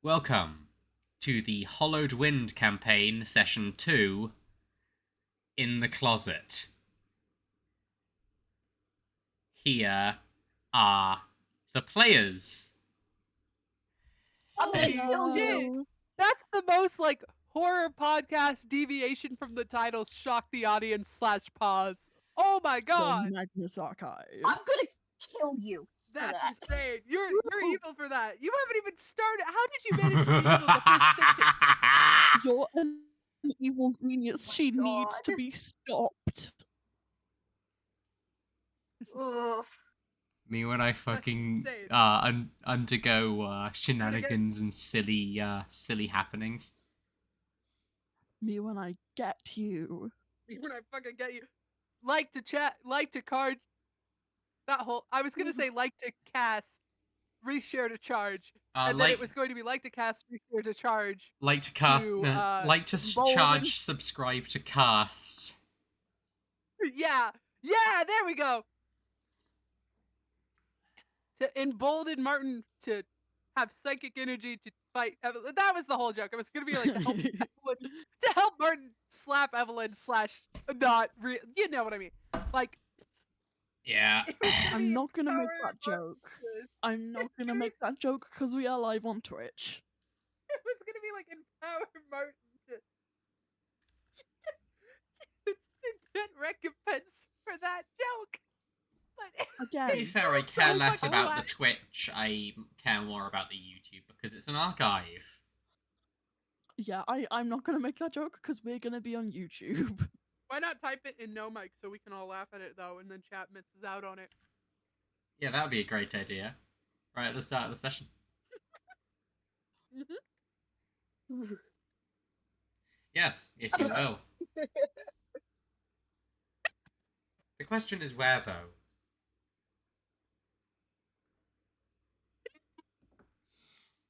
Welcome to the Hollowed Wind campaign, session 2, In the Closet. Here are the players. Holy shit! That's the most, horror podcast deviation from the title, shock the audience / pause. Oh my god! The Magnus Archives. I'm gonna kill you. That's that. insane. You're evil for that. You haven't even started. How did you manage to be evil the first sentence? You're an evil genius. She needs to be stopped. Ugh. Me when I fucking insane. undergo shenanigans and silly happenings. Me when I get you. Me when I fucking get you. Like to chat, like to card. That whole. I was gonna say like to cast, reshare to charge, and then it was going to be like to cast, reshare to charge. Like to cast, like to charge, subscribe to cast. Yeah, there we go. To embolden Martin to have psychic energy to fight Evelyn. That was the whole joke. It was gonna be like to help Evelyn, to help Martin slap Evelyn / not real. You know what I mean? Like. Yeah. I'm not gonna make that joke. I'm not gonna make that joke because we are live on Twitch. It was gonna be like empower Martin to get recompense for that joke. But again, to be fair, I care less about the Twitch. I care more about the YouTube because it's an archive. Yeah, I'm not gonna make that joke because we're gonna be on YouTube. Why not type it in no mic so we can all laugh at it though, and then chat misses out on it? Yeah, that would be a great idea. Right at the start of the session. Yes, you will. The question is where, though?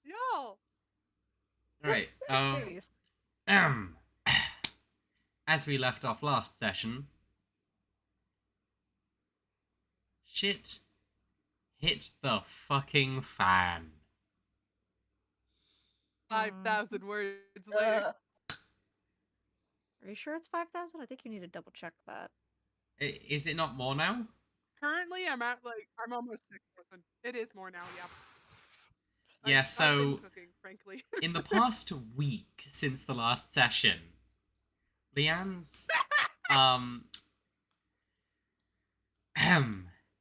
Y'all. Alright, as we left off last session, shit hit the fucking fan. 5,000 words later. Are you sure it's 5,000? I think you need to double check that. Is it not more now? Currently, I'm almost 6,000. It is more now, yeah. Yeah, I've so been cooking, frankly. In the past week since the last session, Leanne's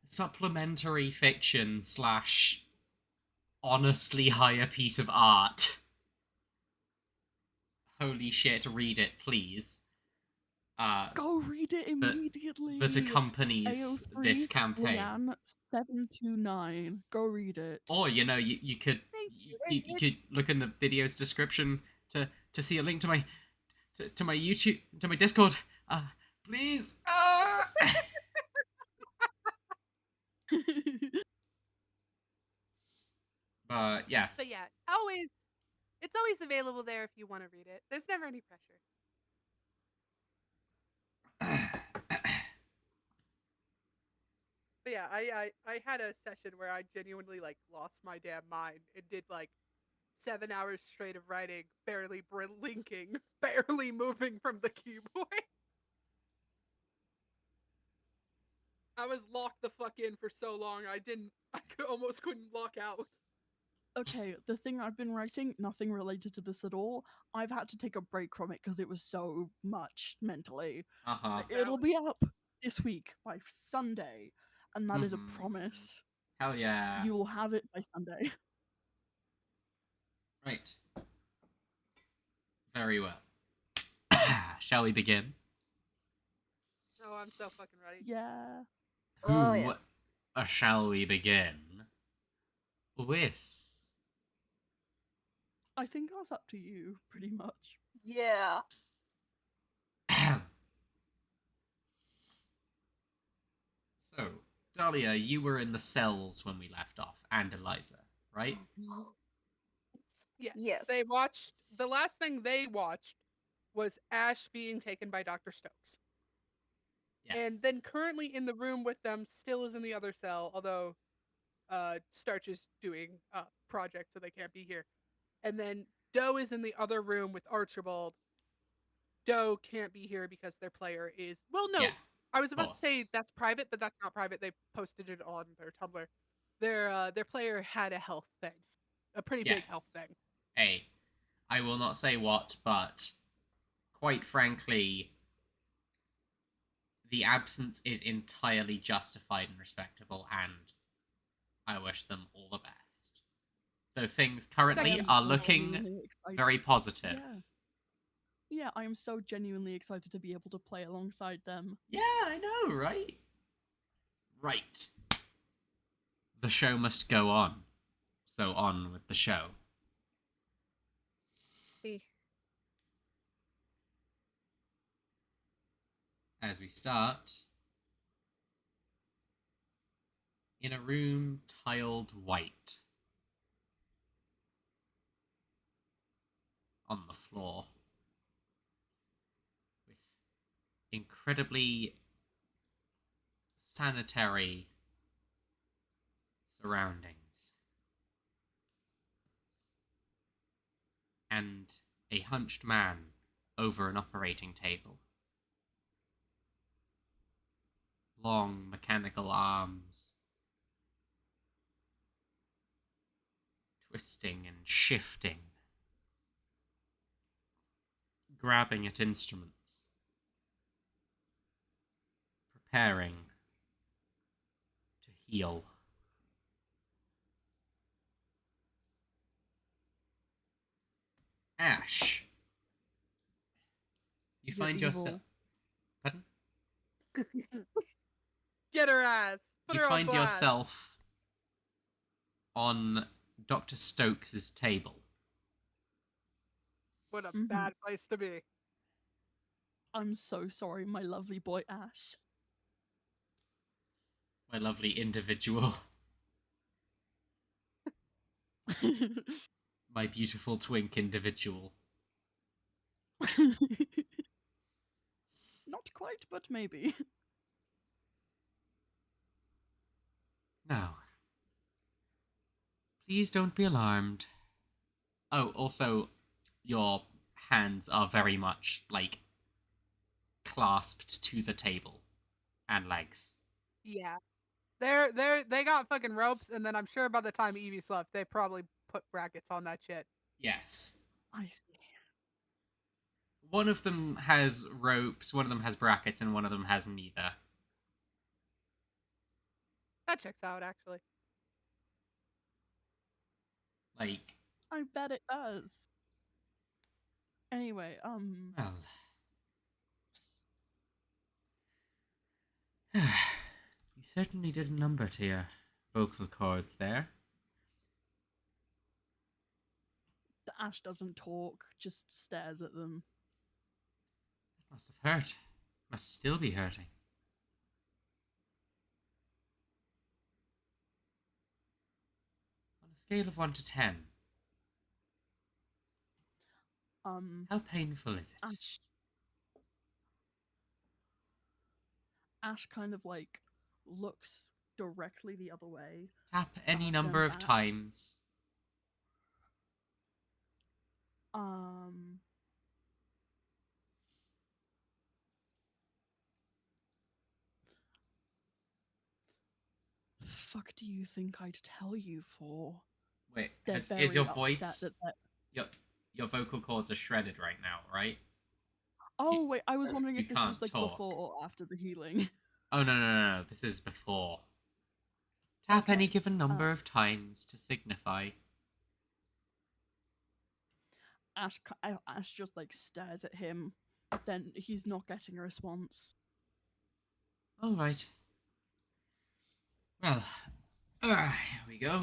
supplementary fiction / honestly higher piece of art. Holy shit, read it, please. Go read it immediately. That accompanies AO3, this campaign. Leanne 729. Go read it. Or you could you could look in the video's description to see a link to my YouTube, to my Discord. Please. But yes. But yeah, it's always available there if you want to read it. There's never any pressure. But yeah, I had a session where I genuinely lost my damn mind and did 7 hours straight of writing, barely blinking, barely moving from the keyboard. I was locked the fuck in for so long. I almost couldn't lock out. Okay, the thing I've been writing, nothing related to this at all. I've had to take a break from it because it was so much mentally. It'll be up this week by Sunday, and that is a promise. Hell yeah. You will have it by Sunday. Right. Very well. Shall we begin? Oh, I'm so fucking ready. Yeah. Shall we begin with? I think that's up to you, pretty much. Yeah. So, Dahlia, you were in the cells when we left off, and Eliza, right? Yes. The last thing they watched was Ash being taken by Dr. Stokes. Yes. And then currently in the room with them still is in the other cell, although Starch is doing a project, so they can't be here. And then Doe is in the other room with Archibald. Doe can't be here because their player is... Well, no. Yeah, I was about to course. say that's private, but that's not private. They posted it on their Tumblr. Their player had a health thing. A pretty big health Yes. thing. Hey, I will not say what, but quite frankly, the absence is entirely justified and respectable, and I wish them all the best. Though things I currently am are so looking genuinely excited. very positive. Yeah. Yeah, I am so genuinely excited to be able to play alongside them. Yeah, I know, right? Right. The show must go on. So on with the show. See. As we start in a room tiled white. On the floor. With incredibly sanitary surroundings. And a hunched man over an operating table. Long mechanical arms. Twisting and shifting. Grabbing at instruments. Preparing to heal. Ash. You You're find yourself... evil. Pardon? Get her ass. Put You her on find blast. yourself on Dr. Stokes' table. What a Mhm. bad place to be. I'm so sorry, my lovely boy Ash. My lovely individual. My beautiful twink individual. Not quite, but maybe. Now, please don't be alarmed. Oh, also, your hands are very much, like, clasped to the table. And legs. Yeah. They got fucking ropes, and then I'm sure by the time Evie's left, they probably put brackets on that shit. Yes. I see. One of them has ropes, one of them has brackets, and one of them has neither. That checks out, actually. Like, I bet it does. Anyway, well... s- You certainly did a number to your vocal cords there. the Ash doesn't talk, just stares at them. That must have hurt. Must still be hurting. On a scale of 1 to 10, how painful is it? Ash kind of like looks directly the other way. Tap any then number of back. times. Fuck do you think I'd tell you for? Wait, They're is very your upset voice... that Your vocal cords are shredded right now, right? Oh wait, I was wondering you if this was can't like talk. before or after the healing. Oh, no. This is before. Tap any Okay, given number of times to signify. Ash just like stares at him. Then he's not getting a response. All right. Well, here we go.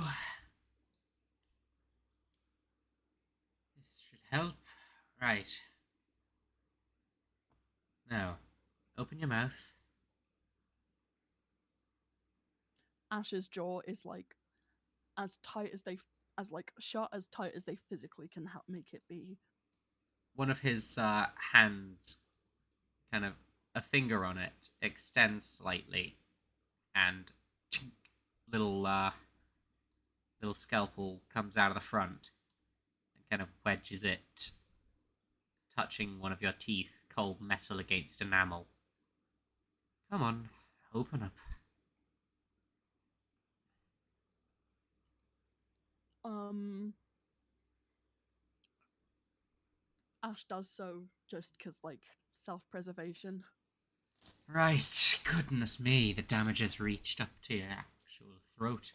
This should help. Right. Now, open your mouth. Ash's jaw is like as tight as shut as tight as they physically can make it be. One of his hands, kind of a finger on it, extends slightly, and little scalpel comes out of the front and kind of wedges it, touching one of your teeth, cold metal against enamel. Come on, open up. Ash does so just because, like, self-preservation. Right, goodness me, the damage has reached up to your actual throat.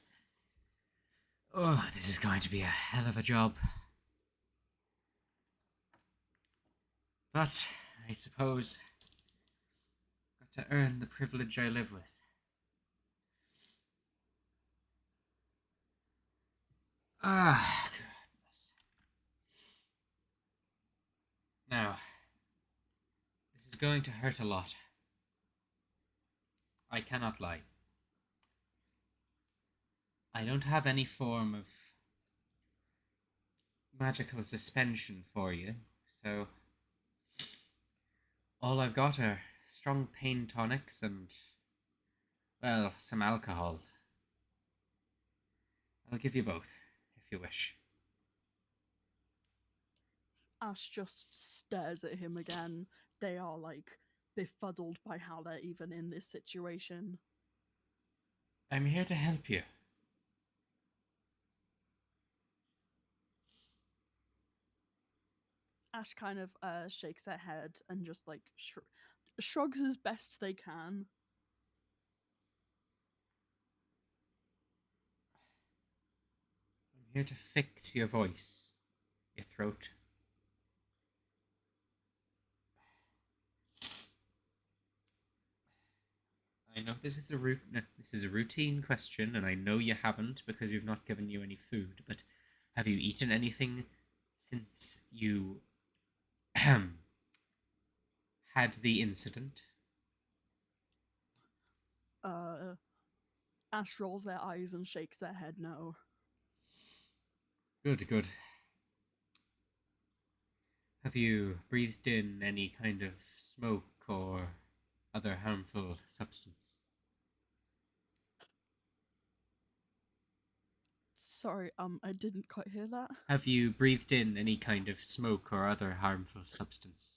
Oh, this is going to be a hell of a job. But, I suppose, got to earn the privilege I live with. Ah, goodness. Now, this is going to hurt a lot. I cannot lie. I don't have any form of magical suspension for you, so all I've got are strong pain tonics and, well, some alcohol. I'll give you both, if you wish. Ash just stares at him again. They are, like, befuddled by how they're even in this situation. I'm here to help you. Ash kind of shakes their head and just, like, shrugs as best they can. I'm here to fix your voice, your throat. I know this is a routine question, and I know you haven't because we've not given you any food. But have you eaten anything since you had the incident? Ash rolls their eyes and shakes their head no. Good, good. Have you breathed in any kind of smoke or other harmful substance? Sorry, I didn't quite hear that. Have you breathed in any kind of smoke or other harmful substance?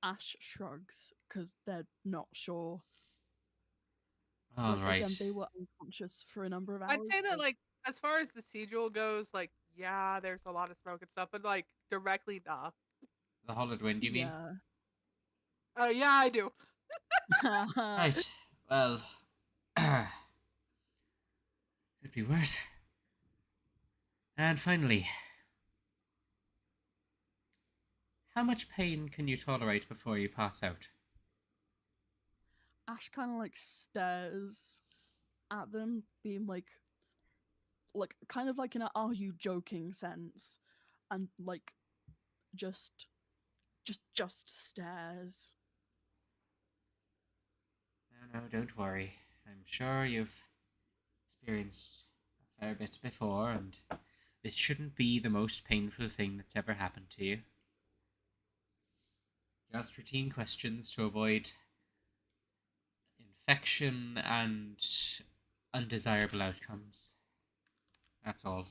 Ash shrugs because they're not sure. All right. Again, they were unconscious for a number of hours. I'd say that, like, as far as the sigil goes, like, yeah, there's a lot of smoke and stuff, but, like, directly, nah. The Hollowed Wind, you mean? Yeah. Oh, yeah, I do. Right. Well, could be worse. And finally, how much pain can you tolerate before you pass out? Ash kind of, like, stares at them, being like kind of like in a "are you joking" sense, and, like, just stares. No, don't worry. I'm sure you've experienced a fair bit before, and this shouldn't be the most painful thing that's ever happened to you. Just routine questions to avoid infection and undesirable outcomes. That's all.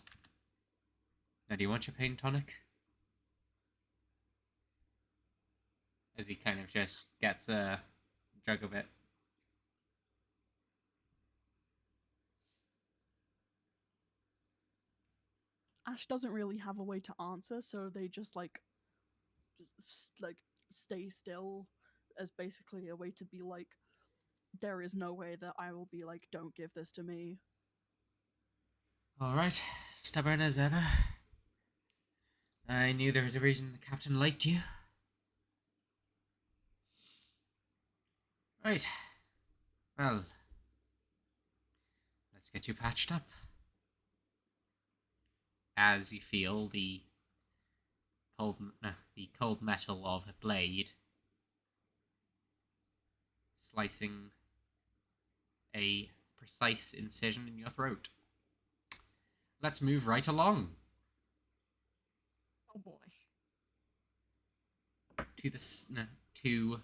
Now, do you want your pain tonic? As he kind of just gets a jug of it. Ash doesn't really have a way to answer, so they just stay still as basically a way to be like, there is no way that I will be like, don't give this to me. Alright, stubborn as ever. I knew there was a reason the captain liked you. Right. Well, let's get you patched up. As you feel the cold metal of a blade slicing a precise incision in your throat. Let's move right along. Oh boy. To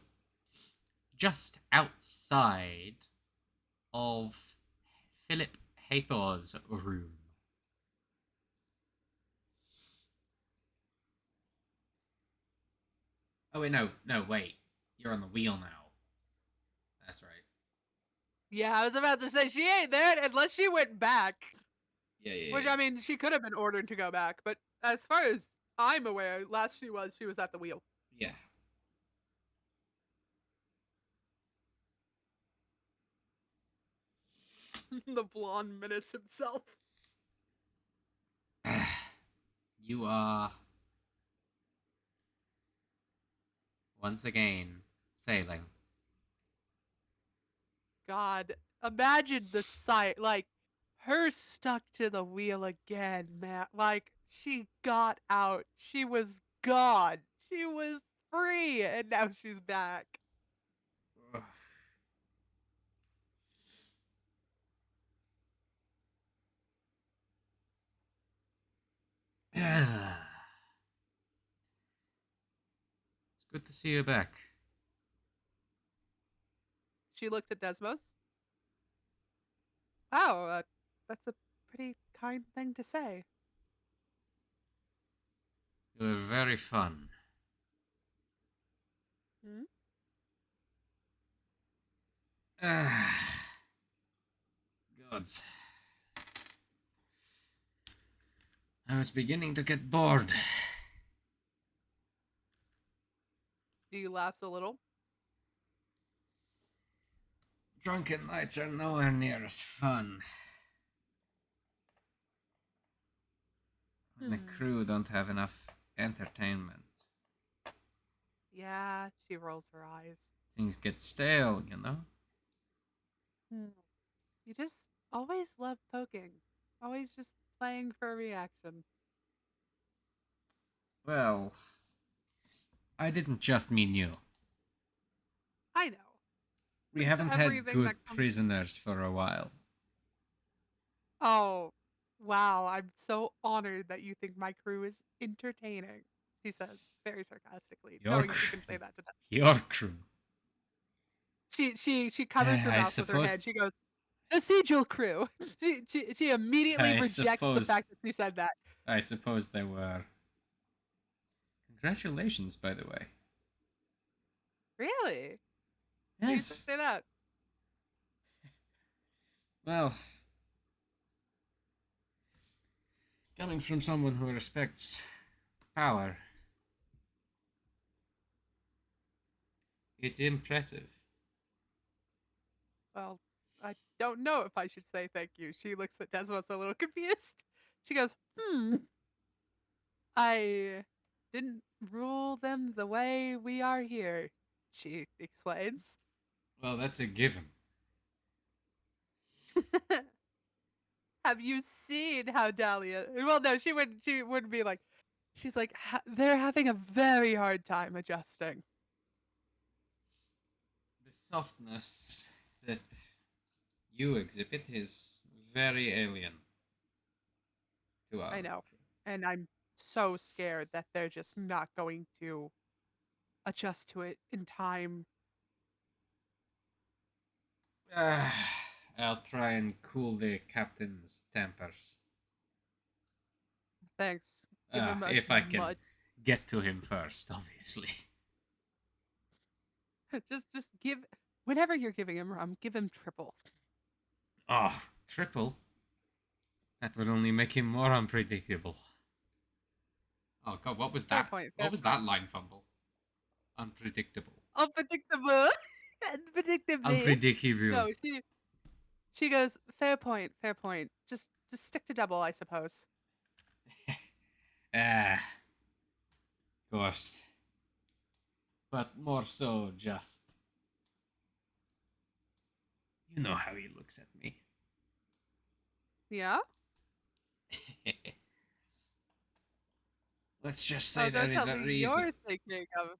just outside of Philip Hathor's room. Oh wait, no, wait. You're on the wheel now. That's right. Yeah, I was about to say she ain't there unless she went back. Yeah. Which I mean, she could have been ordered to go back, but as far as I'm aware, last she was at the wheel. Yeah. The blonde menace himself. You are once again sailing. God, imagine the sight, like her stuck to the wheel again, man. Like she got out, she was gone, she was free, and now she's back. Ugh. It's good to see you back. She looks at Desmos. Oh, that's a pretty kind thing to say. You were very fun. Hmm? Gods. I was beginning to get bored. She laughs a little. Drunken nights are nowhere near as fun. When the crew don't have enough entertainment. Yeah, she rolls her eyes. Things get stale, you know? You just always love poking. Always just playing for a reaction. Well, I didn't just mean you. I know. We It's haven't had everything good that comes- prisoners for a while. Oh, wow. I'm so honored that you think my crew is entertaining, she says, very sarcastically, Your knowing she crew. can say that to them. Your crew. She covers her I mouth with her suppose- hand. She goes, "Procedural crew." She immediately I rejects the suppose- fact that she said that. I suppose they were. Congratulations, by the way. Really? You Yes. say that? Well, coming from someone who respects power, it's impressive. Well, I don't know if I should say thank you. She looks at Desmos a little confused. She goes, I didn't rule them the way we are here, she explains. Well, that's a given. Have you seen how Dahlia? Well, no, she wouldn't. She wouldn't be like. She's like, they're having a very hard time adjusting. The softness that you exhibit is very alien to our I know, and I'm so scared that they're just not going to adjust to it in time. I'll try and cool the captain's tempers. Thanks. Give him If I can get to him first, obviously. just give whenever you're giving him rum, give him triple. Oh, triple? That would only make him more unpredictable. Oh god, what was that? What was that line fumble? Unpredictable. Unpredictable. Unpredictable. Unpredictable. No, she goes, fair point, fair point. Just stick to double, I suppose. Course. But more so just... You know how he looks at me. Yeah? Let's just say there is a reason. You're thinking of.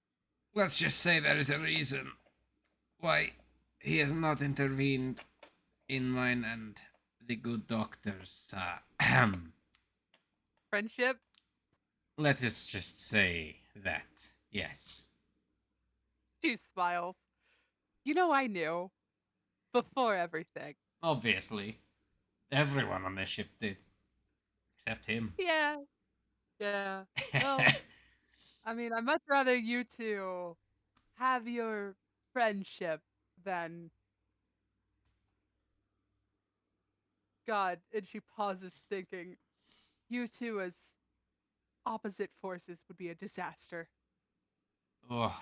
Let's just say there is a reason why he has not intervened in mine and the good doctor's Friendship? let us just say that, yes. She smiles. You know, I knew. Before everything. Obviously. Everyone on this ship did. Except him. Yeah. Yeah. Well, I mean, I'd much rather you two have your friendship than God. And she pauses, thinking, you two as opposite forces would be a disaster. Oh,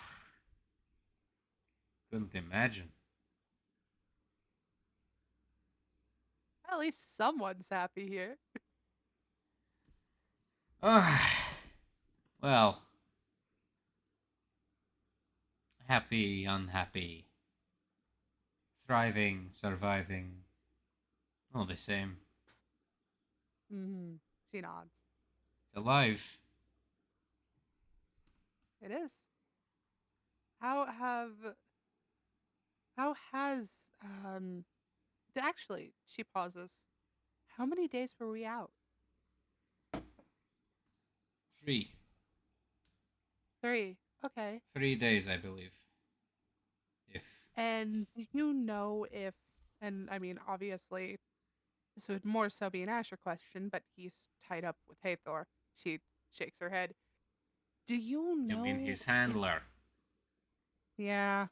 couldn't imagine. At least someone's happy here. Oh, well, happy, unhappy, thriving, surviving, all the same. Mm-hmm. She nods. It's alive. It is. How have how has actually she pauses. How many days were we out? 3. 3. Okay. 3 days, I believe. If And do you know if and I mean obviously this would more so be an Asher question, but he's tied up with Hathor. She shakes her head. Do you you mean know his if handler? yeah,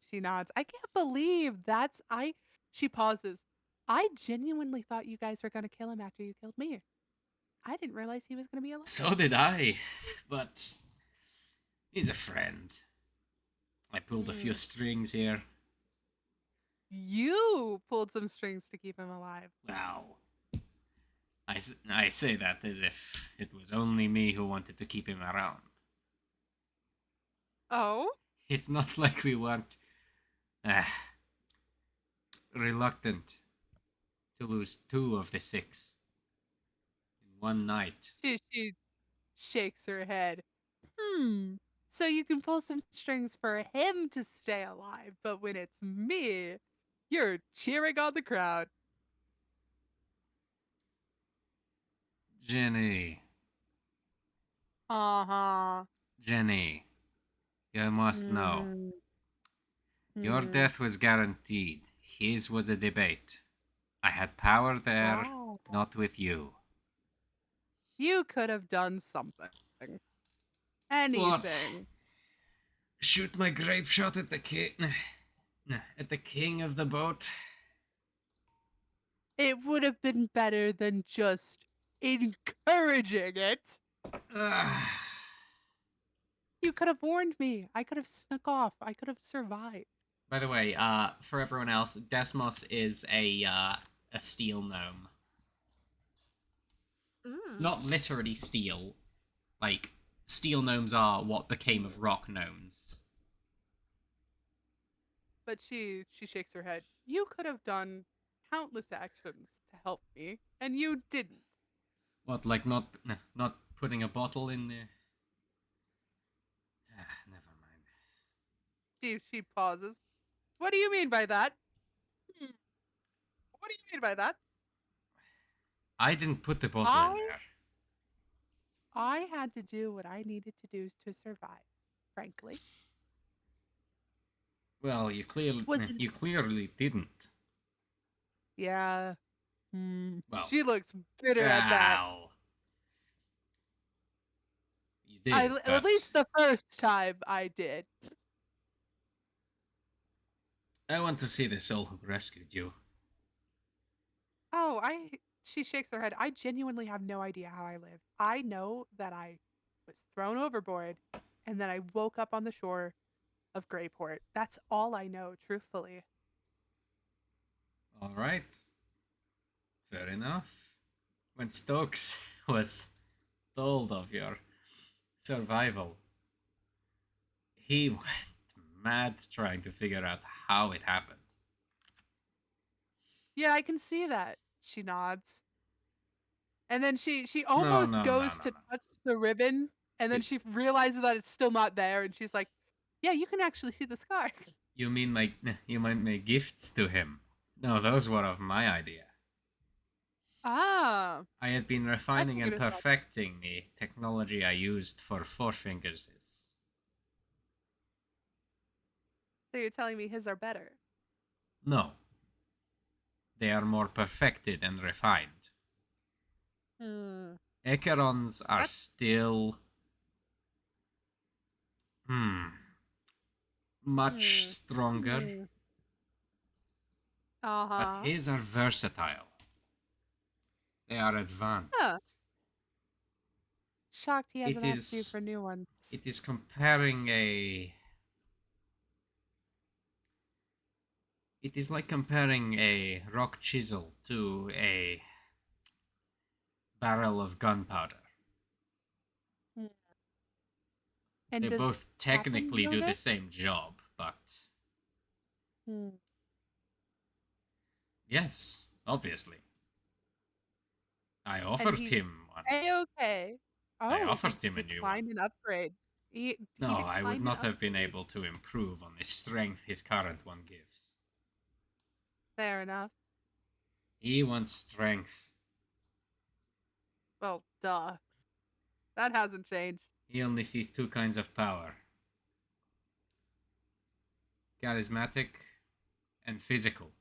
she nods. I can't believe that's I she pauses. I genuinely thought you guys were gonna kill him after you killed me. I didn't realize he was gonna be alive. So did I, but he's a friend. I pulled a few strings here. You pulled some strings to keep him alive. Wow. I say that as if it was only me who wanted to keep him around. Oh? It's not like we weren't reluctant to lose 2 of the 6 in one night. She shakes her head. So you can pull some strings for him to stay alive, but when it's me, you're cheering on the crowd. Jenny, Uh-huh. Jenny, you must know. Your Hmm. death was guaranteed. His was a debate. I had power there, Wow. not with you. You could have done something. Anything. Shoot my grape shot at the king of the boat? It would have been better than just encouraging it. You could have warned me. I could have snuck off. I could have survived. By the way, for everyone else, Desmos is a steel gnome. Not literally steel. Like, steel gnomes are what became of rock gnomes. But she shakes her head. You could have done countless actions to help me, and you didn't. What, like not putting a bottle in there? Never mind. She pauses. What do you mean by that? What do you mean by that? I didn't put the bottle in there. I had to do what I needed to do to survive, frankly. Well, you clearly didn't. Yeah. Well, She looks bitter at that. You did, At least the first time I did. I want to see the soul who rescued you. Oh, she shakes her head. I genuinely have no idea how I lived. I know that I was thrown overboard and then I woke up on the shore of Greyport. That's all I know, truthfully. All right. Fair enough. When Stokes was told of your survival, he went mad trying to figure out how it happened. Yeah, I can see that. She nods. And then she almost goes to touch the ribbon, and then she realizes that it's still not there, and she's like, "Yeah, you can actually see the scar." You mean my gifts to him? No, those were of my idea. Ah. I had been refining and perfecting the technology I used for Four Fingers. So you're telling me his are better? No. They are more perfected and refined. Acheron's are still Much stronger, but Uh-huh. his are versatile. They are advanced. Huh. Shocked he hasn't It asked you is. for new ones. It is comparing a. It is like comparing a rock chisel to a barrel of gunpowder. And They does both Captain technically know do the this? same job, but Hmm. yes, obviously. I And offered he's him one. A-okay. I Oh, offered he him a new one. declined an upgrade. He No, I would declined an not have been upgrade. able to improve on the strength his current one gives. Fair enough. He wants strength. Well, duh. That hasn't changed. He only sees two kinds of power: charismatic and physical.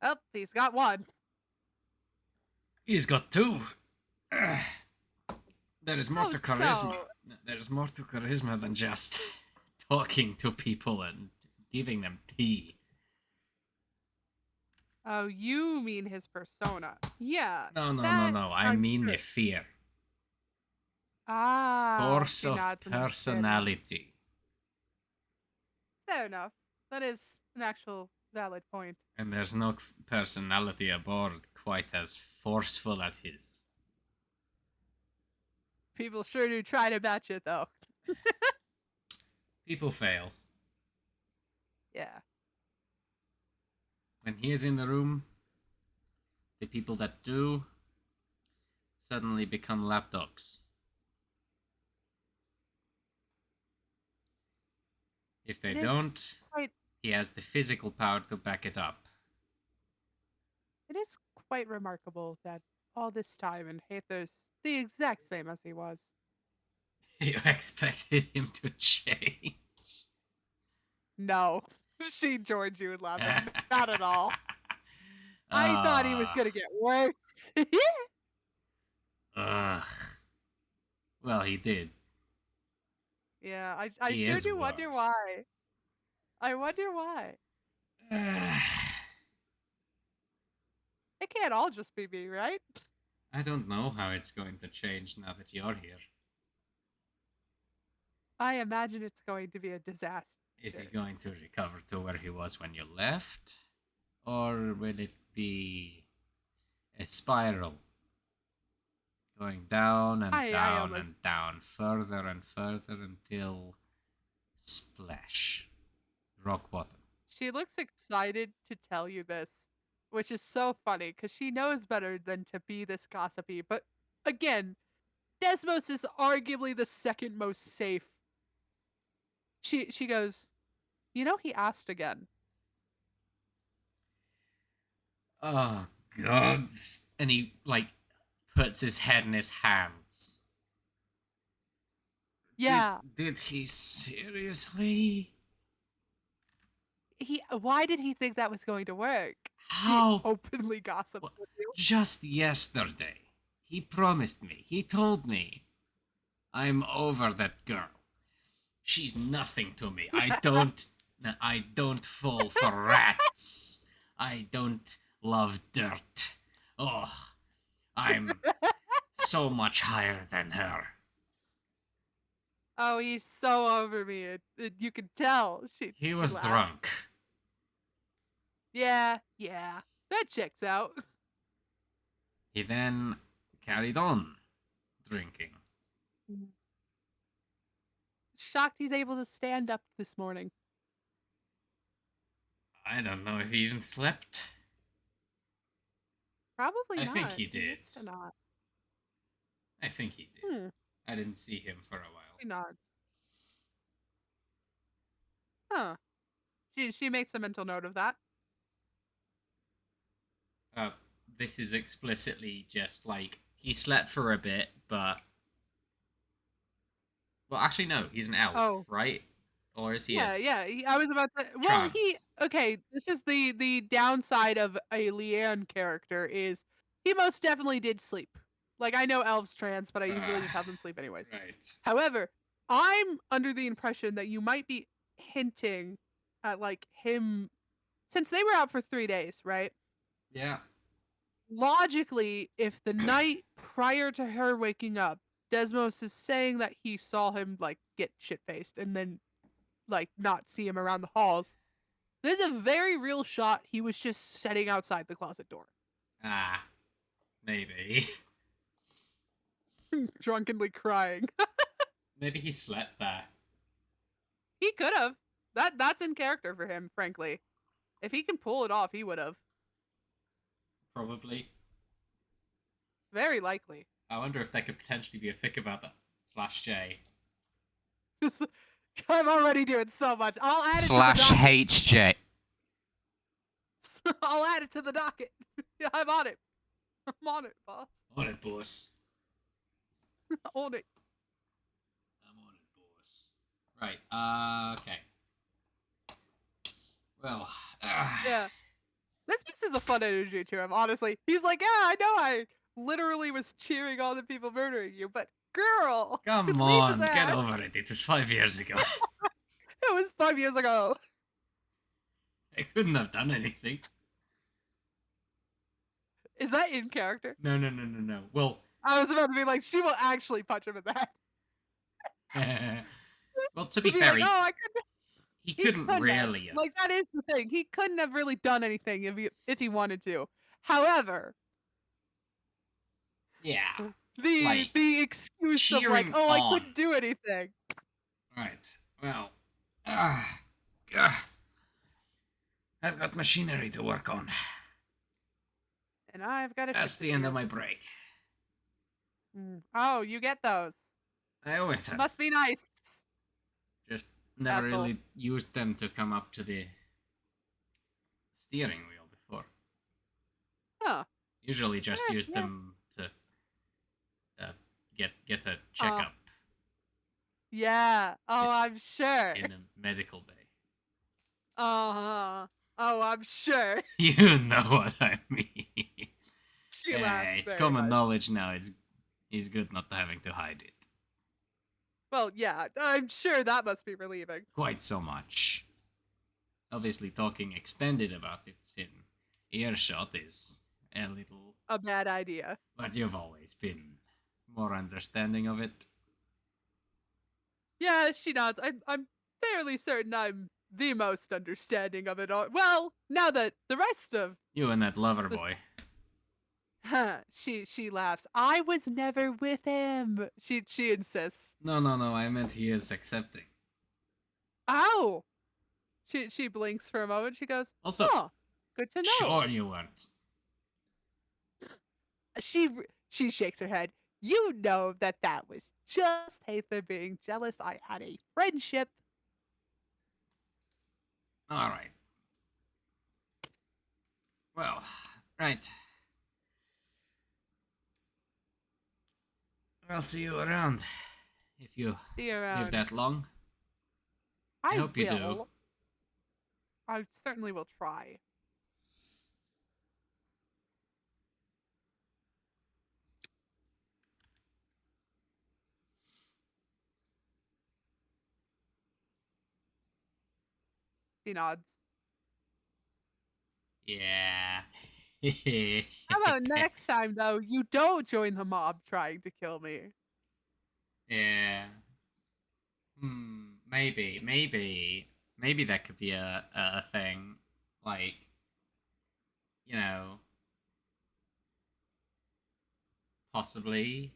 Oh, he's got one. He's got two. There is more Oh, to charisma. so- There is more to charisma than just talking to people and giving them tea. Oh, you mean his persona. Yeah. No. that I I'm mean sure. the fear. Ah. Force she of nods in understanding. personality. Fair enough. That is an actual valid point. And there's no personality aboard quite as forceful as his. People sure do try to match it, though. People fail. Yeah. When he is in the room, the people that do suddenly become lapdogs. If they It is don't, quite he has the physical power to back it up. It is quite remarkable that all this time and Hathor's the exact same as he was. You expected him to change. No. She joined you in laughing. Not at all. I thought he was Ah, gonna get worse. Ugh. Well, he did. Yeah, I He sure is do wonder worse. why. I wonder why. It can't all just be me, right? I don't know how it's going to change now that you're here. I imagine it's going to be a disaster. Is he going to recover to where he was when you left? Or will it be a spiral? Going down and I down almost- and down, further and further until splash. Rock bottom. She looks excited to tell you this, which is so funny because she knows better than to be this gossipy. But again, Desmos is arguably the second most safe. She goes, he asked again. Oh, God. And he, puts his head in his hands. Yeah. Did he seriously? Why did he think that was going to work? How? He openly gossiped with you. Just yesterday, he promised me, he told me, I'm over that girl. She's nothing to me. I don't fall for rats. I don't love dirt. Oh, I'm so much higher than her. Oh, he's so over me. You could tell. He she was laughs. drunk. Yeah. That checks out. He then carried on drinking. Shocked he's able to stand up this morning. I don't know if he even slept. Probably I not. think he did. used to not. I think he did. Hmm. I didn't see him for a while. He nods. Huh. She makes a mental note of that. This is explicitly just he slept for a bit, but well, actually no, he's an elf, right? Or is he? Yeah. I was about to. Well, Trance. okay. This is the downside of a Leanne character is he most definitely did sleep. Like, I know elves trance, but I usually just have them sleep anyways. Right. However, I'm under the impression that you might be hinting at, like, him... Since they were out for 3 days, right? Yeah. Logically, if the night prior to her waking up, Desmos is saying that he saw him, like, get shit-faced and then, like, not see him around the halls, there's a very real shot he was just sitting outside the closet door. Ah. Maybe. Drunkenly crying. Maybe he slept there. He could have. That's in character for him, frankly. If he can pull it off, he would have. Probably. Very likely. I wonder if there could potentially be a fic about that. /J. I'm already doing so much. I'll add it to the /HJ. I'll add it to the docket. I'm on it. I'm on it, boss. On it, boss. On it. I'm on it, boss. Right, okay. Well, Yeah. This mix is a fun energy to him, honestly. He's like, yeah, I know I literally was cheering on the people murdering you, but girl! come leave on, his get ass. over it. It was 5 years ago. It was 5 years ago. I couldn't have done anything. Is that in character? No. Well, I was about to be like, she will actually punch him in the head. well, to be He'd fair, like, oh, I couldn't. he couldn't really have. Like, that is the thing. He couldn't have really done anything if he wanted to. However, Yeah. the excuse of like, cheering oh, I on. couldn't do anything. Right. Well, I've got machinery to work on. And I've got to. That's the end of my break. Oh, you get those. I always have. Must be nice. Just never Asshole. really used them to come up to the steering wheel before. Huh. Usually just use yeah. them to get a checkup Yeah. Oh, I'm sure. in a medical bay. Uh-huh. Oh, I'm sure. You know what I mean. She laughs It's very common much. knowledge now. It's good not having to hide it. Well, yeah, I'm sure that must be relieving. Quite so much. Obviously, talking extended about it in earshot is a little... A bad idea. But you've always been more understanding of it. Yeah, she nods. I'm fairly certain I'm the most understanding of it all. Well, now that the rest of... You and that lover This- boy. Huh, she laughs. I was never with him. She insists. No, I meant he is accepting. Oh! She blinks for a moment. She goes, Also, oh, good to know. sure you weren't. She shakes her head. You know that was just Hathor being jealous. I had a friendship. Alright. Well, right. I'll see you around. If you See you around. live that long. I hope you do. will. I certainly will try. She nods. Yeah. How about next time, though, you don't join the mob trying to kill me? Yeah. Maybe that could be a thing. Like, you know, possibly.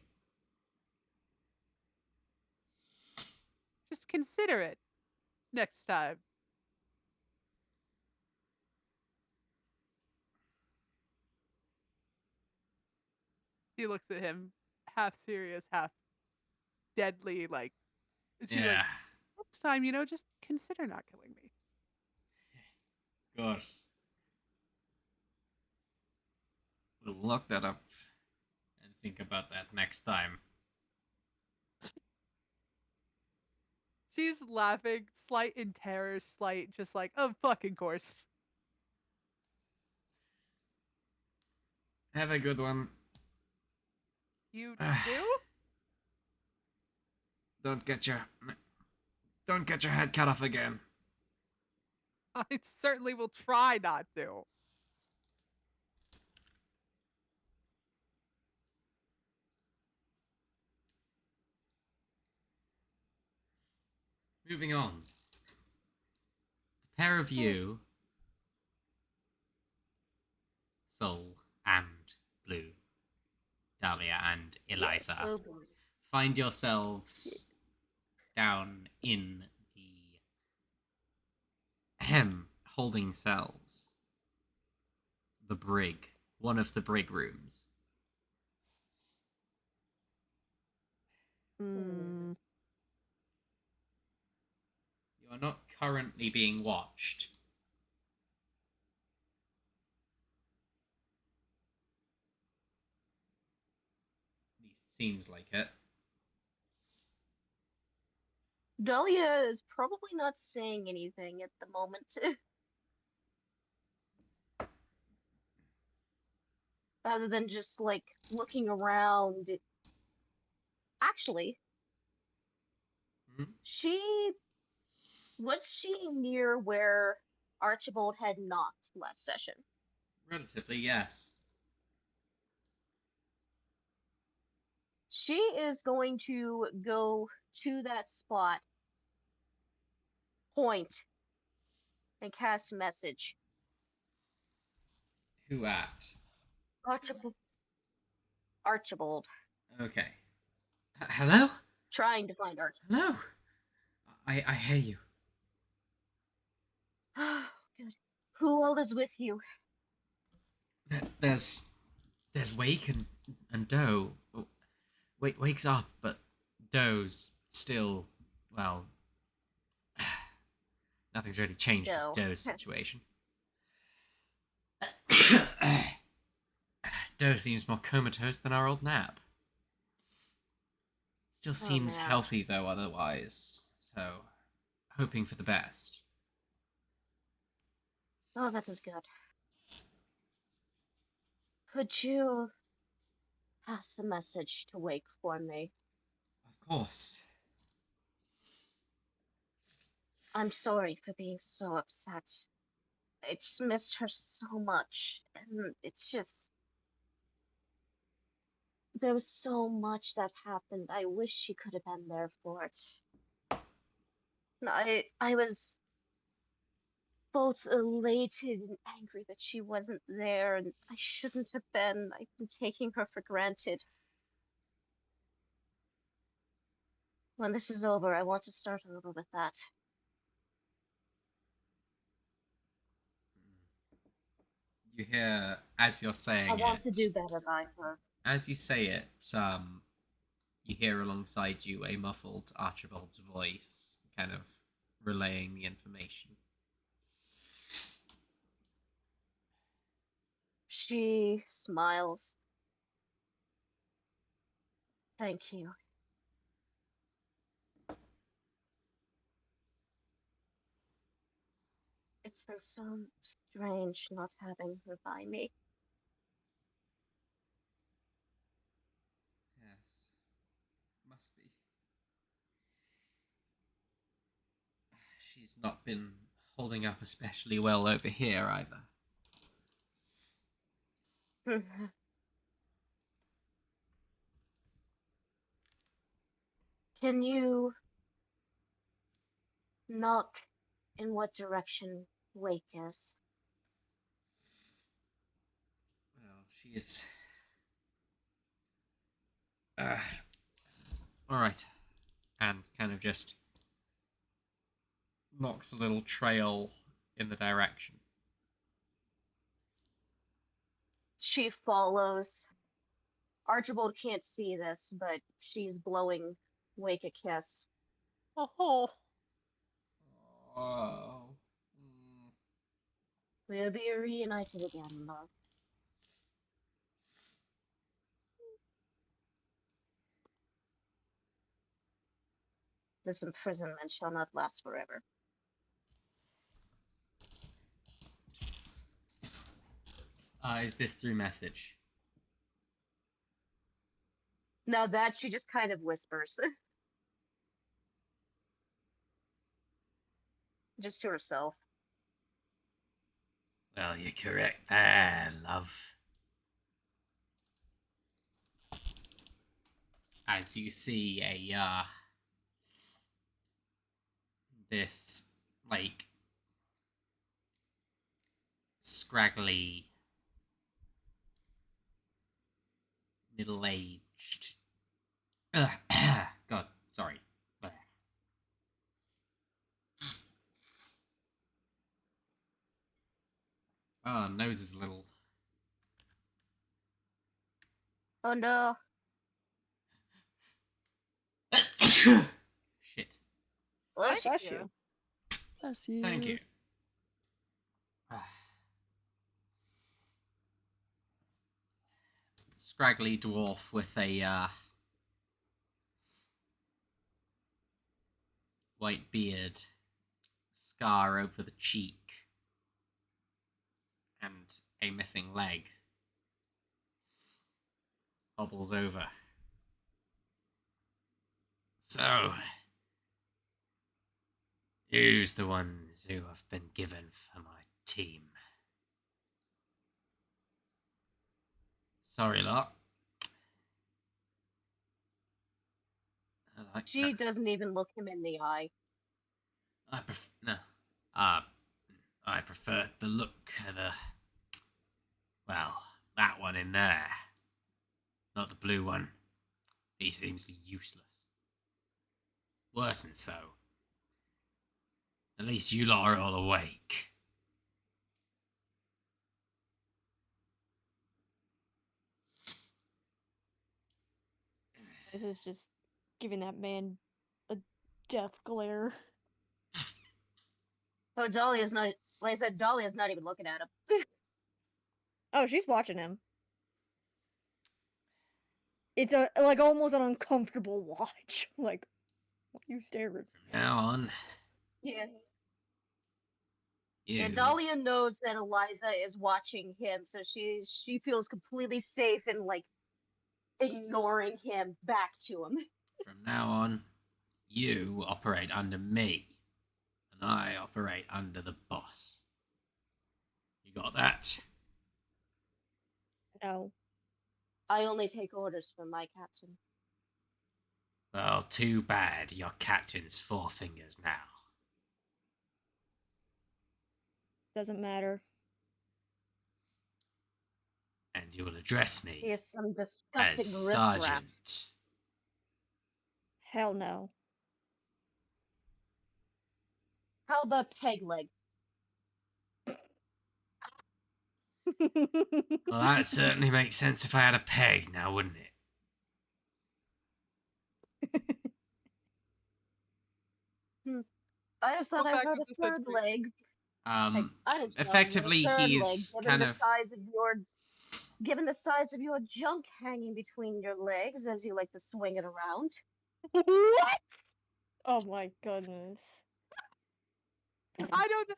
Just consider it next time. She looks at him, half serious, half deadly, like, she's Yeah, like, next time, just consider not killing me. of course. We'll look that up and think about that next time. She's laughing, slight in terror, slight, just like, of fucking course. Have a good one. you do? Don't get your head cut off again. I certainly will try not to. Moving on. The pair of you, Soul and Blue, Dahlia and Eliza, Yes, so good. find yourselves down in the holding cells. The brig, one of the brig rooms. Mm. You are not currently being watched. At least seems like it. Dahlia is probably not saying anything at the moment. Rather than just, like, looking around. Actually, Hmm? was she near where Archibald had knocked last session? Relatively, yes. She is going to go to that spot, point, and cast a message. Who at? Archibald. Okay. Hello? Trying to find Archibald. Hello? I hear you. Good. Who all is with you? There's Wake and Doe. Wake's up, but Doe's still, well, nothing's really changed Doe. with Doe's situation. Doe seems more comatose than our old Nap. Still seems Nap. healthy though otherwise, so hoping for the best. Oh, that is good. Could you pass a message to Wake for me? Of course. I'm sorry for being so upset. I just missed her so much, and it's just... There was so much that happened. I wish she could have been there for it. I was both elated and angry that she wasn't there, and I shouldn't have been. I've been taking her for granted. When this is over, I want to start over with that. You hear, as you're saying I want to it, do better by her. as you say it, you hear alongside you a muffled Archibald's voice, kind of relaying the information. She smiles. Thank you. It's been so strange not having her by me. Yes. Must be. She's not been holding up especially well over here either. Can you knock in what direction Wake is? Well, she's... Alright. And kind of just knocks a little trail in the direction. She follows. Archibald can't see this, but she's blowing Wake a kiss. Oh. Oh. We'll be reunited again, love. This imprisonment shall not last forever. Is this through message? Now that she just kind of whispers. Just to herself. Well, you're correct there, love. As you see this, like, scraggly, middle-aged... God, sorry. Oh, nose is a little... Oh no. Shit. Bless Bless you. you. Bless you. Thank you. Scraggly dwarf with a white beard, scar over the cheek, and a missing leg, hobbles over. So, who's the ones who have been given for my team? Sorry, lot. She doesn't even look him in the eye. I prefer the look of well, that one in there. Not the blue one. He seems useless. Worse than so. At least you lot are all awake. This is just giving that man a death glare. So Dahlia's not, like I said, Dahlia's not even looking at him. Oh, she's watching him. It's a like almost an uncomfortable watch. Like, what are you staring? From now on, Yeah. you... Yeah, Dahlia knows that Eliza is watching him, so she feels completely safe in like ignoring him back to him. From now on, you operate under me, and I operate under the boss. You got that? No. I only take orders from my captain. Well, too bad your captain's 4 fingers now. Doesn't matter. And you will address He me is some as disgusting riffraff. Sergeant. Hell no. How about peg leg? Well, that certainly makes sense if I had a peg now, wouldn't it? I just thought Go I back heard of a the third century. leg. I didn't know Effectively, a third he leg, is given kind the of... size of your junk hanging between your legs as you like to swing it around. What? Oh my goodness. I don't.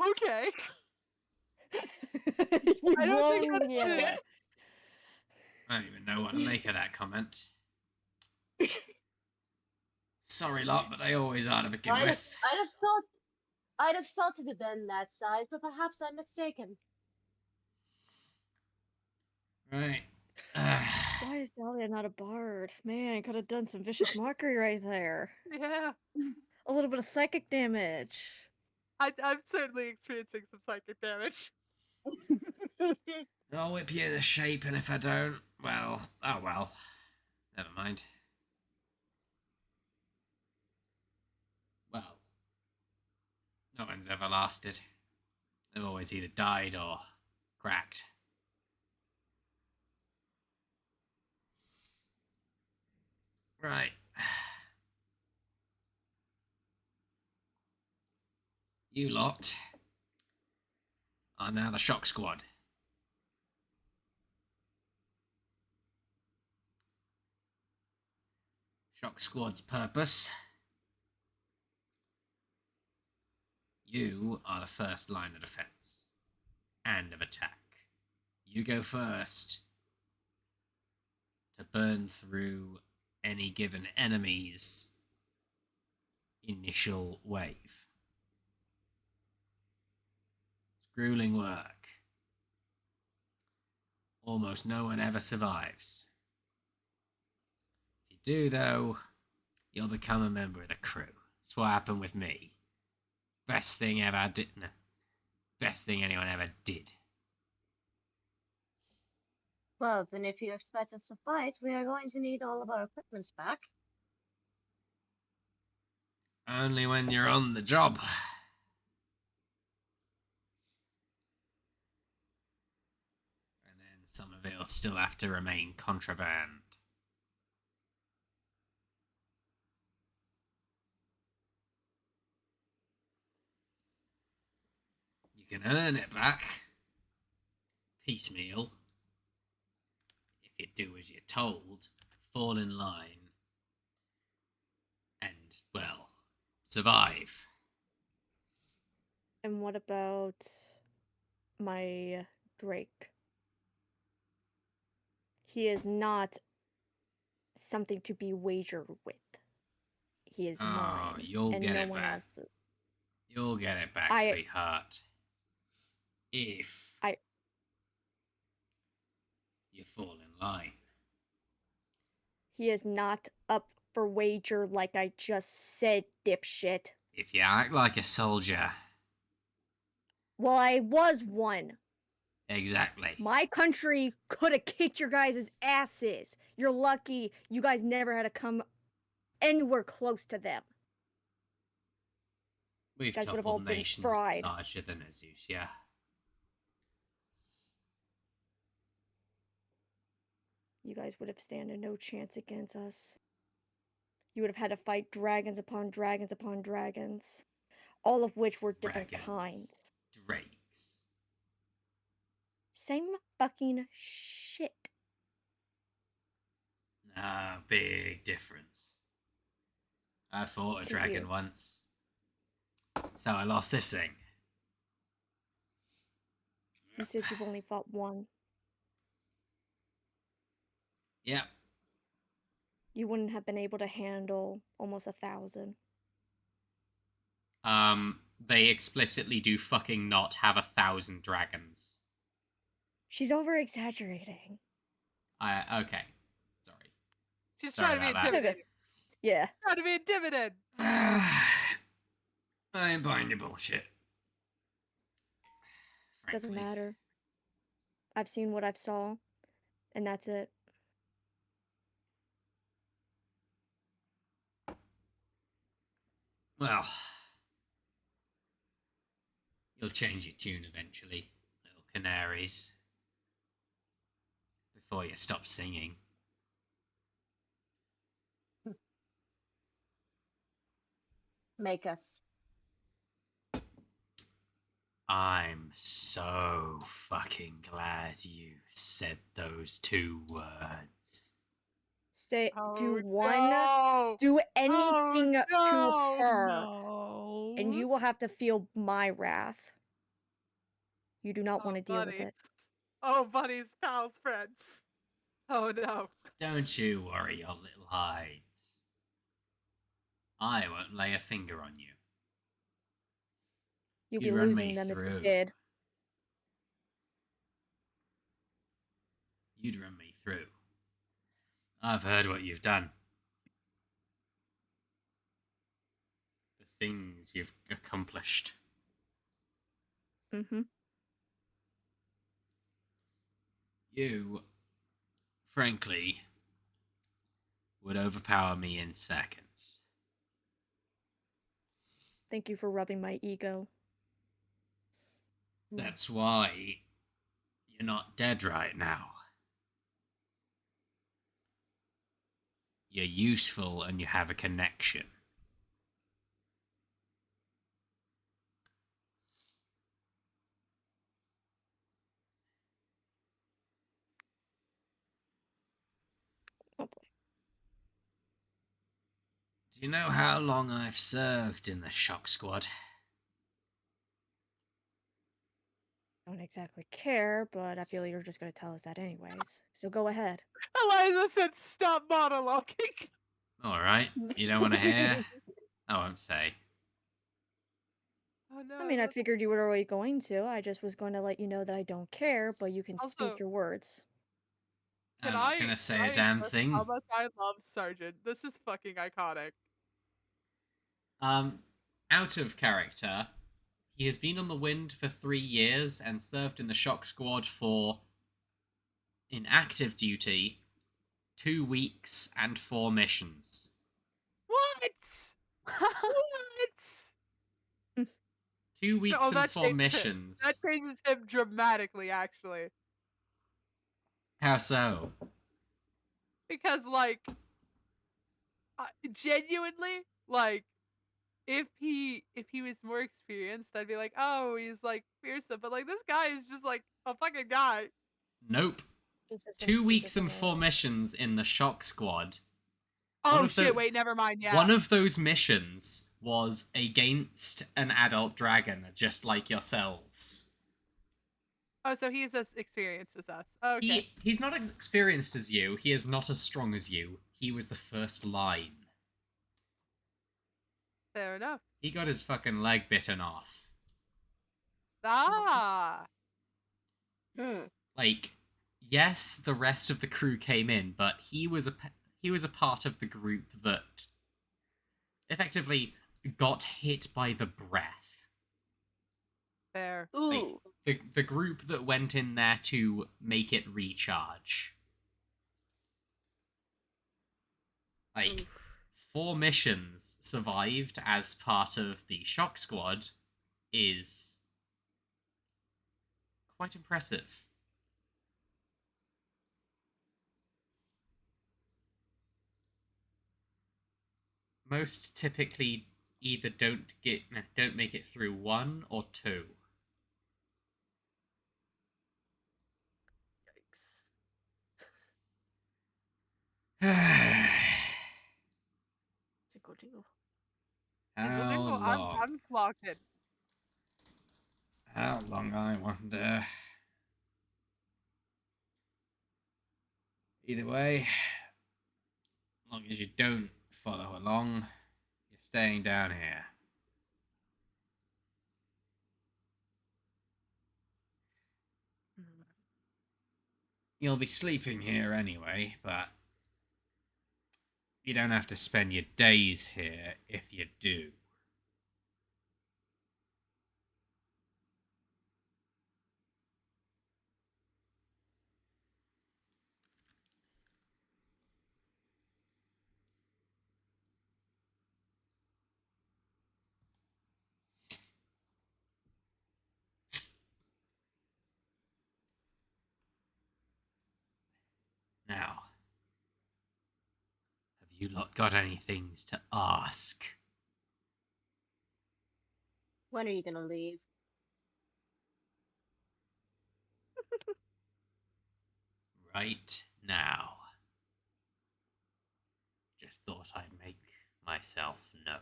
Okay. You I don't think won't that's get it. it. I don't even know what to make of that comment. Sorry, lot, but they always are to begin with. I'd have thought it had been that size, but perhaps I'm mistaken. Right. Why is Dahlia not a bard? Man, could have done some vicious mockery right there. Yeah. A little bit of psychic damage. I'm certainly experiencing some psychic damage. I'll whip you into shape, and if I don't, well, oh well. Never mind. Well, no one's ever lasted. They've always either died or cracked. Right. You lot are now the shock squad. Shock squad's purpose: you are the first line of defense and of attack. You go first to burn through any given enemy's initial wave. It's grueling work. Almost no one ever survives. If you do, though, you'll become a member of the crew. That's what happened with me. Best thing ever did. No, best thing anyone ever did. Well, then if you expect us to fight, we are going to need all of our equipment back. Only when you're on the job. And then some of it'll still have to remain contraband. You can earn it back piecemeal if you do as you're told, fall in line, and, well, survive. And what about my Drake? He is not something to be wagered with. He is mine, You'll and get no it one back. else's. You'll get it back, I- sweetheart. If you fall in line. He is not up for wager like I just said, dipshit. If you act like a soldier. Well, I was one. Exactly. My country could have kicked your guys' asses. You're lucky you guys never had to come anywhere close to them. We've Guys would have all toppled been nations fried. larger than Azus, yeah. You guys would have standed no chance against us. You would have had to fight dragons upon dragons upon dragons, all of which were different Dragons. kinds. Drakes. Same fucking shit. Big difference. I fought a To dragon you. once. So I lost this thing. You said you've only fought one. Yep. You wouldn't have been able to handle almost 1,000. They explicitly do fucking not have 1,000 dragons. She's over exaggerating. Okay. Sorry. She's Sorry trying to be about that. intimidating. Yeah. Trying to be intimidated. I ain't buying your bullshit. Doesn't Frankly. matter. I've seen what I've saw, and that's it. Well, you'll change your tune eventually, little canaries. Before you stop singing. Make us. I'm so fucking glad you said those 2 words. Say, do one, No! do anything no, to her, No. and you will have to feel my wrath. You do not want to deal with it. Oh, buddies, pals, friends. Oh no. Don't you worry your little hides. I won't lay a finger on you. You'd You be run losing me them if through. you did. You'd run me through. I've heard what you've done. The things you've accomplished. Mm-hmm. You, frankly, would overpower me in seconds. Thank you for rubbing my ego. That's why you're not dead right now. You're useful and you have a connection. Oh boy. Do you know how long I've served in the shock squad? don't exactly care, but I feel you're just gonna tell us that anyways. So go ahead. Eliza said, "Stop monologuing." All right. You don't want to hear? I won't say. Oh no! I mean, I figured you were already going to. I just was going to let you know that I don't care, but you can Also, speak your words. can I'm not gonna say a damn express how thing. much I love Sergeant? This is fucking iconic. Out of character, he has been on the Wind for 3 years and served in the Shock Squad for, in active duty, 2 weeks and 4 missions. What? What? 2 weeks Oh, and that 4 changes him. That missions. changes him dramatically, actually. How so? Because, like, genuinely, like, if he was more experienced, I'd be like, oh, he's like fearsome. But like, this guy is just like a fucking guy. Nope. He's just 2 he's weeks just and 4 annoying. missions in the Shock Squad. Oh shit! Wait, never mind. Yeah. One of those missions was against an adult dragon, just like yourselves. Oh, so he's as experienced as us. Okay. He's not as experienced as you. He is not as strong as you. He was the first line. Fair enough. He got his fucking leg bitten off. Ah. Like, yes, the rest of the crew came in, but he was a part of the group that effectively got hit by the breath. Fair. Ooh. Like, the group that went in there to make it recharge. Like, Oof. 4 missions survived as part of the Shock Squad is quite impressive. Most typically either don't make it through 1 or 2. Yikes. Tickle tickle. How long? I'm clocked. How long, I wonder. Either way, as long as you don't follow along, you're staying down here. You'll be sleeping here anyway, but you don't have to spend your days here if you do. Now, have you lot got any things to ask? When are you gonna leave? Right now. Just thought I'd make myself known.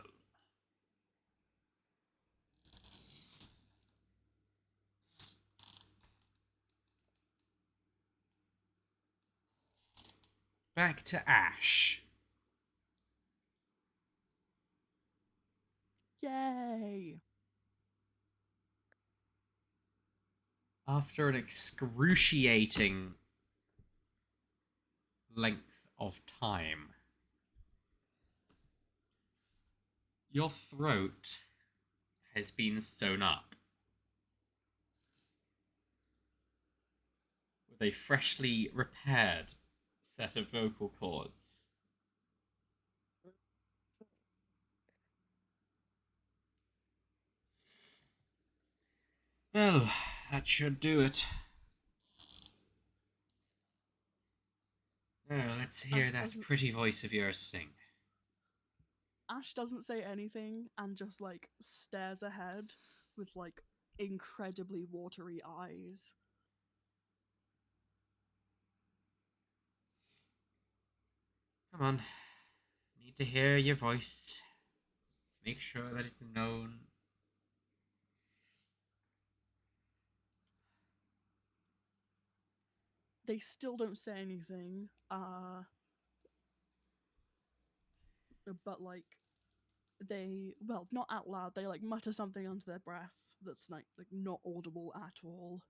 Back to Ash. Yay. After an excruciating length of time, your throat has been sewn up with a freshly repaired set of vocal cords. Well, that should do it. Now, let's hear that pretty voice of yours sing. Ash doesn't say anything and just like stares ahead with like incredibly watery eyes. Come on. Need to hear your voice. Make sure that it's known. They still don't say anything. But like they, well, not out loud. They like mutter something under their breath that's like not audible at all.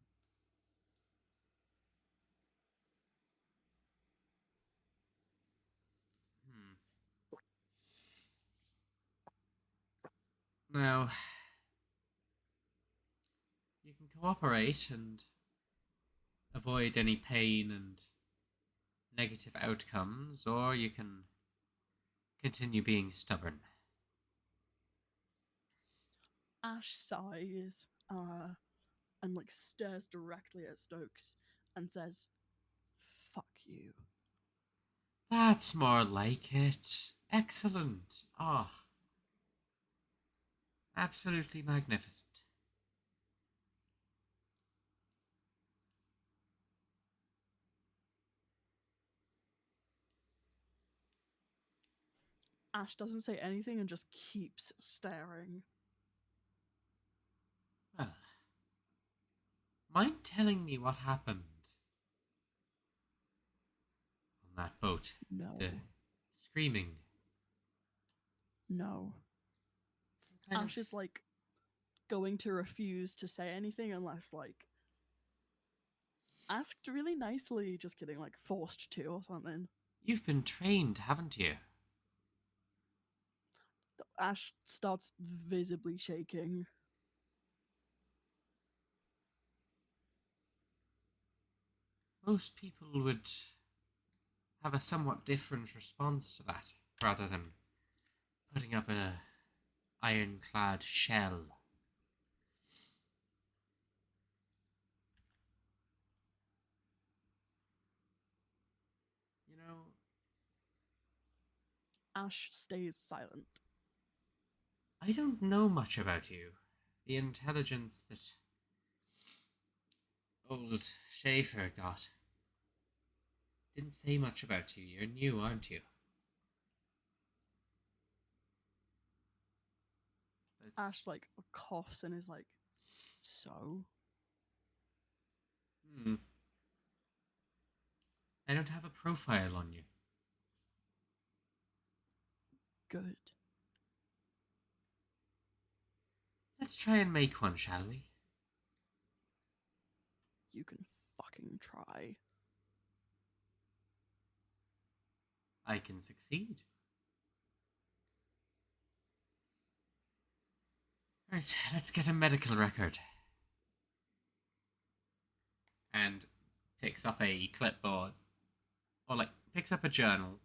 Now, you can cooperate and avoid any pain and negative outcomes, or you can continue being stubborn. Ash sighs, and like stares directly at Stokes and says, "Fuck you." That's more like it. Excellent. Ah, absolutely magnificent. Ash doesn't say anything and just keeps staring. Well, mind telling me what happened on that boat? No. The screaming. No. Ash is like going to refuse to say anything unless like asked really nicely. Just kidding, like forced to or something. You've been trained, haven't you? Ash starts visibly shaking. Most people would have a somewhat different response to that, rather than putting up a ironclad shell. You know, Ash stays silent. I don't know much about you. The intelligence that old Schaefer got didn't say much about you. You're new, aren't you? Ash like coughs and is like, "So?" I don't have a profile on you. Good. Let's try and make one, shall we? You can fucking try. I can succeed. Right, let's get a medical record. And picks up a clipboard, or like, picks up a journal,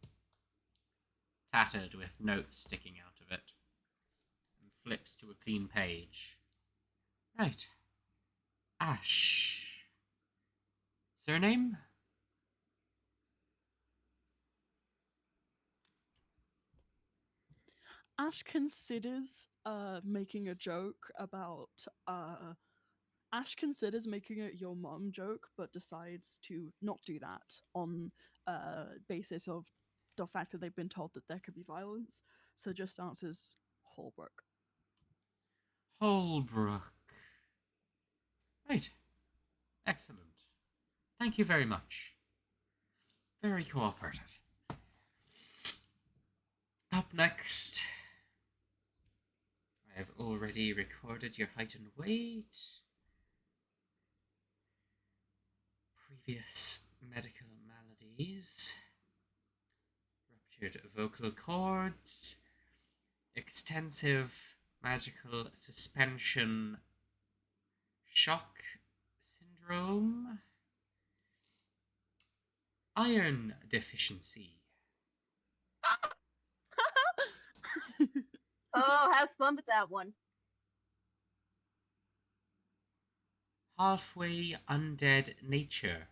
tattered with notes sticking out of it, and flips to a clean page. Right. Ash. Surname? Ash considers making a joke about Ash considers making a your mom joke, but decides to not do that on basis of the fact that they've been told that there could be violence. So just answers Holbrook. Holbrook. Right. Excellent. Thank you very much. Very cooperative. Up next, I have already recorded your height and weight. Previous medical maladies. Ruptured vocal cords. Extensive magical suspension shock syndrome. Iron deficiency. Oh, have fun with that one. Halfway undead nature.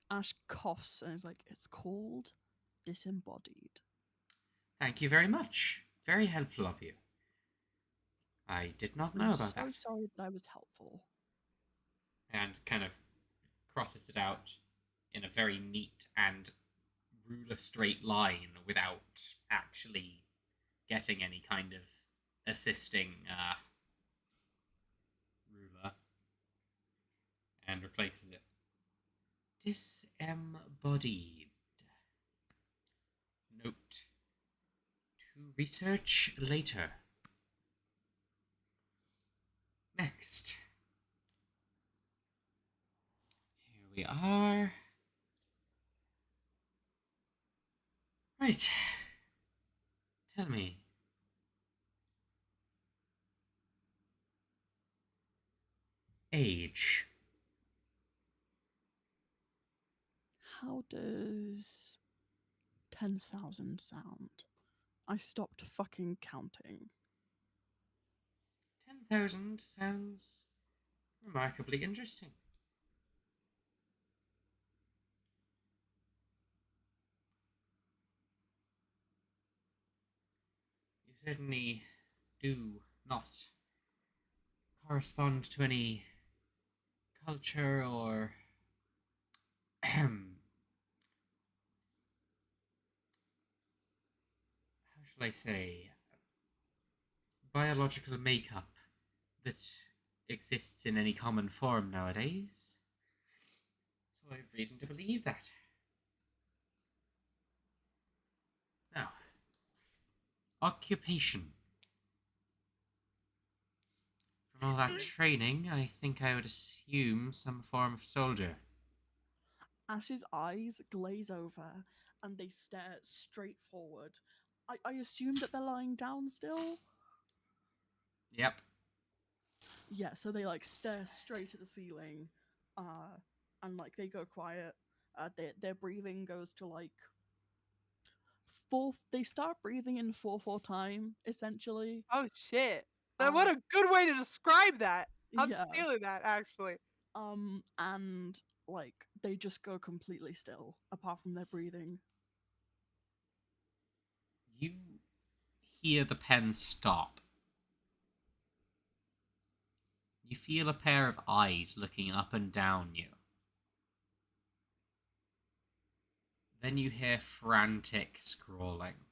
Ash coughs and is like, "It's called disembodied." Thank you very much. Very helpful of you. I did not know I'm about so that. sorry that I was helpful. And kind of crosses it out in a very neat and ruler straight line without actually getting any kind of assisting ruler. and replaces it. Disembodied. Note. To research later. Next. Here we are. Right. Tell me. Age. How does 10,000 sound? I stopped fucking counting. 10,000 sounds remarkably interesting. You certainly do not correspond to any culture or how shall I say biological makeup that exists in any common form nowadays. So I have reason to believe that. Now, occupation. From all that training, I think I would assume some form of soldier. Ash's eyes glaze over and they stare straight forward. I assume that they're lying down still. Yep. Yeah, so they like stare straight at the ceiling, and like they go quiet. Their breathing goes to like four. They start breathing in 4/4 time essentially. Oh shit! What a good way to describe that. I'm Yeah. stealing that actually. And like they just go completely still apart from their breathing. You hear the pen stop. You feel a pair of eyes looking up and down you. Then you hear frantic scrawling.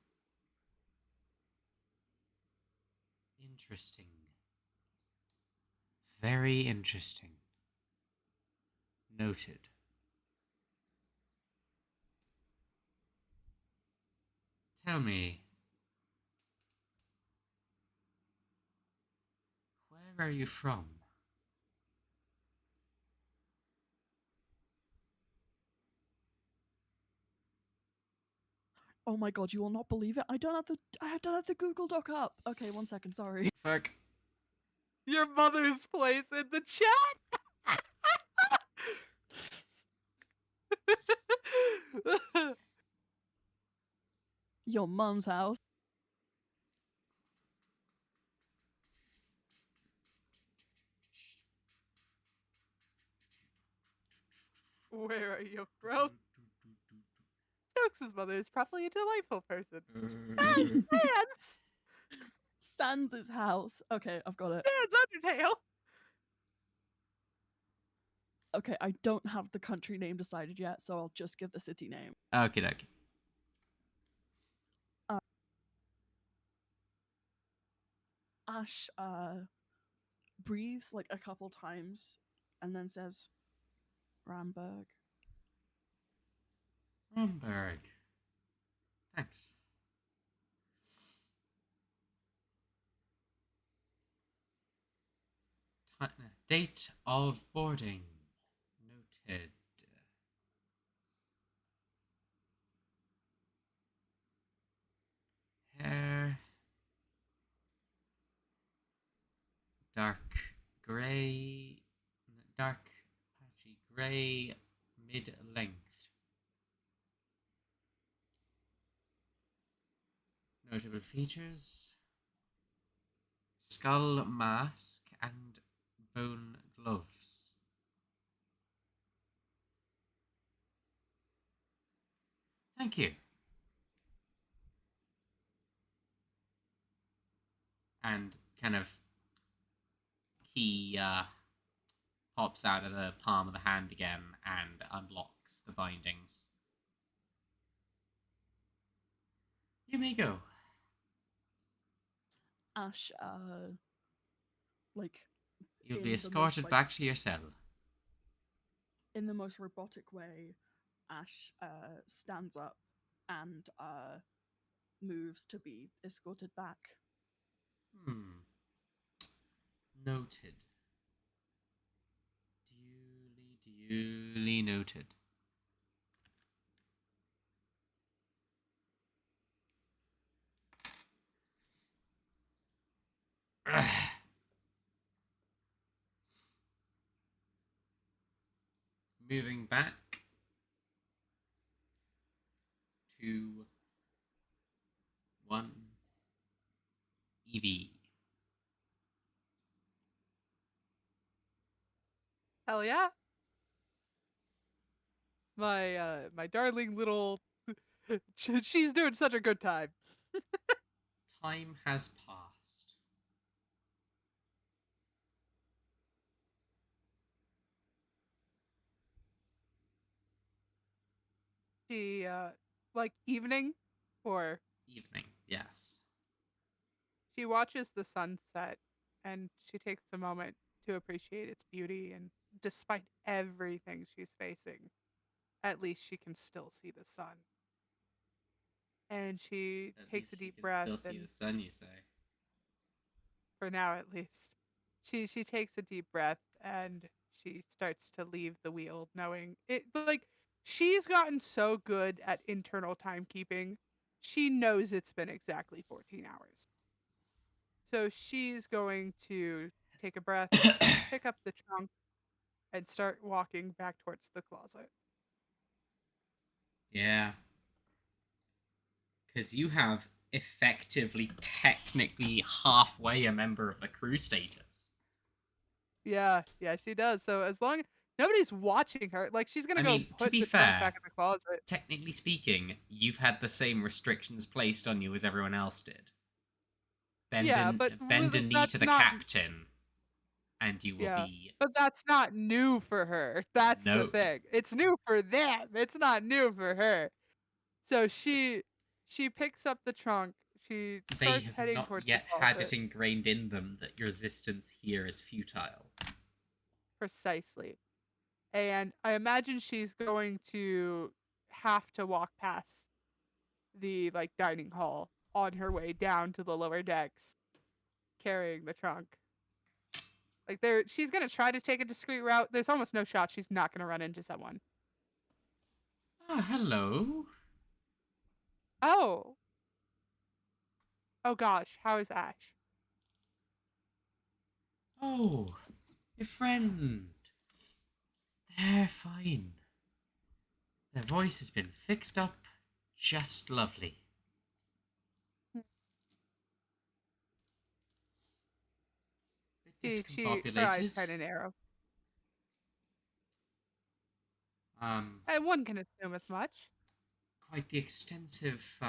Interesting. Very interesting. Noted. Tell me, where are you from? Oh my god, you will not believe it. I don't have the Google Doc up. Okay, 1 second, sorry. Fuck. Your mother's place in the chat. Your mum's house. Where are you from? Stokes' mother is probably a delightful person. Sans! Sans' house. Okay, I've got it. Sans Undertale! Okay, I don't have the country name decided yet, so I'll just give the city name. Okie dokie. Ash breathes like a couple times and then says, Ramberg. Ramberg. Thanks. Date of boarding. Noted. Hair. Dark grey. Dark patchy grey. Mid-length. Notable features. Skull mask and bone gloves. Thank you. And kind of key pops out of the palm of the hand again and unlocks the bindings. You may go. Ash, like... You'll in be the most, escorted like- back to your cell. in the most robotic way, Ash stands up and moves to be escorted back. Noted. Duly noted. Moving back to 1 EV. Hell yeah. My darling little she's doing such a good time. Time has passed. She like evening or Evening, yes. she watches the sunset and she takes a moment to appreciate its beauty, and despite everything she's facing, at least she can still see the sun. And she At takes a least you deep can breath, still see and the sun, you say. for now at least, she takes a deep breath and she starts to leave the wheel, knowing it like she's gotten so good at internal timekeeping. She knows it's been exactly 14 hours. So she's going to take a breath, pick up the trunk, and start walking back towards the closet. Yeah. Because you have effectively, technically, halfway a member of the crew status. Yeah, she does. So as long nobody's watching her, like she's gonna I go mean, to put be the trunk fair, back in the closet. technically speaking, you've had the same restrictions placed on you as everyone else did. Yeah, but Bend a knee that's to the not. captain, and you will Yeah, be... but that's not new for her. That's the No, thing. It's new for them. It's not new for her. So she picks up the trunk. She they starts have heading not towards the yet had closet. it ingrained in them that your resistance here is futile. Precisely. And I imagine she's going to have to walk past the like dining hall on her way down to the lower decks carrying the trunk. Like she's going to try to take a discreet route. There's almost no shot she's not going to run into someone. Ah, hello. Oh. Oh gosh, how is Ash? Oh, your friend. They're fine. Their voice has been fixed up just lovely. Bit Her eyes discombobulated. kind of narrow. Um, And one can assume as much. quite the extensive,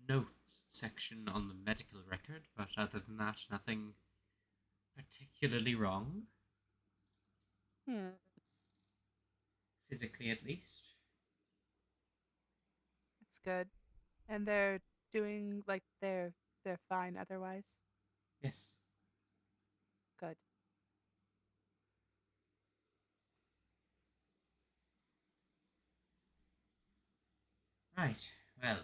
notes section on the medical record, but other than that, nothing particularly wrong. Hmm. Physically, at least. That's good. And they're doing like they're fine otherwise. Yes. Good. Right, well.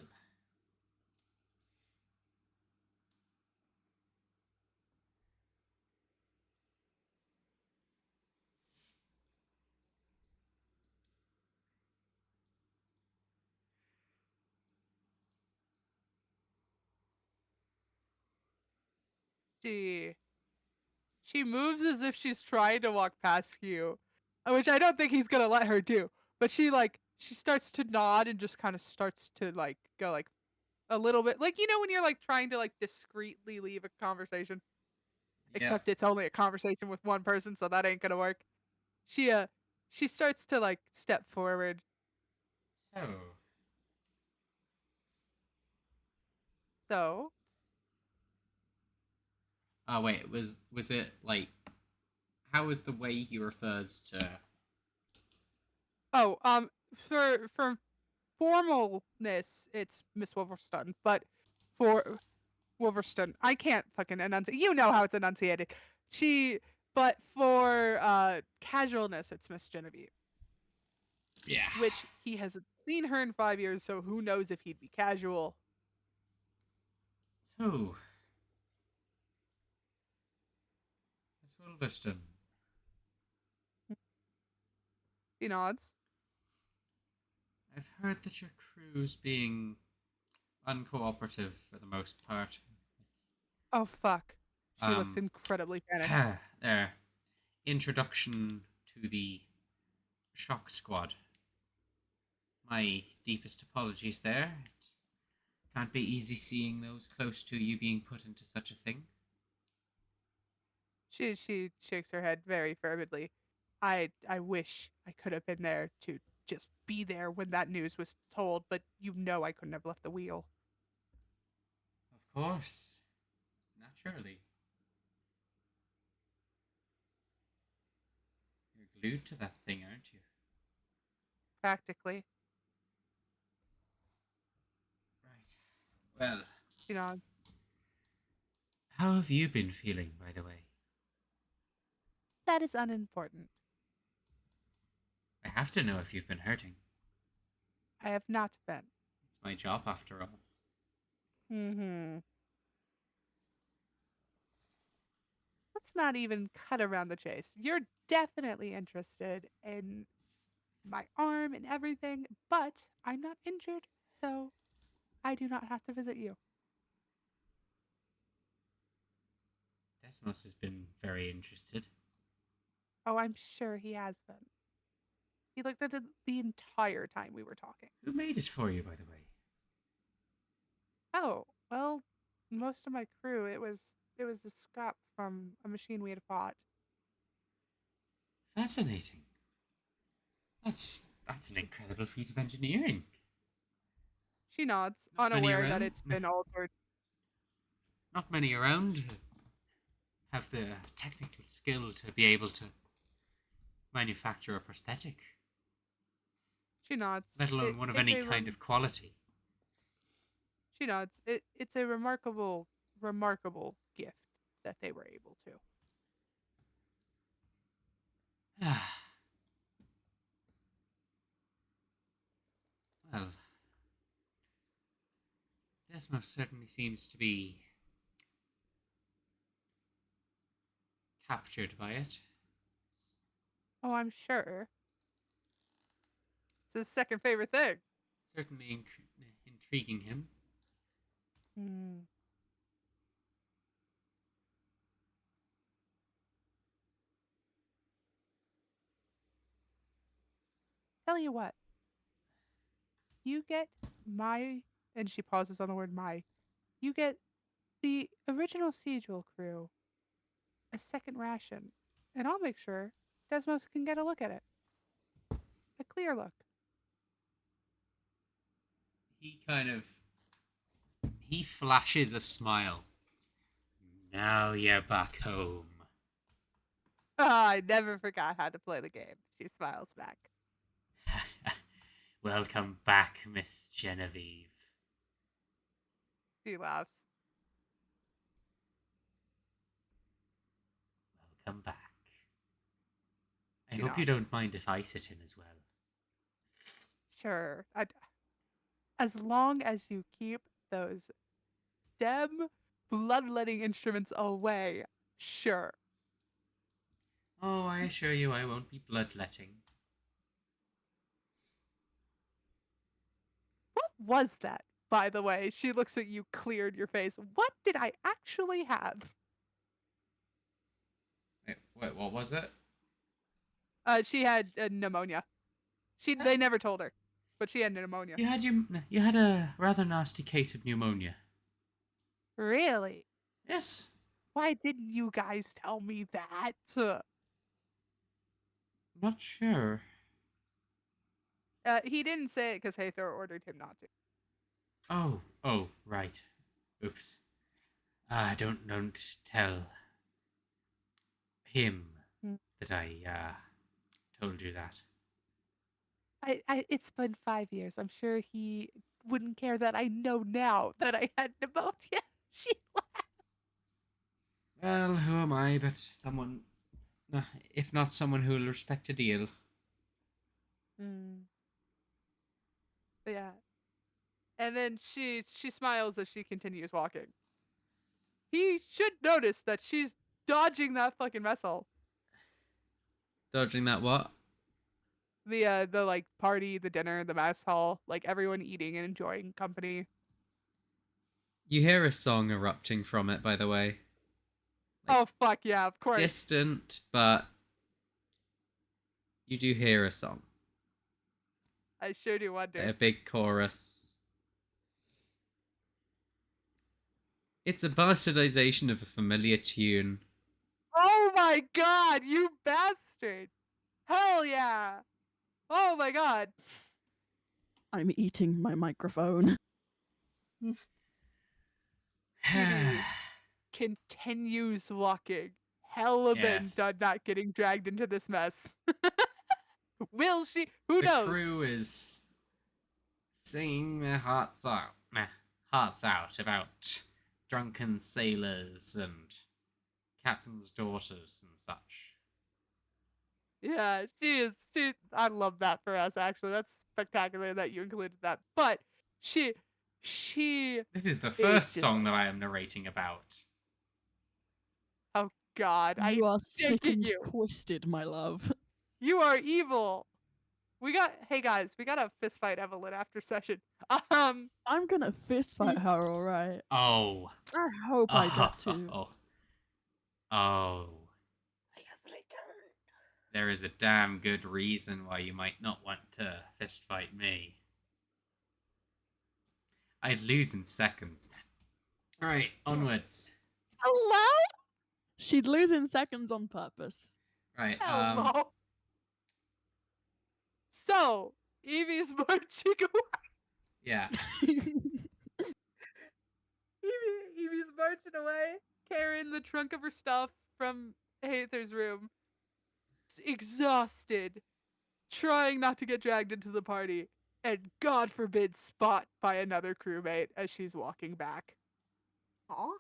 She she moves as if she's trying to walk past you, which I don't think he's gonna let her do. But she starts to nod and just kind of starts to like go like a little bit like when you're like trying to like discreetly leave a conversation, Yeah. except it's only a conversation with one person, so that ain't gonna work. She she starts to like step forward. So, So oh wait, was it like, how was the way he refers to... oh for formalness, it's Miss Wolverstone, but for Wolverstone, I can't fucking enunciate. You know how it's enunciated. She But for casualness, it's Miss Genevieve. Yeah. Which he hasn't seen her in 5 years, so who knows if he'd be casual. So, Miss Wolverston. He nods. I've heard that your crew's being uncooperative for the most part. Oh, fuck. She looks incredibly panicked. Their introduction to the shock squad. My deepest apologies there. It can't be easy seeing those close to you being put into such a thing. She shakes her head very fervently. I wish I could have been there to just be there when that news was told, but you know I couldn't have left the wheel. Of course. Naturally. You're glued to that thing, aren't you? Practically. Right. Well, You know, how have you been feeling, by the way? that is unimportant. I have to know if you've been hurting. I have not been. It's my job, after all. Mm-hmm. Let's not even cut around the chase. You're definitely interested in my arm and everything, but I'm not injured, so I do not have to visit you. Desmos has been very interested. Oh, I'm sure he has been. He looked at it the entire time we were talking. Who made it for you, by the way? Oh, well, most of my crew, it was a scrap from a machine we had fought. Fascinating. That's an incredible feat of engineering. She nods, Not many unaware that around. it's been altered. Not many around who have the technical skill to be able to manufacture a prosthetic, She nods. let alone one of any kind of quality. She nods. It's a remarkable gift that they were able to. Well, Desmos certainly seems to be captured by it. Oh, I'm sure. It's his second favorite thing. Certainly intriguing him. Hmm. Tell you what. You get my, and she pauses on the word my. You get the original Sigil crew a second ration, and I'll make sure Desmos can get a look at it. A clear look. He flashes a smile. Now you're back home. I never forgot how to play the game. She smiles back. Welcome back, Miss Genevieve. She laughs. Welcome back. I hope you don't mind if I sit in as well. Sure. As long as you keep those damn bloodletting instruments away, sure. Oh, I assure you I won't be bloodletting. What was that, by the way? She looks at you, cleared your face. What did I actually have? Wait, what was it? She had pneumonia. They never told her, but she had pneumonia. You had a rather nasty case of pneumonia. Really? Yes. Why didn't you guys tell me that? Not sure. He didn't say it because Hathor ordered him not to. Oh, right. Oops. Don't tell him that I told you that. It's been 5 years. I'm sure he wouldn't care that I know now that I had pneumonia. She laughed. Well, who am I but someone If not someone who will respect a deal. Yeah. And then she smiles as she continues walking. He should notice that she's dodging that fucking mess hall. Dodging that what? The like party, the dinner, the mess hall, like everyone eating and enjoying company. You hear a song erupting from it, by the way. Oh fuck yeah, of course. Distant, but you do hear a song. I sure do wonder. A big chorus. It's a bastardization of a familiar tune. Oh my god, you bastard! Hell yeah! Oh my god! I'm eating my microphone. Evie continues walking, hella bent on not getting dragged into this mess. Will she? Who knows? The crew is singing their hearts out about drunken sailors and captains' daughters and such. Yeah, she. I love that for us. Actually, that's spectacular that you included that. But she. This is the first song that I am narrating about. Oh God, You are sick and twisted, my love. You are evil. Hey guys, we got a fist fight Evelyn after session. I'm gonna fist fight her, all right. Oh. I hope I get to. Oh. I have returned. There is a damn good reason why you might not want to fist fight me. I'd lose in seconds. Alright, onwards. Hello? She'd lose in seconds on purpose. Right, Hello. So, Evie's marching away. Yeah. Evie's marching away, carrying the trunk of her stuff from Haither's room. Exhausted, trying not to get dragged into the party, and God forbid spot by another crewmate as she's walking back. Aw.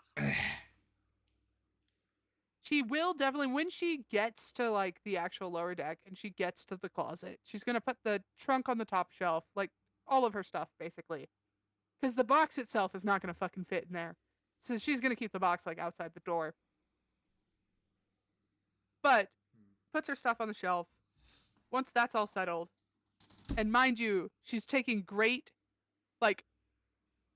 She will definitely, when she gets to like the actual lower deck and she gets to the closet, she's gonna put the trunk on the top shelf, like all of her stuff basically, because the box itself is not gonna fucking fit in there. So she's gonna keep the box like outside the door. But puts her stuff on the shelf. Once that's all settled, and mind you, she's taking great, like,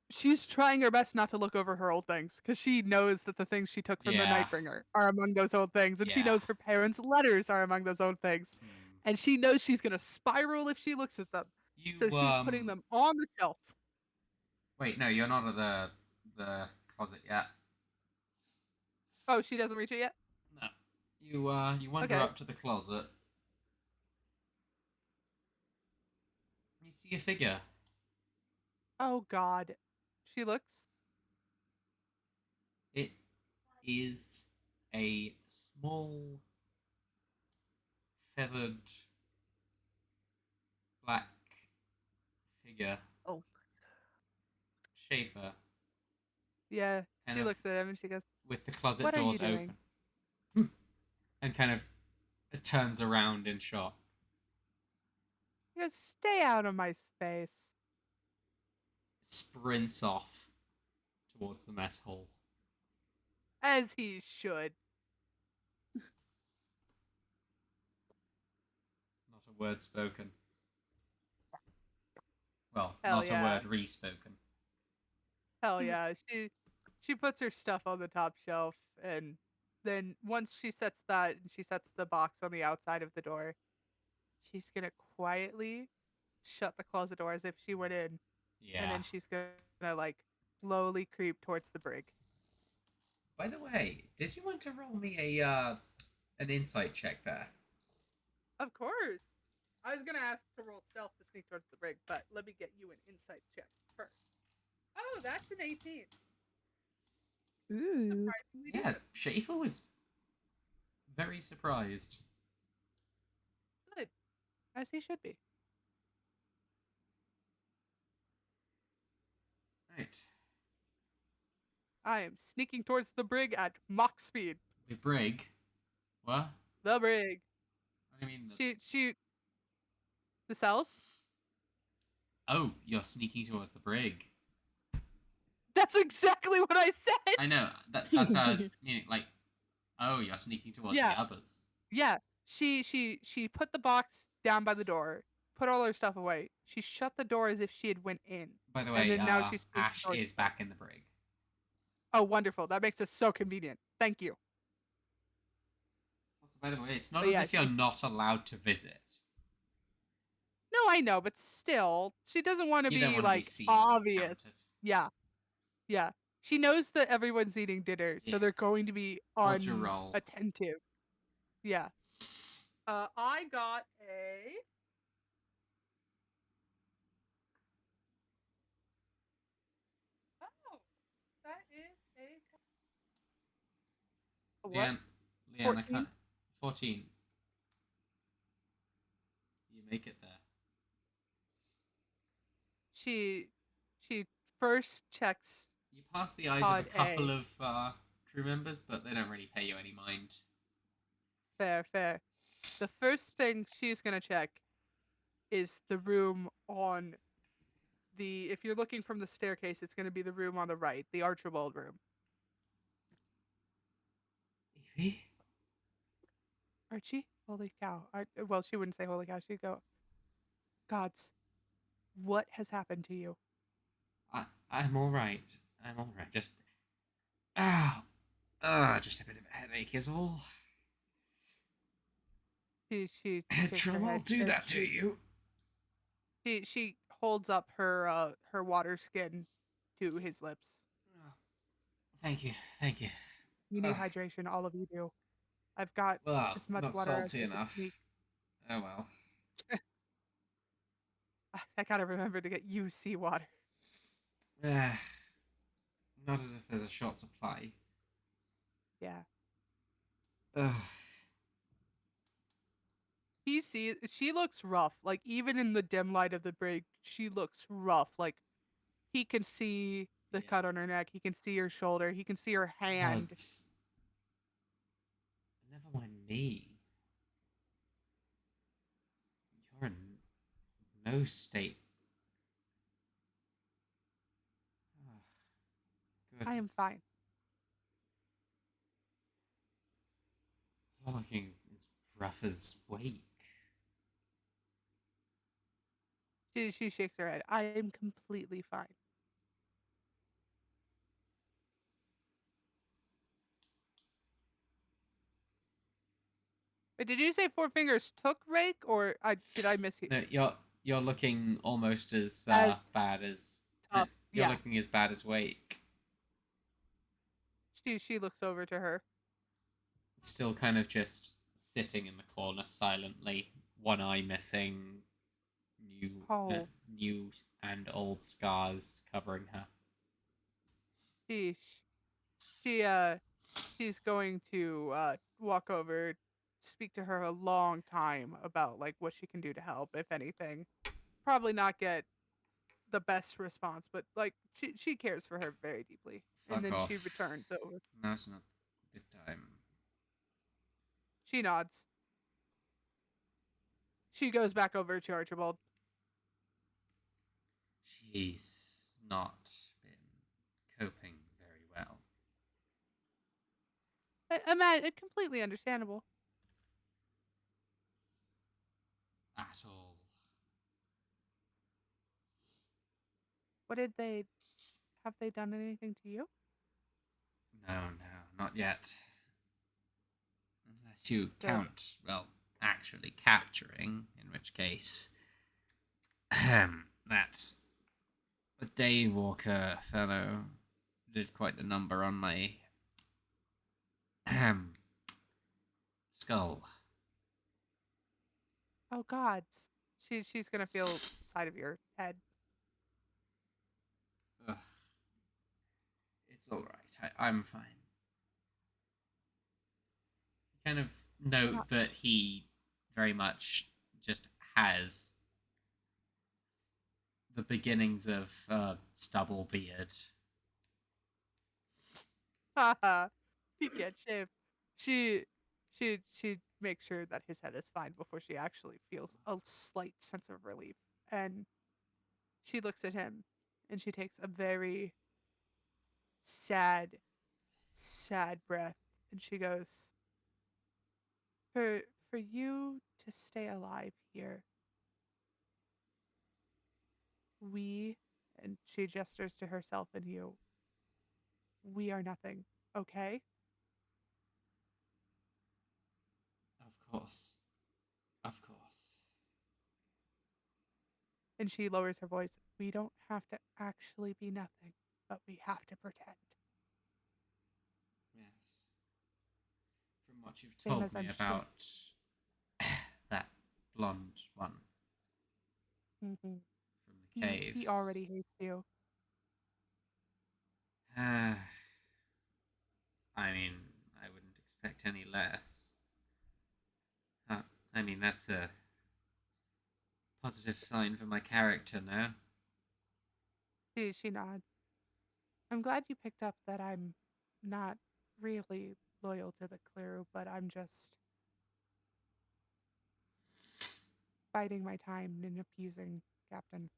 she's trying her best not to look over her old things because she knows that the things she took from the Nightbringer are among those old things, and she knows her parents' letters are among those old things, and she knows she's gonna spiral if she looks at them. So she's putting them on the shelf. Wait, no, you're not at the closet yet. Oh, she doesn't reach it yet? No. You wander up to the closet. You see a figure. Oh God. She looks. It is a small, feathered, black figure. Oh. Schaefer. Yeah, she looks at him and she goes, with the closet "What doors are you doing?" open. And kind of turns around in shock. He goes, "Stay out of my space." Sprints off towards the mess hall. As he should. Not a word spoken. Well, Hell not yeah. a word re-spoken. Hell yeah. She puts her stuff on the top shelf, and then once she sets that and she sets the box on the outside of the door, she's gonna quietly shut the closet door as if she went in. Yeah. And then she's gonna like slowly creep towards the brig. By the way, did you want to roll me an insight check there? Of course. I was gonna ask to roll stealth to sneak towards the brig, but let me get you an insight check first. Oh, that's an 18. Ooh. Surprisingly Yeah, decent. Schaefer was very surprised. Good. As he should be. Right. I am sneaking towards the brig at Mach speed. The brig? What? The brig. What do you mean? The cells? Oh, you're sneaking towards the brig. That's exactly what I said. I know. That's what I was meaning. Like, oh, you're sneaking towards the others. Yeah. She put the box down by the door, put all her stuff away. She shut the door as if she had went in. By the And way, then now she's Ash is back in the brig. Oh, wonderful. That makes us so convenient. Thank you. Also, by the way, it's not as if you're not allowed to visit. No, I know, but still, she doesn't want to be like seen, obvious. Yeah. Yeah. She knows that everyone's eating dinner, so they're going to be unattentive. Yeah. I got a Oh, that is a what? Leanne, I can't. 14. You make it there. She first checks. You pass the eyes of a couple of crew members, but they don't really pay you any mind. Fair. The first thing she's gonna check is the room on the. If you're looking from the staircase, it's gonna be the room on the right, the Archibald room. Evie? Archie? Holy cow! Well, she wouldn't say holy cow. She'd go, "Gods, what has happened to you?" I'm all right. Just just a bit of a headache is all. She I'll do that to you. She holds up her water skin to his lips. Oh, thank you. You need hydration, all of you do. I've got as much not water salty as enough. Oh well. I gotta remember to get you seawater. Not as if there's a short supply. Yeah. Ugh. She looks rough. Like, even in the dim light of the brig, she looks rough. Like, he can see the cut on her neck. He can see her shoulder. He can see her hand. Never mind me. You're in no state. I am fine. You're looking as rough as Wake. She shakes her head. I am completely fine. But did you say Four Fingers took Rake, or did I miss you? No, you're looking almost as bad as. You're looking as bad as Wake. She looks over to her. Still kind of just sitting in the corner silently, one eye missing, new and old scars covering her. She's going to walk over, speak to her a long time about like what she can do to help, if anything. Probably not get the best response, but like she cares for her very deeply. Fuck and then off. she returns over. Now's not the time. She nods. She goes back over to Archibald. She's not been coping very well. Completely understandable. At all. What have they done anything to you? No, not yet. Unless you count, well, actually capturing, in which case, that's a daywalker fellow did quite the number on my skull. Oh God, she's gonna feel inside of your head. Ugh. It's all right. I'm fine. Kind of note that he very much just has the beginnings of stubble beard. Haha, he can't shave. She makes sure that his head is fine before she actually feels a slight sense of relief. And she looks at him and she takes a very sad breath and she goes, For you to stay alive here, we, and she gestures to herself and you, we are nothing, okay? Of course. Of course. And she lowers her voice. We don't have to actually be nothing, but we have to pretend. Yes. From what you've Same told as me I'm sure. about that blonde one Mm-hmm. from the caves. He already hates you. I mean, I wouldn't expect any less. I mean, that's a positive sign for my character now. She nods. I'm glad you picked up that I'm not really loyal to the crew, but I'm just biding my time and appeasing Captain.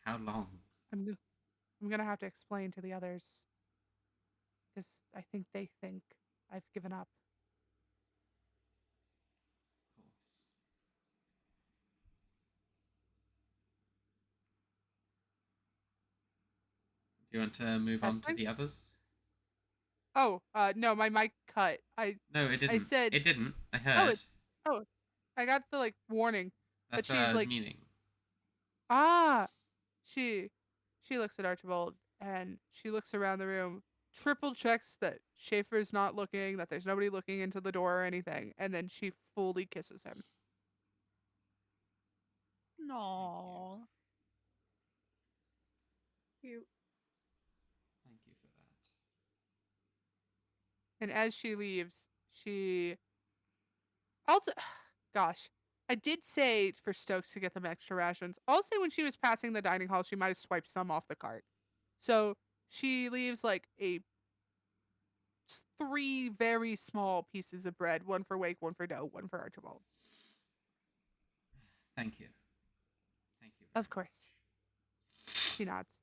How long? I'm gonna have to explain to the others because I think they think I've given up. Of course. Do you want to move on to Testing? the others? Oh, no, my mic cut. No, it didn't. said, It didn't. I oh, heard. I got the warning, but That's what she's I was like, meaning. ah, she looks at Archibald and she looks around the room, triple checks that Schaefer's not looking, that there's nobody looking into the door or anything, and then she fully kisses him. No. Cute. Thank you for that. And as she leaves, she also, gosh, I did say for Stokes to get them extra rations. I'll say when she was passing the dining hall, she might have swiped some off the cart. So she leaves like three very small pieces of bread, one for Wake, one for Doe, one for Archibald. Thank you. Thank you. Of course. She nods.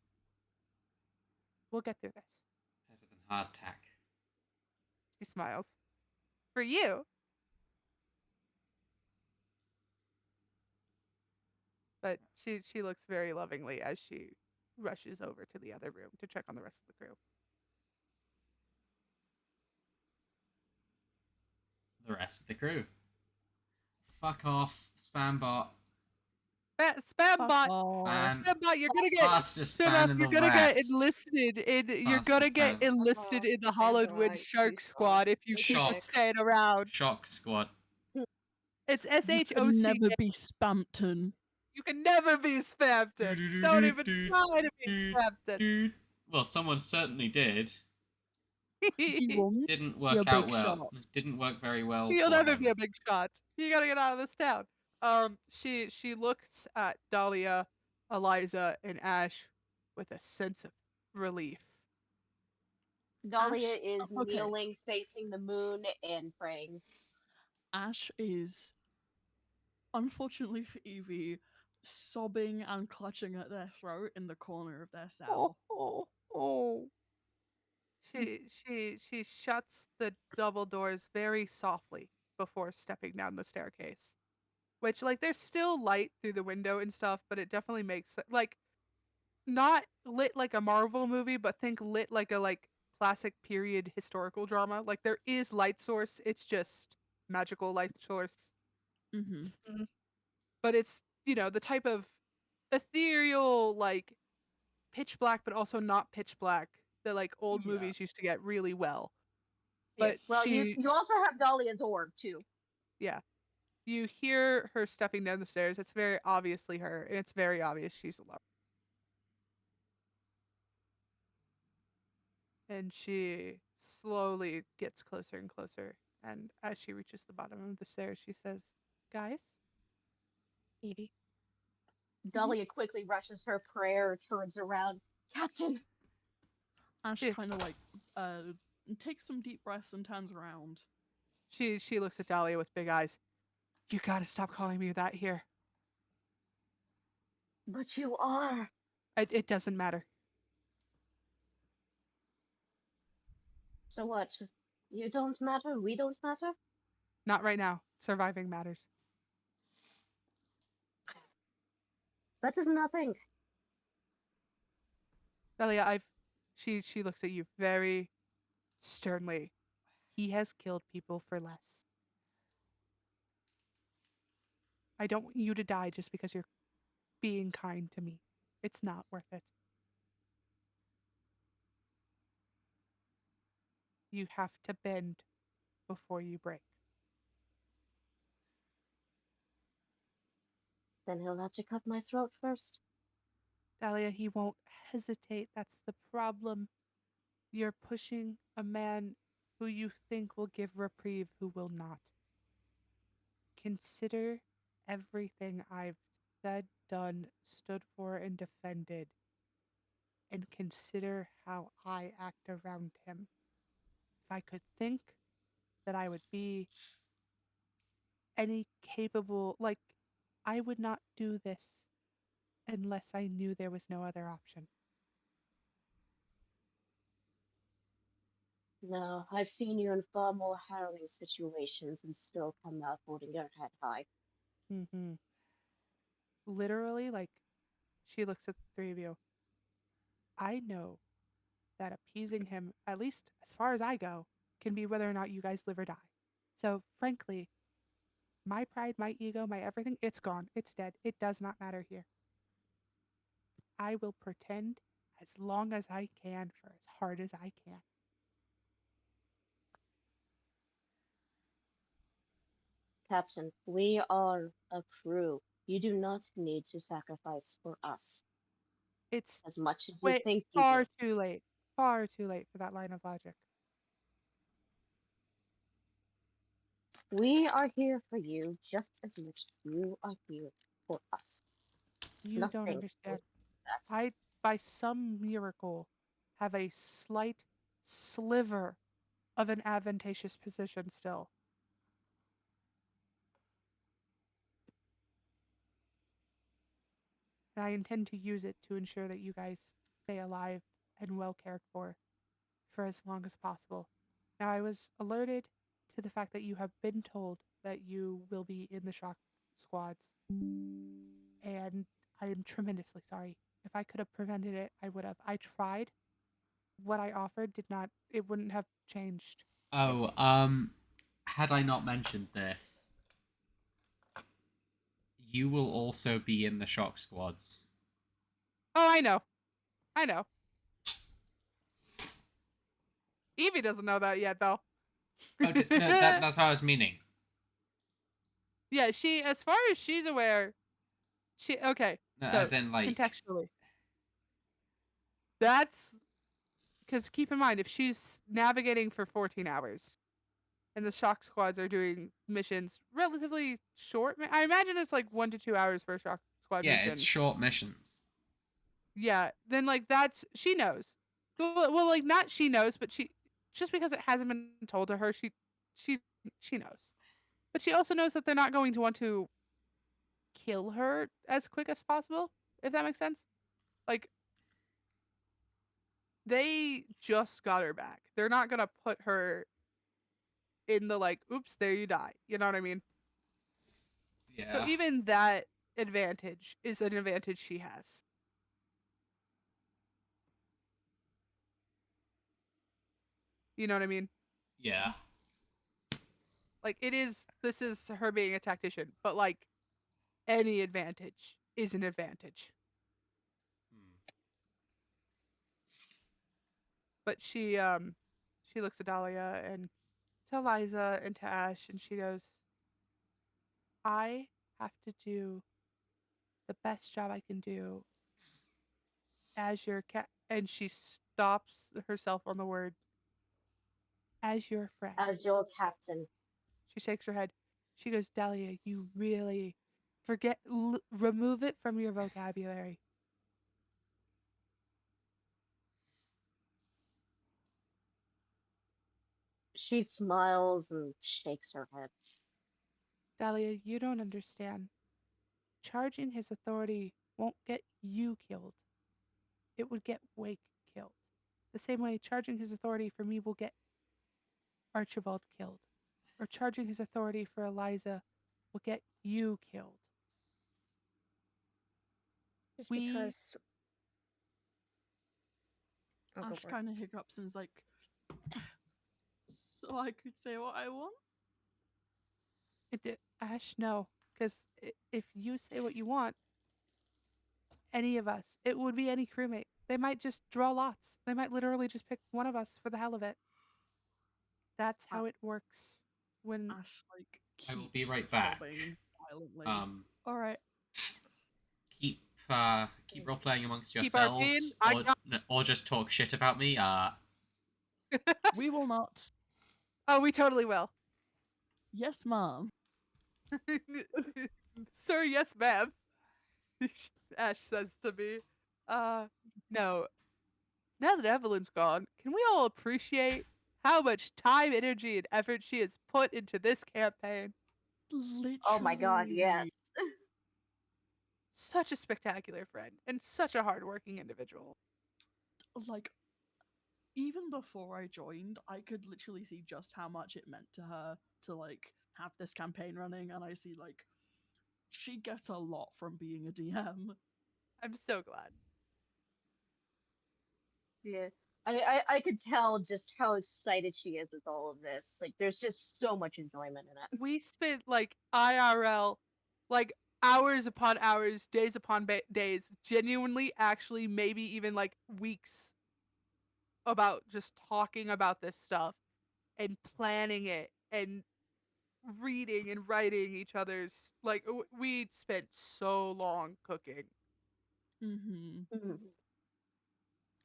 We'll get through this. Better than hardtack. She smiles. For you. But she looks very lovingly as she rushes over to the other room to check on the rest of the crew. The rest of the crew. Fuck off, spam bot. Spam bot. Man, Spam bot, you're gonna get fastest fan in the you're gonna get West. enlisted in you're gonna Fastest get fan. enlisted in the Hollowed Wind Shark Squad if you keep Shock. staying around. Shock squad. It's You can SHOC. never be Spampton. You can never be Spampton. Don't even try to be Spampton. Well, someone certainly did. You won't. Didn't You're work a out big well. shot. Didn't work very well You'll for never him. be a big shot. You gotta get out of this town. She looks at Dahlia, Eliza, and Ash with a sense of relief. Dahlia Ash- is okay. kneeling, facing the moon, and praying. Ash is, unfortunately for Evie, sobbing and clutching at their throat in the corner of their cell. Oh. She shuts the double doors very softly before stepping down the staircase. Which, like, there's still light through the window and stuff, but it definitely makes like not lit like a Marvel movie, but think lit like a classic period historical drama. Like there is light source, it's just magical light source. Mm-hmm. But it's, the type of ethereal, like pitch black, but also not pitch black that like old movies used to get really well. But Well, you also have Dahlia's orb too. Yeah. You hear her stepping down the stairs. It's very obviously her, and it's very obvious she's alone. And she slowly gets closer and closer. And as she reaches the bottom of the stairs, she says, Guys? Evie. Dahlia quickly rushes her prayer, turns around. Captain! Ash Yeah. kind of takes some deep breaths and turns around. She looks at Dahlia with big eyes. You gotta stop calling me that here. But you are. It doesn't matter. So what? You don't matter? We don't matter? Not right now. Surviving matters. That is nothing. Dahlia, she looks at you very sternly. He has killed people for less. I don't want you to die just because you're being kind to me. It's not worth it. You have to bend before you break. Then he'll have to cut my throat first. Dahlia, he won't hesitate. That's the problem. You're pushing a man who you think will give reprieve who will not. Consider everything I've said, done, stood for, and defended, and consider how I act around him. If I could think that I would be any capable, like, I would not do this unless I knew there was no other option. No, I've seen you in far more harrowing situations and still come out holding your head high. Mm-hmm. Literally, like, she looks at the three of you. I know that appeasing him, at least as far as I go, can be whether or not you guys live or die. So, frankly, my pride, my ego, my everything, it's gone. It's dead. It does not matter here. I will pretend as long as I can for as hard as I can. Captain, we are a crew. You do not need to sacrifice for us It's as much as you way think you far do. too late. Far too late for that line of logic. We are here for you just as much as you are here for us. You don't Nothing understand. is that. I, by some miracle, have a slight sliver of an advantageous position still. And I intend to use it to ensure that you guys stay alive and well cared for as long as possible. Now, I was alerted to the fact that you have been told that you will be in the shock squads, and I am tremendously sorry. If I could have prevented it, I would have. I tried. What I offered did not, it wouldn't have changed. Oh, had I not mentioned this, you will also be in the shock squads. Oh, I know. I know. Evie doesn't know that yet, though. Oh, no, that's what I was meaning. Yeah, she, as far as she's aware, okay. No, so, as in, like, contextually. That's, because keep in mind, if she's navigating for 14 hours, and the shock squads are doing missions relatively short, I imagine it's like 1 to 2 hours for a shock squad mission. Yeah, it's short missions. Yeah, then, like, that's, she knows. Well, like, not she knows, but she, just because it hasn't been told to her, she knows. But she also knows that they're not going to want to kill her as quick as possible, if that makes sense. Like, they just got her back. They're not gonna put her in the, like, oops, there you die. You know what I mean? Yeah. So even that advantage is an advantage she has. You know what I mean? Yeah. Like, this is her being a tactician, but, like, any advantage is an advantage. But she looks at Dahlia and to Liza and to Ash, and she goes, I have to do the best job I can do as your cat. And she stops herself on the word, as your friend. As your captain. She shakes her head. She goes, Dahlia, you really remove it from your vocabulary. She smiles and shakes her head. Dahlia, you don't understand. Charging his authority won't get you killed. It would get Wake killed. The same way charging his authority for me will get Archibald killed. Or charging his authority for Eliza will get you killed. Just We because. I'll go Ash for it. kind of hiccups and is like, so I could say what I want? Ash, no. Because if you say what you want, any of us, it would be any crewmate. They might just draw lots. They might literally just pick one of us for the hell of it. That's how it works. When Ash like I will be keeps right back. sobbing violently. All right. Keep role playing amongst keep our pain, yourselves, or just talk shit about me. We will not. Oh, we totally will. Yes, mom. Sir, yes, ma'am. Ash says to me. No. Now that Evelyn's gone, can we all appreciate how much time, energy, and effort she has put into this campaign? Literally. Oh my god, yes. Such a spectacular friend and such a hardworking individual. Like, even before I joined, I could literally see just how much it meant to her to like have this campaign running, and I see like she gets a lot from being a DM. I'm so glad. Yeah. I could tell just how excited she is with all of this. Like, there's just so much enjoyment in it. We spent like IRL, like hours upon hours, days upon days, genuinely, actually, maybe even like weeks about just talking about this stuff and planning it and reading and writing each other's like we spent so long cooking. Mm-hmm. Mhm.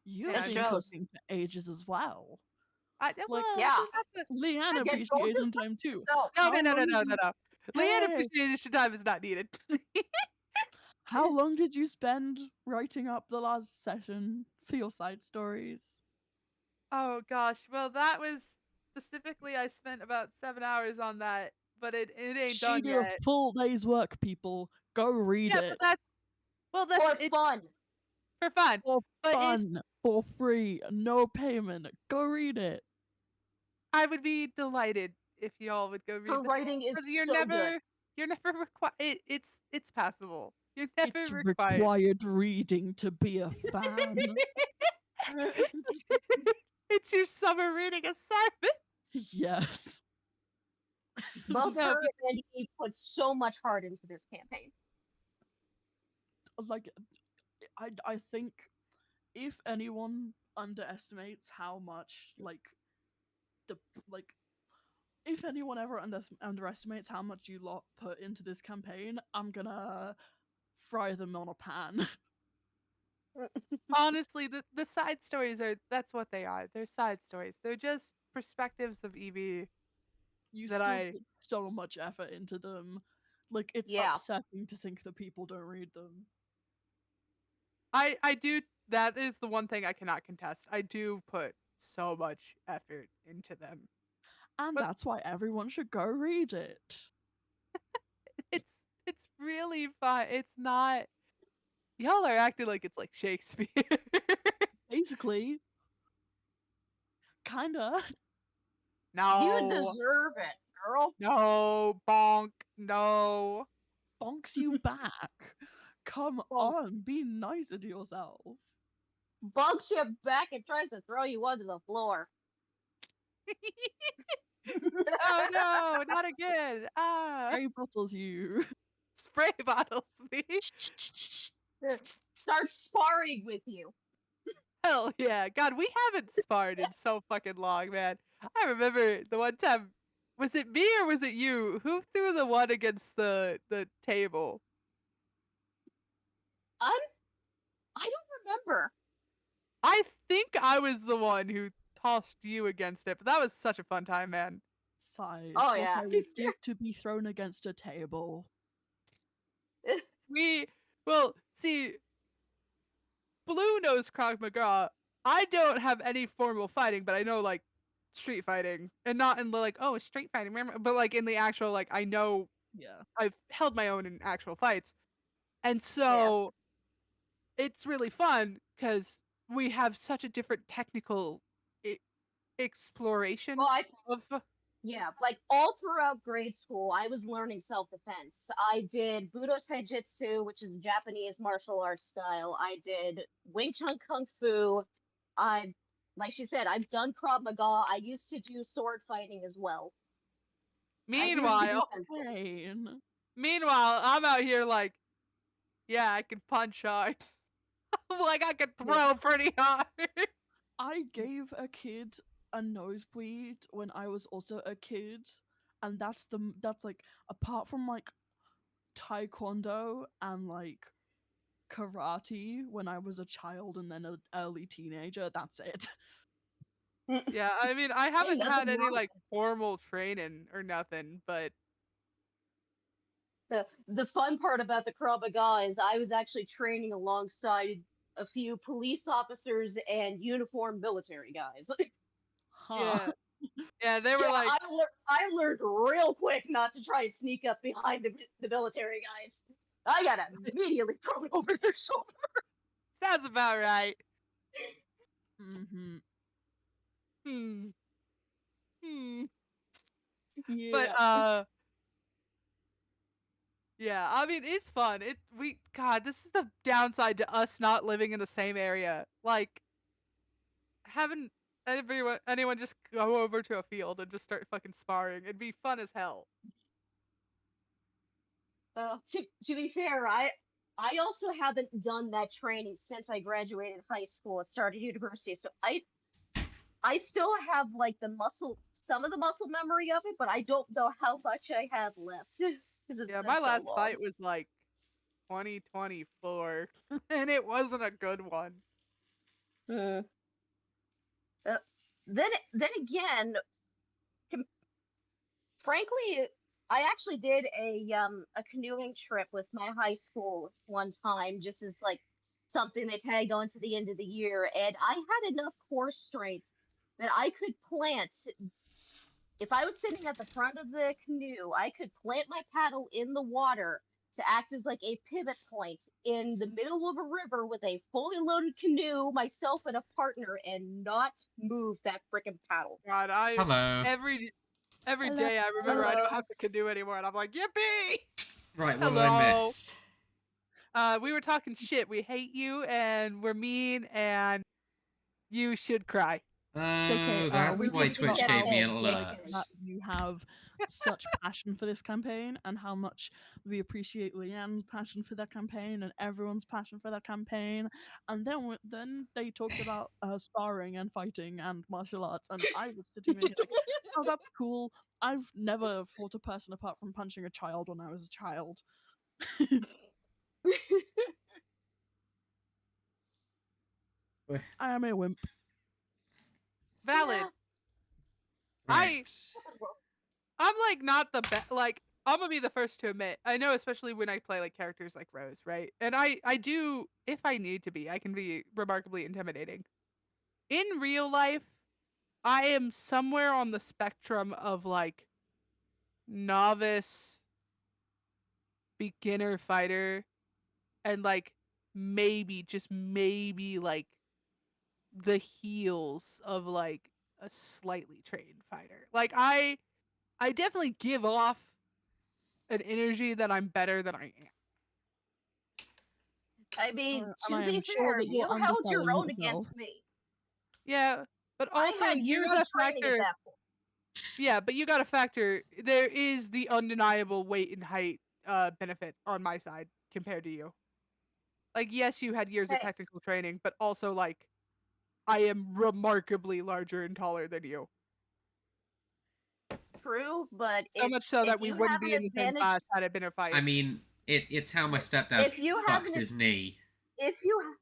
You've And It been shows. cooking for ages as well. Like, Like, yeah. we got the, Leanne Yeah, don't appreciation just time too. go. no, How no, no, no, long no, did no, you- no. Leanne Hey! appreciation time is not needed. How long did you spend writing up the last session for your side stories? Oh gosh, well that was specifically I spent about 7 hours on that, but it ain't She done did yet. a full day's work, people. Go read Yeah, it. that's For it fun. for fun. For But it's fun, for free, no payment. Go read it. I would be delighted if y'all would go read Her the writing is but so good. you're never required it's passable. You're never It's required. required reading to be a fan. It's your summer reading assignment. Yes. Both No, her and E put so much heart into this campaign. Like, I think if anyone underestimates how much if anyone ever underestimates how much you lot put into this campaign, I'm gonna fry them on a pan. honestly, the side stories that's what they are. They're side stories. They're just perspectives of Evie You that still put so much effort into them. Like, it's Yeah. upsetting to think that people don't read them. I do that is the one thing I cannot contest. I do put so much effort into them. And But- that's why everyone should go read it. It's really fun. It's not y'all are acting like it's like Shakespeare. Basically. Kinda. No. You deserve it, girl. No, bonk. No. Bonks you back. Come Bonk. on, be nicer to yourself. Bunks you back and tries to throw you onto the floor. Oh no, not again. Spray bottles you. Spray bottles me. Start sparring with you. Hell yeah. God, we haven't sparred in so fucking long, man. I remember the one time was it me or was it you? Who threw the one against the table? I don't remember. I think I was the one who tossed you against it, but that was such a fun time, man. Size. Oh, what yeah. I would give to be thrown against a table. Well, see, Blue knows Krav Maga. I don't have any formal fighting, but I know like street fighting, and not in the like, oh, street fighting, but like in the actual like I know Yeah. I've held my own in actual fights, and Yeah. so it's really fun because we have such a different technical exploration Well, of. yeah, like all throughout grade school, I was learning self-defense. I did Budo Taijutsu, which is a Japanese martial arts style. I did Wing Chun Kung Fu. I, like she said, I've done Krav Maga. I used to do sword fighting as well. I used to do Meanwhile, Insane. I'm out here like, yeah, I can punch hard. Like I can throw pretty hard. I gave a kid a nosebleed when I was also a kid, and that's like apart from like taekwondo and like karate when I was a child and then an early teenager, that's it. Yeah, I mean, I haven't nothing had any wrong. like formal training or nothing, but The fun part about the Krav Maga is I was actually training alongside a few police officers and uniformed military guys. Huh. yeah, they were Yeah, like, I learned real quick not to try and sneak up behind the military guys. I got immediately thrown over their shoulder. sounds about right. Mm-hmm. Hmm. Hmm. Yeah. But yeah, I mean, it's fun. God, this is the downside to us not living in the same area. Like having anyone just go over to a field and just start fucking sparring. It'd be fun as hell. To be fair, I also haven't done that training since I graduated high school and started university. So I still have like some of the muscle memory of it, but I don't know how much I have left because it's Yeah, been my so last long. fight was like 2024, and it wasn't a good one. Hmm. Uh, then again, frankly, I actually did a canoeing trip with my high school one time, just as like something they tagged on to the end of the year, and I had enough core strength that I could plant. If I was sitting at the front of the canoe, I could plant my paddle in the water to act as like a pivot point in the middle of a river with a fully loaded canoe, myself and a partner, and not move that freaking paddle. God, Hello. every Hello. day I remember I don't Hello. have to canoe anymore, and I'm like, yippee! Right, what did I Hello. miss? We were talking shit. We hate you, and we're mean, and you should cry. JK, That's we why talked Twitch about gave how me an like alert. that you have such passion for this campaign and how much we appreciate Leanne's passion for that campaign and everyone's passion for that campaign. And then they talked about sparring and fighting and martial arts, and I was sitting there like, oh, that's cool. I've never fought a person apart from punching a child when I was a child. I am a wimp. Valid. Yeah. I'm like not the best. Like I'm gonna be the first to admit. I know, especially when I play like characters like Rose, right? And I do, if I need to be, I can be remarkably intimidating. In real life, I am somewhere on the spectrum of like novice, beginner fighter, and like maybe, just maybe, like the heels of like a slightly trained fighter. Like I definitely give off an energy that I'm better than I am. I mean, And to I be am sure fair, that you you're held your underselling own yourself. against me. Yeah, but also I had you years gotta of training at factor. that point. Yeah, but you gotta factor. There is the undeniable weight and height benefit on my side compared to you. Like, yes, you had years of Hey, technical training, but also like I am remarkably larger and taller than you. true, but So much so if that we you wouldn't have be an in the same advantage, class had it been a fight. I mean, it's how my stepdad if you have fucked his knee. if you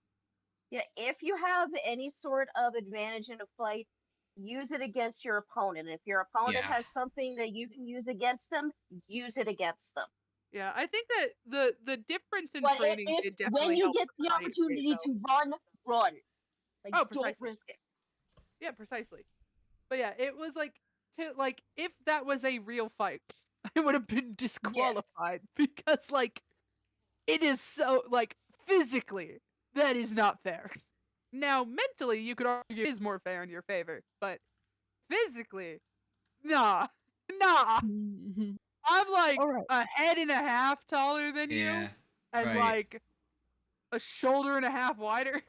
yeah, if you have any sort of advantage in a fight, use it against your opponent. If your opponent Yeah. has something that you can use against them, use it against them. Yeah, I think that the difference in But training if did when definitely you help get with the the height rate, opportunity though. to run, like Oh, don't precisely. risk it. Yeah, precisely. But yeah, it was like if that was a real fight, I would have been disqualified because like it is so like physically that is not fair. Now mentally you could argue it is more fair in your favor, but physically, nah, nah. Mhm. I'm like All right. a head and a half taller than you, Yeah. and Right. like a shoulder and a half wider.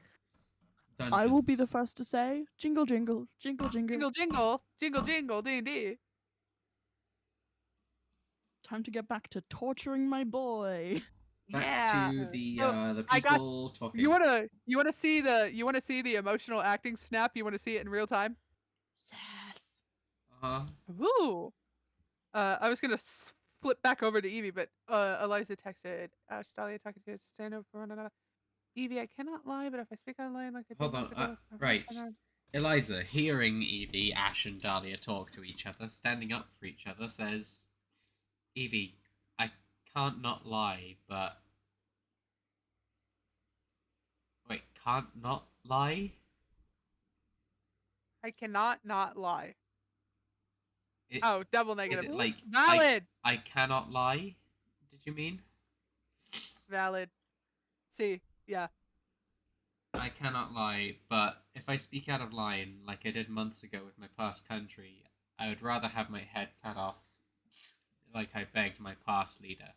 I will be the Dungeons. first to say, jingle, jingle, jingle, jingle. Jingle, jingle, jingle, jingle, D&D. Time to get back to torturing my boy. Back Yeah. to So the I got. people You talking. wanna see the emotional acting snap? You wanna see it in real time? Yes. Uh-huh. Ooh. I was gonna flip back over to Evie, but Eliza texted Ash Dahlia talking to stand up for one another. Evie, I cannot lie, but if I speak online like I did Hold years on. ago, Right. Eliza, hearing Evie, Ash, and Dahlia talk to each other, standing up for each other, says, Evie, I can't not lie, but... Wait, can't not lie? I cannot not lie. It, Oh, double is negative. it like, Valid. I cannot lie? Did you mean? Valid. See, yeah. I cannot lie, but if I speak out of line, like I did months ago with my past country, I would rather have my head cut off, like I begged my past leader.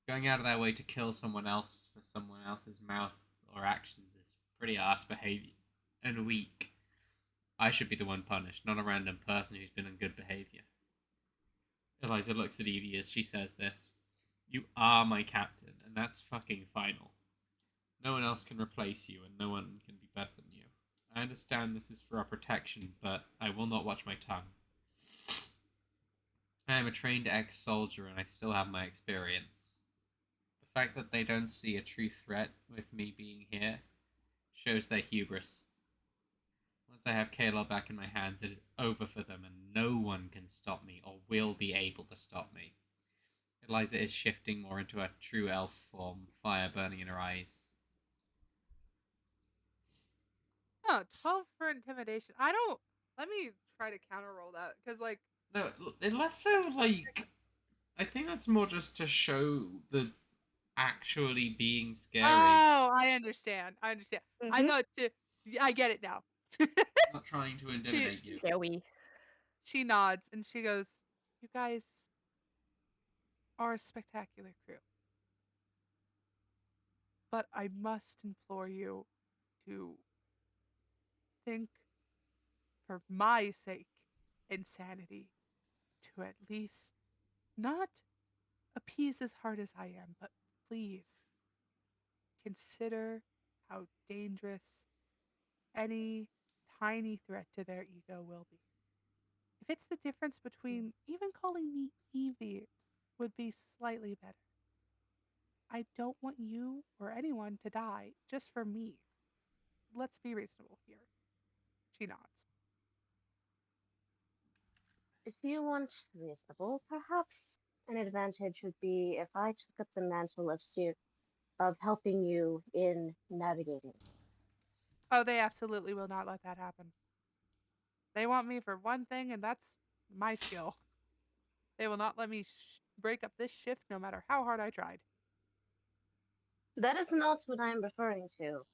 Going out of their way to kill someone else for someone else's mouth or actions is pretty ass behavior and weak. I should be the one punished, not a random person who's been on good behavior. Eliza looks at Evie as she says this. You are my captain, and that's fucking final. No one else can replace you, and no one can be better than you. I understand this is for our protection, but I will not watch my tongue. I am a trained ex-soldier, and I still have my experience. The fact that they don't see a true threat with me being here shows their hubris. Once I have Kayla back in my hands, it is over for them, and no one can stop me or will be able to stop me. Eliza is shifting more into her true elf form, fire burning in her eyes. Oh, 12 for intimidation. I don't. Let me try to counter roll that because like. No, less so like. I think that's more just to show the actually being scary. Oh, I understand. I understand. I Mhm. thought. I get it now. Not trying to intimidate you. Joey. She nods and she goes, "You guys are a spectacular crew, but I must implore you to think, for my sake and sanity, to at least not appease as hard as I am, but please consider how dangerous any tiny threat to their ego will be. If it's the difference between even calling me Evie would be slightly better. I don't want you or anyone to die just for me. Let's be reasonable here." She nods. If you want reasonable, perhaps an advantage would be if I took up the mantle of helping you in navigating. Oh, they absolutely will not let that happen. They want me for one thing, and that's my skill. They will not let me break up this shift no matter how hard I tried. That is not what I am referring to.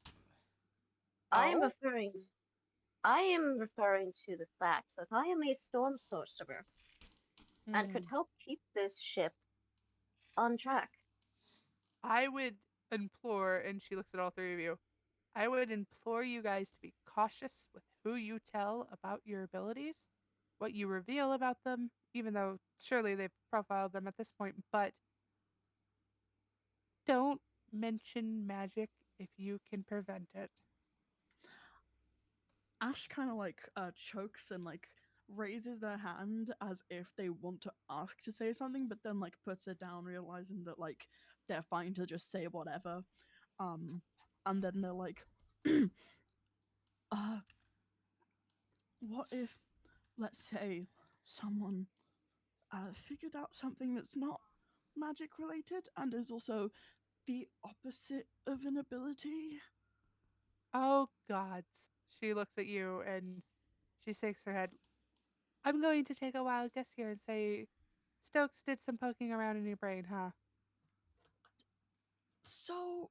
I am Oh? referring I am referring to the fact that I am a storm sorcerer and could Hmm. help keep this ship on track. I would implore, and she looks at all three of you, I would implore you guys to be cautious with who you tell about your abilities, what you reveal about them, even though surely they've profiled them at this point, but don't mention magic if you can prevent it. Ash kind of like chokes and like raises their hand as if they want to ask to say something, but then like puts it down, realizing that like they're fine to just say whatever. And then they're like, uh, what if, let's say, someone figured out something that's not magic related and is also the opposite of an ability? Oh, gods. She looks at you and She shakes her head. I'm going to take a wild guess here and say Stokes did some poking around in your brain, huh? So,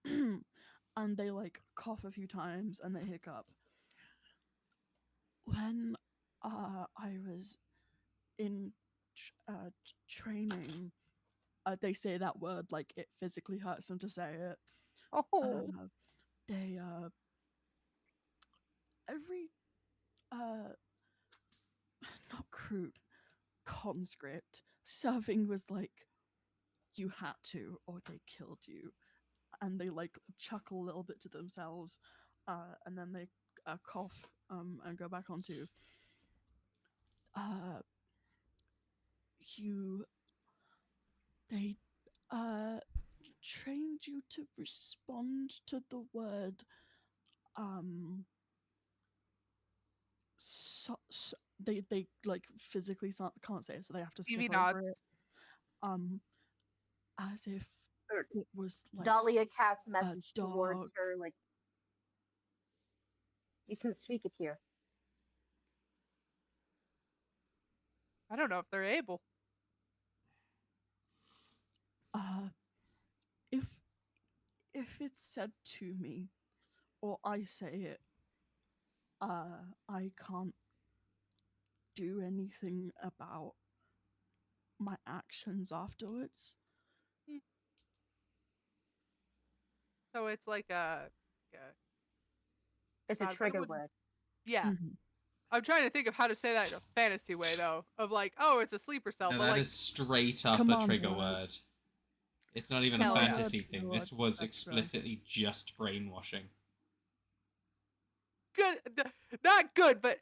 and they like cough a few times and they hiccup. When I was in training, they say that word like it physically hurts them to say it. Oh. They every not recruit conscript serving was like you had to or they killed you, and they like chuckle a little bit to themselves, and then they cough and go back onto you. They trained you to respond to the word they like physically can't say it, so they have to skip Evie over nods. it as if it was like Dahlia casts a message towards dog. her, like, you can speak it here. I don't know if they're able. If it's said to me or I say it, I can't do anything about my actions afterwards. So it's like It's a God, trigger word. Yeah. Mm-hmm. I'm trying to think of how to say that in a fantasy way, though. Of like, oh, it's a sleeper cell, No, but that like, is straight up a Command trigger word. word. It's not even a Hell yeah. fantasy thing. Word. This was That's explicitly just brainwashing. good, not good, but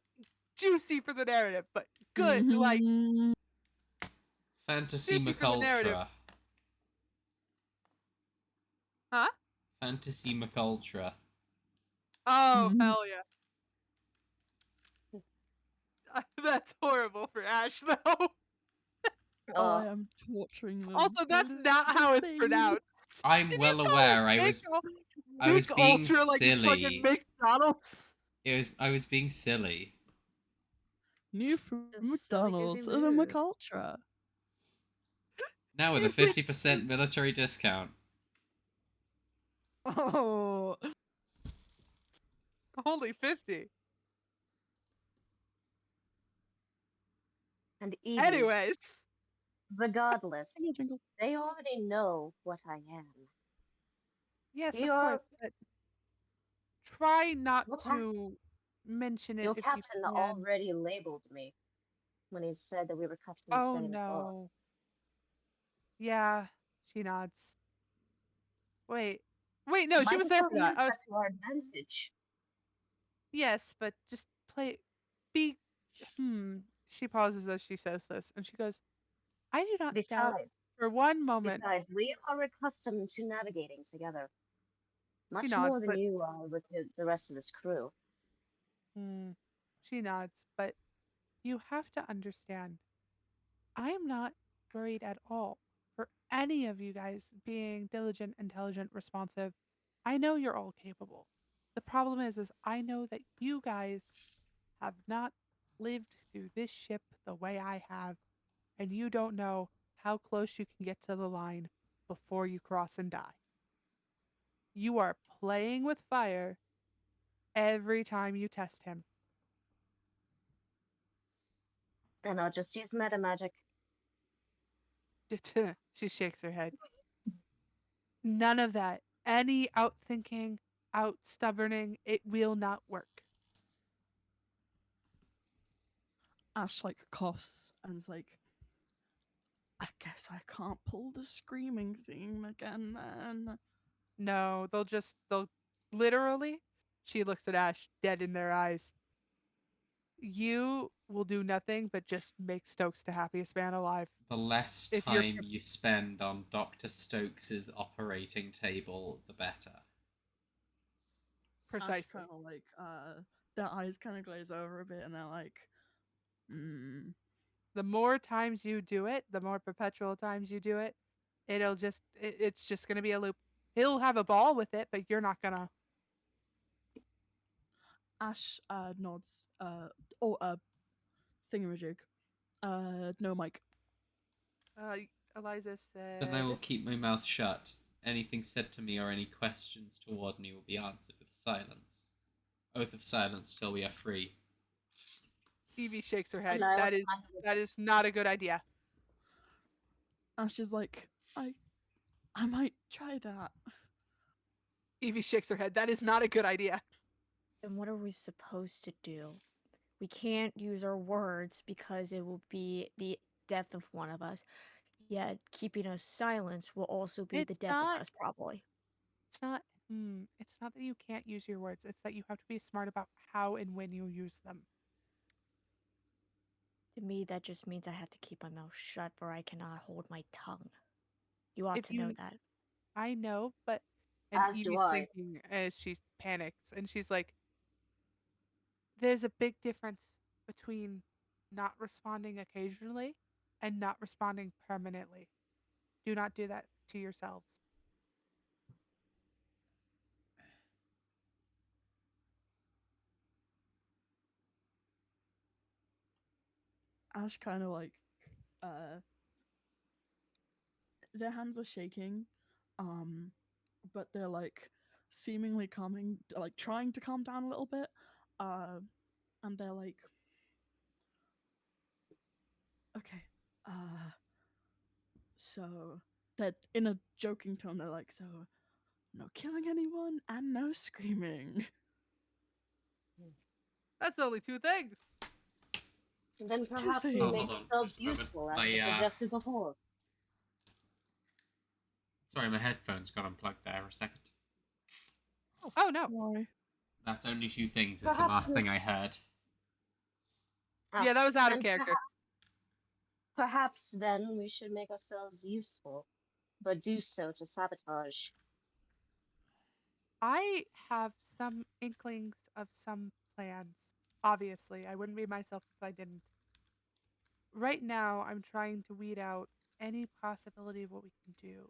juicy for the narrative. But good, like Fantasy juicy for the narrative. McUltra. Huh? Fantasy McUltra. Oh, hell yeah. That's horrible for Ash, though. Oh, I am torturing them. Also, that's not how it's pronounced. I'm Did well you call aware. it I was being Ultra like it's fucking silly. McDonald's? I was being silly. New from Just silly gives McDonald's me and a mood. McUltra. Now with a 50% military discount. Oh, Only 50. And Evie, Anyways, regardless, jingle. they already know what I am. yes, of Your course, but try not What to mention it your if you captain can. already labeled me when he said that we were cut from the Oh same cloth. no. Yeah, she nods. Wait, no, she Might was as there well for that. use that to our advantage. Yes, but just be. She pauses as she says this, and she goes, "I do not doubt for one moment." Besides, we are accustomed to navigating together. She Much nods, more than but you are with the rest of this crew. she nods, but you have to understand, I am not worried at all for any of you guys being diligent, intelligent, responsive. I know you're all capable. The problem is I know that you guys have not lived through this ship the way I have, and you don't know how close you can get to the line before you cross and die. You are playing with fire every time you test him. And I'll just use meta magic. She shakes her head. None of that. Any outthinking, out stubborning, it will not work. Ash like coughs and is like, I guess I can't pull the screaming theme again then. No, they'll literally, she looks at Ash dead in their eyes. You will do nothing but just make Stokes the happiest man alive. The less time you spend on Dr. Stokes's operating table, the better. Precisely. Ash kind of like, their eyes kind of glaze over a bit and they're like, The more times you do it, the more perpetual times you do it, it's just going to be a loop. He'll have a ball with it, but you're not going to. Ash nods. Thingamajig. No, Mike. Eliza said. Then I will keep my mouth shut. Anything said to me or any questions toward me will be answered with silence. Oath of silence till we are free. Evie shakes her head. And I That like is that is not a good idea. Ash is like, I might try that. Evie shakes her head. That is not a good idea. Then what are we supposed to do? We can't use our words because it will be the death of one of us. Yet keeping us silence will also be the It's death not- of us, probably. It's not. It's not that you can't use your words. It's that you have to be smart about how and when you use them. To me, that just means I have to keep my mouth shut, for I cannot hold my tongue. You ought to know that. I know, but and As do Evie's I. thinking as she panics, and she's like, "There's a big difference between not responding occasionally and not responding permanently. Do not do that to yourselves." Ash kind of like, their hands are shaking, but they're like seemingly calming, like trying to calm down a little bit, and they're like, okay, so that in a joking tone, they're like, so no killing anyone and no screaming. That's only two things. And then perhaps we things. make Hold on, ourselves just a moment. useful, as I suggested before. Sorry, my headphones got unplugged there for a second. Oh no. Why? That's only two things is the Perhaps last we- thing I heard. Yeah, that was out of then character. Perhaps then we should make ourselves useful, but do so to sabotage. I have some inklings of some plans. Obviously, I wouldn't be myself if I didn't. Right now, I'm trying to weed out any possibility of what we can do.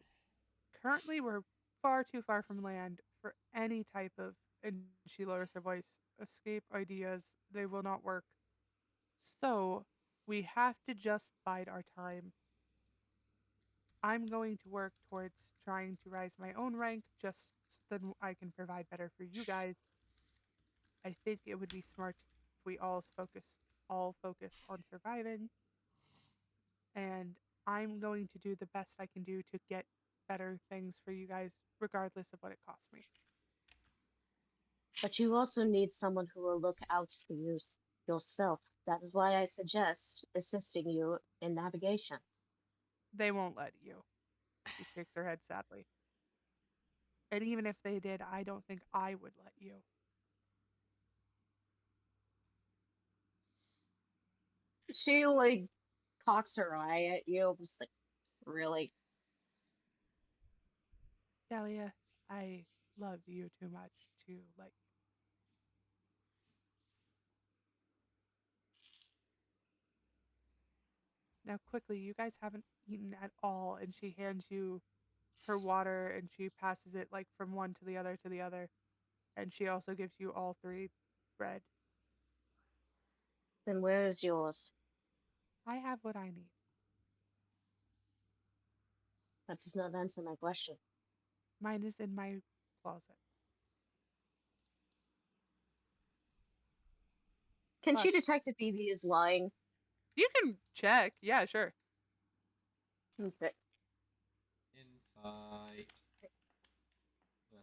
Currently, we're far too far from land for any type of, and she lowers her voice, escape ideas. They will not work. So, we have to just bide our time. I'm going to work towards trying to rise my own rank just so then I can provide better for you guys. I think it would be smart if we all focus on surviving. And I'm going to do the best I can do to get better things for you guys, regardless of what it costs me. But you also need someone who will look out for you yourself. That is why I suggest assisting you in navigation. They won't let you. She shakes her head sadly. And even if they did, I don't think I would let you. She like cocks her eye at you, just like, really? Dahlia, I love you too much to let you. Now, quickly, you guys haven't eaten at all, and she hands you her water and she passes it like from one to the other to the other. And she also gives you all three bread. Then where is yours? I have what I need. That does not answer my question. Mine is in my closet. Can But she detect if Evie is lying? you can check. Yeah, sure. Okay. Insight. Yeah,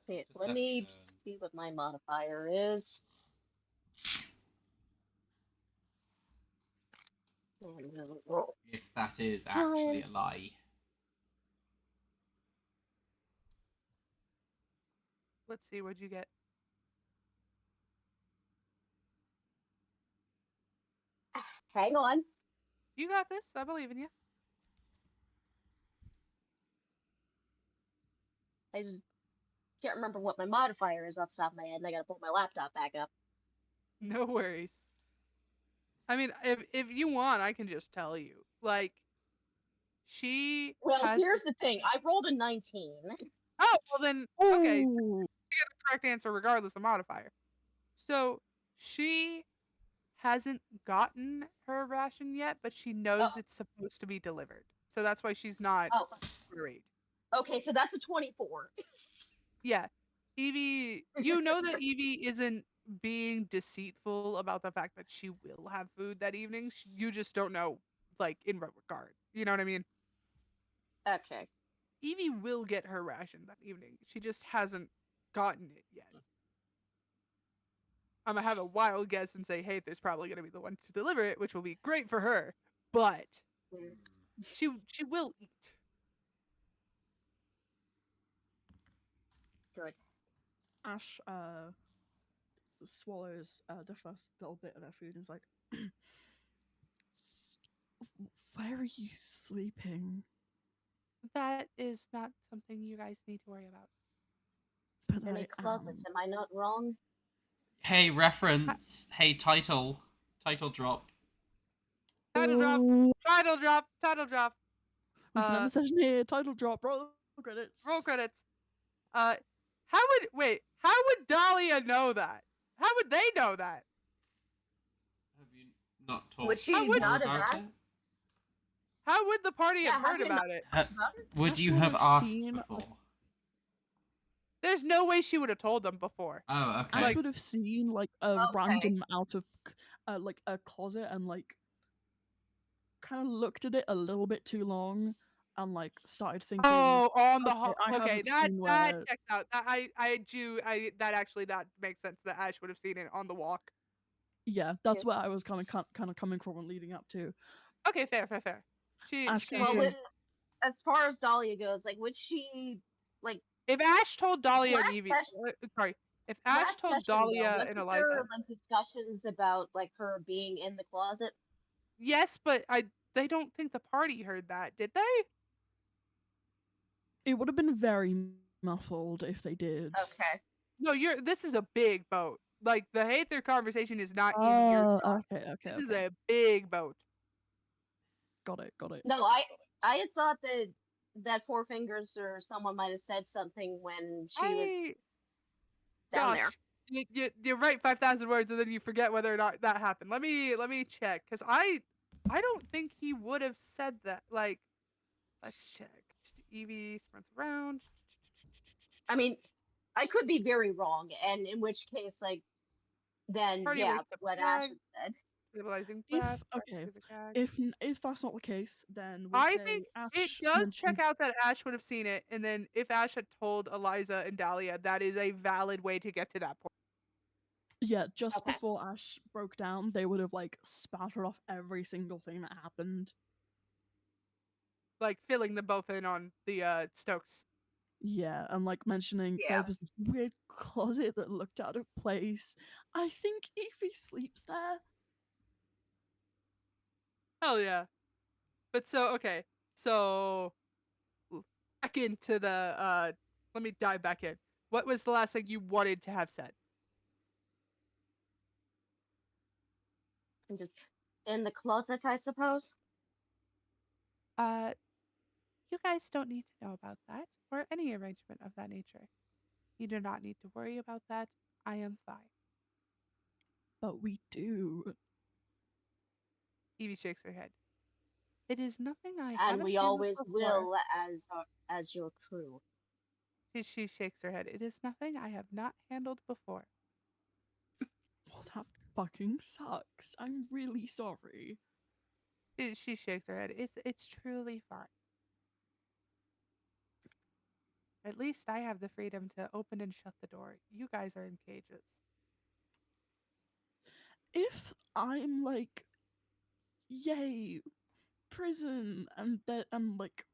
Versus let me deception. see what my modifier is. If that is actually a lie. Let's see, what'd you get? Hang on. You got this. I believe in you. I just can't remember what my modifier is off the top of my head, and I gotta pull my laptop back up. No worries. I mean, if you want, I can just tell you. Like, she Well, has here's the thing. I rolled a 19. Oh, well then, okay. You Ooh. get the correct answer regardless of modifier. So, She hasn't gotten her ration yet, but she knows it's supposed to be delivered. So that's why she's not worried. Okay, so that's a 24. Yeah. Evie, you know that Evie isn't being deceitful about the fact that she will have food that evening. You just don't know, like, in what regard. You know what I mean? Okay. Evie will get her ration that evening. She just hasn't gotten it yet. I'm gonna have a wild guess and say, hey, there's probably gonna be the one to deliver it, which will be great for her. But she will eat. Good. Ash swallows the first little bit of her food and is like, where are you sleeping? That is not something you guys need to worry about. But In a closet, am I not wrong? Hey, reference. Hey, title. Title drop. Title drop. Title drop. Title drop. We can end the session here. Title drop. Roll credits. Roll credits. How would Dahlia know that? How would they know that? Have you not told Would she her not have about asked? it? How would the party have heard you about it? Would Ash you would have have asked seen before? There's no way she would have told them before. Oh, okay. Ash would have seen like a random out of like a closet and like kind of looked at it a little bit too long and like started thinking. Oh, on the okay, that checks out. That actually that makes sense that Ash would have seen it on the walk. Yeah, that's what I was kind of coming from and leading up to. Okay, fair. As far as Dahlia goes, like, would she like? If Ash told Dahlia and Evie, if Ash told Dahlia and Eliza, there like discussions about like her being in the closet? Yes, but they don't think the party heard that, did they? It would have been very muffled if they did. Okay. No, this is a big boat. Like the Hather conversation is not Evie. Okay. This is a big boat. Got it. No, I had thought that Four Fingers or someone might have said something when she was down there. You're right 5,000 words and then you forget whether or not that happened. Let me check because I don't think he would have said that. Like, let's check. Evie sprints around. I mean, I could be very wrong, and in which case, like, then what Ash had said. Stabilizing breath. If that's not the case, then we'll I say think Ash it does check out that Ash would have seen it, and then if Ash had told Eliza and Dahlia, that is a valid way to get to that point. Yeah, just before Ash broke down, they would have like spouted off every single thing that happened. Like filling them both in on the Stokes. Yeah, and like mentioning there was this weird closet that looked out of place. I think Evie sleeps there. Hell yeah. But so back into the let me dive back in. What was the last thing you wanted to have said? Just in the closet, I suppose. You guys don't need to know about that or any arrangement of that nature. You do not need to worry about that. I am fine. But we do. Evie shakes her head. It is nothing I and haven't we handled always before. will as your crew. She shakes her head. It is nothing I have not handled before. Well, that fucking sucks. I'm really sorry. She shakes her head. It's truly fine. At least I have the freedom to open and shut the door. You guys are in cages. If I'm like, yay, prison, and like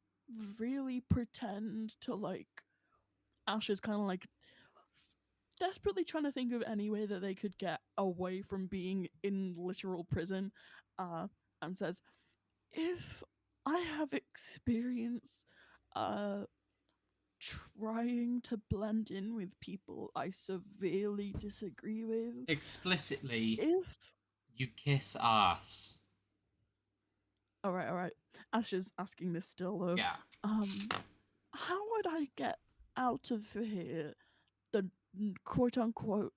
really pretend to like, Ash is kind of like desperately trying to think of any way that they could get away from being in literal prison, and says, if I have experience trying to blend in with people I severely disagree with. Explicitly, you kiss ass. Alright. Ash is asking this still though. Yeah. How would I get out of here the quote unquote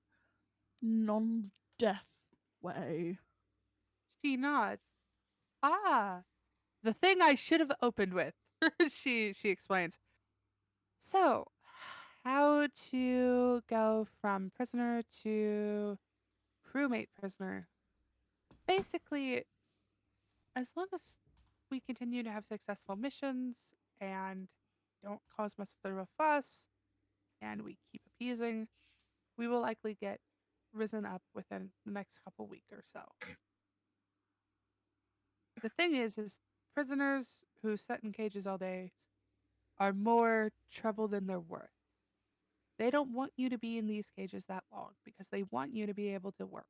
death way. She nods. Ah, the thing I should have opened with. she explains. So, how to go from prisoner to crewmate prisoner? Basically, as long as we continue to have successful missions and don't cause much of a fuss and we keep appeasing, we will likely get risen up within the next couple week or so. The thing is prisoners who sit in cages all day are more trouble than they're worth. They don't want you to be in these cages that long because they want you to be able to work.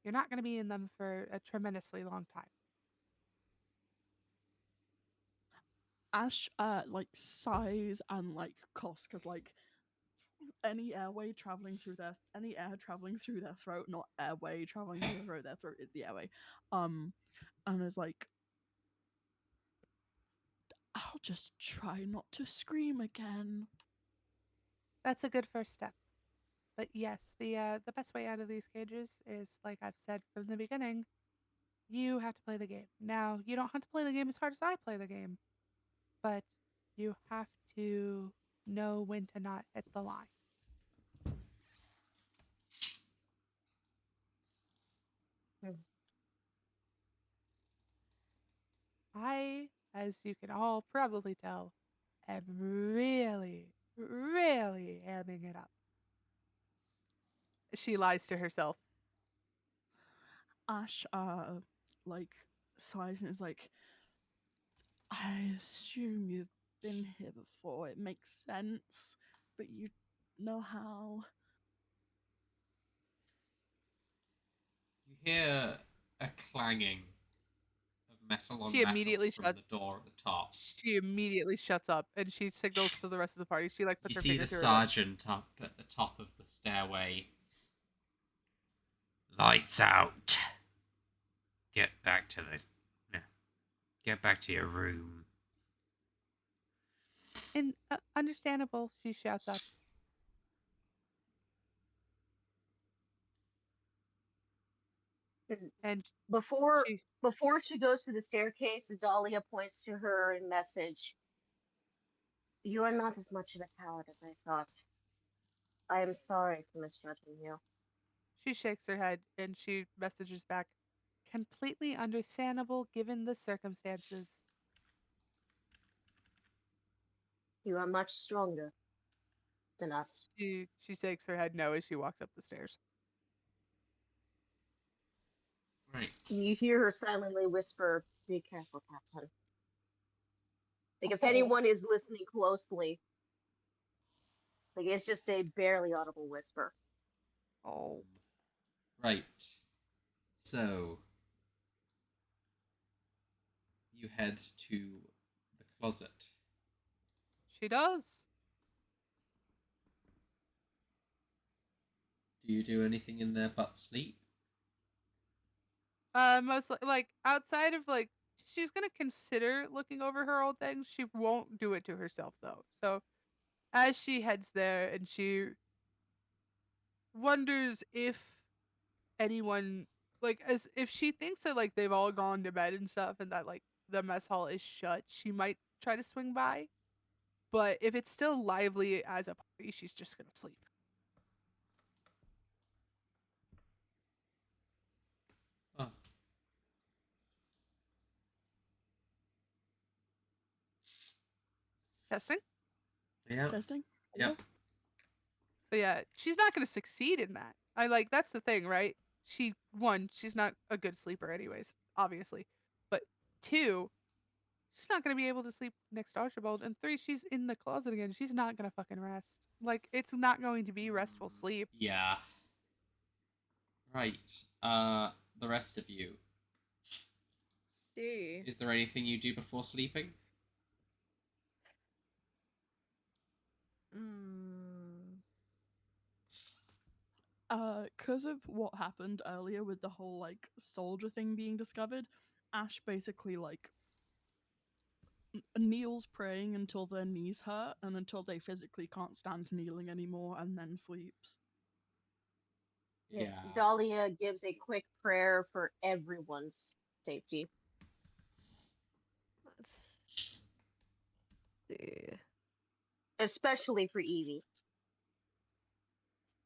You're not going to be in them for a tremendously long time. Ash like sighs and like coughs because like any air traveling through their throat, not airway traveling through their throat. Their throat is the airway. And is like, I'll just try not to scream again. That's a good first step. But yes, the best way out of these cages is, like I've said from the beginning, you have to play the game. Now, you don't have to play the game as hard as I play the game, but you have to know when to not hit the line. I, as you can all probably tell, am really, really amming it up. She lies to herself. Ash like sighs and is like, I assume you've been here before. It makes sense, but you know how. You hear a clanging of metal on She metal immediately from shuts. the door at the top. She immediately shuts up and she signals to the rest of the party. She like puts You her see finger the through her lip. sergeant up at the top of the stairway. Lights out. Get back to your room. And understandable, she shouts up. And Before she before she goes to the staircase, Dahlia points to her and message. You are not as much of a coward as I thought. I am sorry for misjudging you. she shakes her head and she messages back, completely understandable given the circumstances. You are much stronger than us. She shakes her head no as she walks up the stairs. Right. You hear her silently whisper, "Be careful, Captain." Like if anyone is listening closely, like it's just a barely audible whisper. Oh. Right. So you head to the closet. She does. Do you do anything in there but sleep? Mostly like outside of like she's gonna consider looking over her old things. She won't do it to herself though. So as she heads there and she wonders if anyone like as if she thinks that like they've all gone to bed and stuff and that like the mess hall is shut, she might try to swing by. But if it's still lively as a party, she's just gonna sleep. Oh. Testing? Yeah. Testing? Yeah. But yeah, she's not gonna succeed in that. I like that's the thing, right? She's not a good sleeper anyways, obviously. But two, she's not gonna be able to sleep next to Archibald. And three, she's in the closet again. She's not gonna fucking rest. Like it's not going to be restful sleep. Yeah. Right. The rest of you. Is there anything you do before sleeping? Because of what happened earlier with the whole like soldier thing being discovered, Ash basically like kneels praying until their knees hurt and until they physically can't stand kneeling anymore, and then sleeps. Yeah. Dahlia gives a quick prayer for everyone's safety. Let's see. Especially for Evie.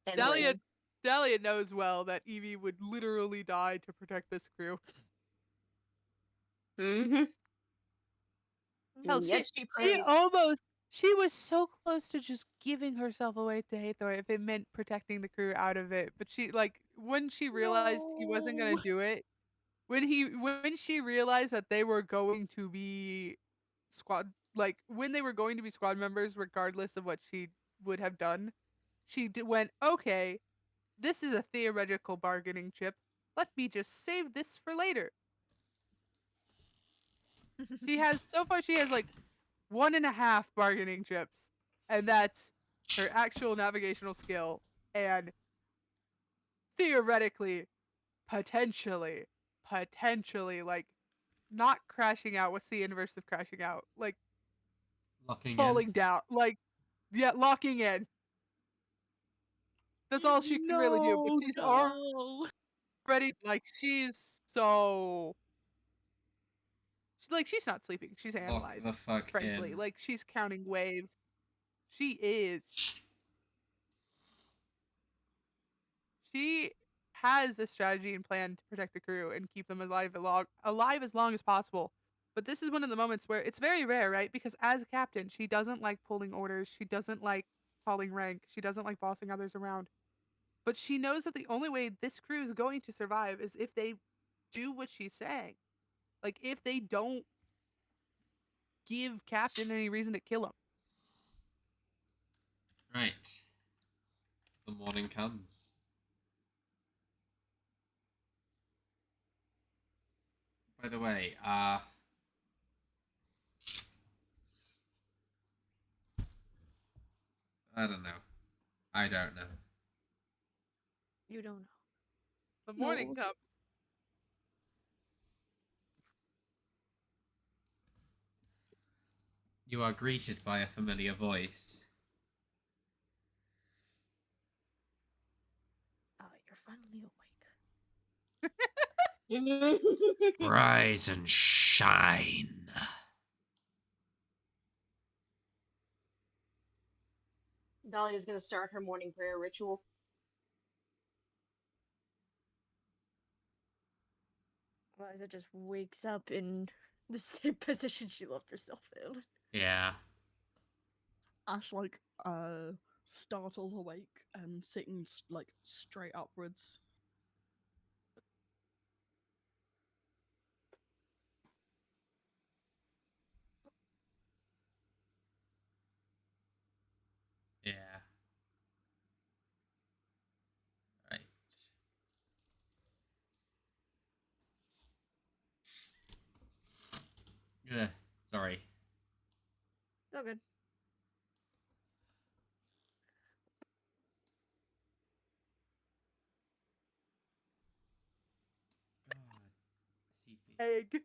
And Dahlia knows well that Evie would literally die to protect this crew. Mm-hmm. Hell, Yet she prays. She was so close to just giving herself away to Hathor if it meant protecting the crew out of it. But she, like, when she realized he wasn't gonna No. do it, when she realized that they were going to be when they were going to be squad members, regardless of what she would have done, she went, okay, this is a theoretical bargaining chip. Let me just save this for later. She has like 1.5 bargaining chips, and that's her actual navigational skill, and theoretically, potentially, like not crashing out. What's the inverse of crashing out? Like Locking falling down. Like, yeah, locking in. That's all she can really do. But she's No. already like she's so. She's not sleeping. She's Lock analyzing. the fuck Frankly, in. like she's counting waves. She is. She has a strategy and plan to protect the crew and keep them alive as long as possible. But this is one of the moments where it's very rare, right? Because as a captain, she doesn't like pulling orders. She doesn't like calling rank. She doesn't like bossing others around. But she knows that the only way this crew is going to survive is if they do what she's saying. Like, if they don't give Captain any reason to kill him. Right. The morning comes. By the way, I don't know. I don't know. You don't know. The morning No. comes. You are greeted by a familiar voice. Oh, you're finally awake. Rise and shine. Dahlia's gonna start her morning prayer ritual. Eliza just wakes up in the same position she left herself in. Yeah. Ash startles awake and sitting straight upwards. Yeah. Right. Yeah. Sorry. Oh, good. God. CP. Egg.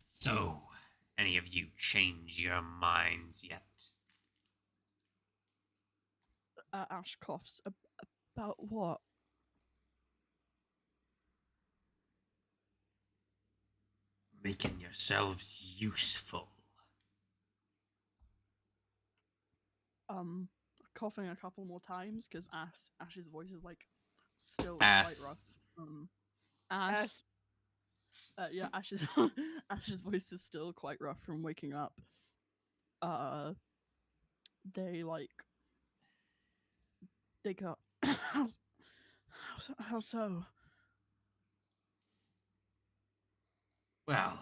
So, any of you change your minds yet? Ash coughs. About what? Making yourselves useful. Coughing a couple more times because Ash's voice is still Ass. quite rough. Ash. Yeah, Ash's Ash's voice is still quite rough from waking up. They go, how so? Well,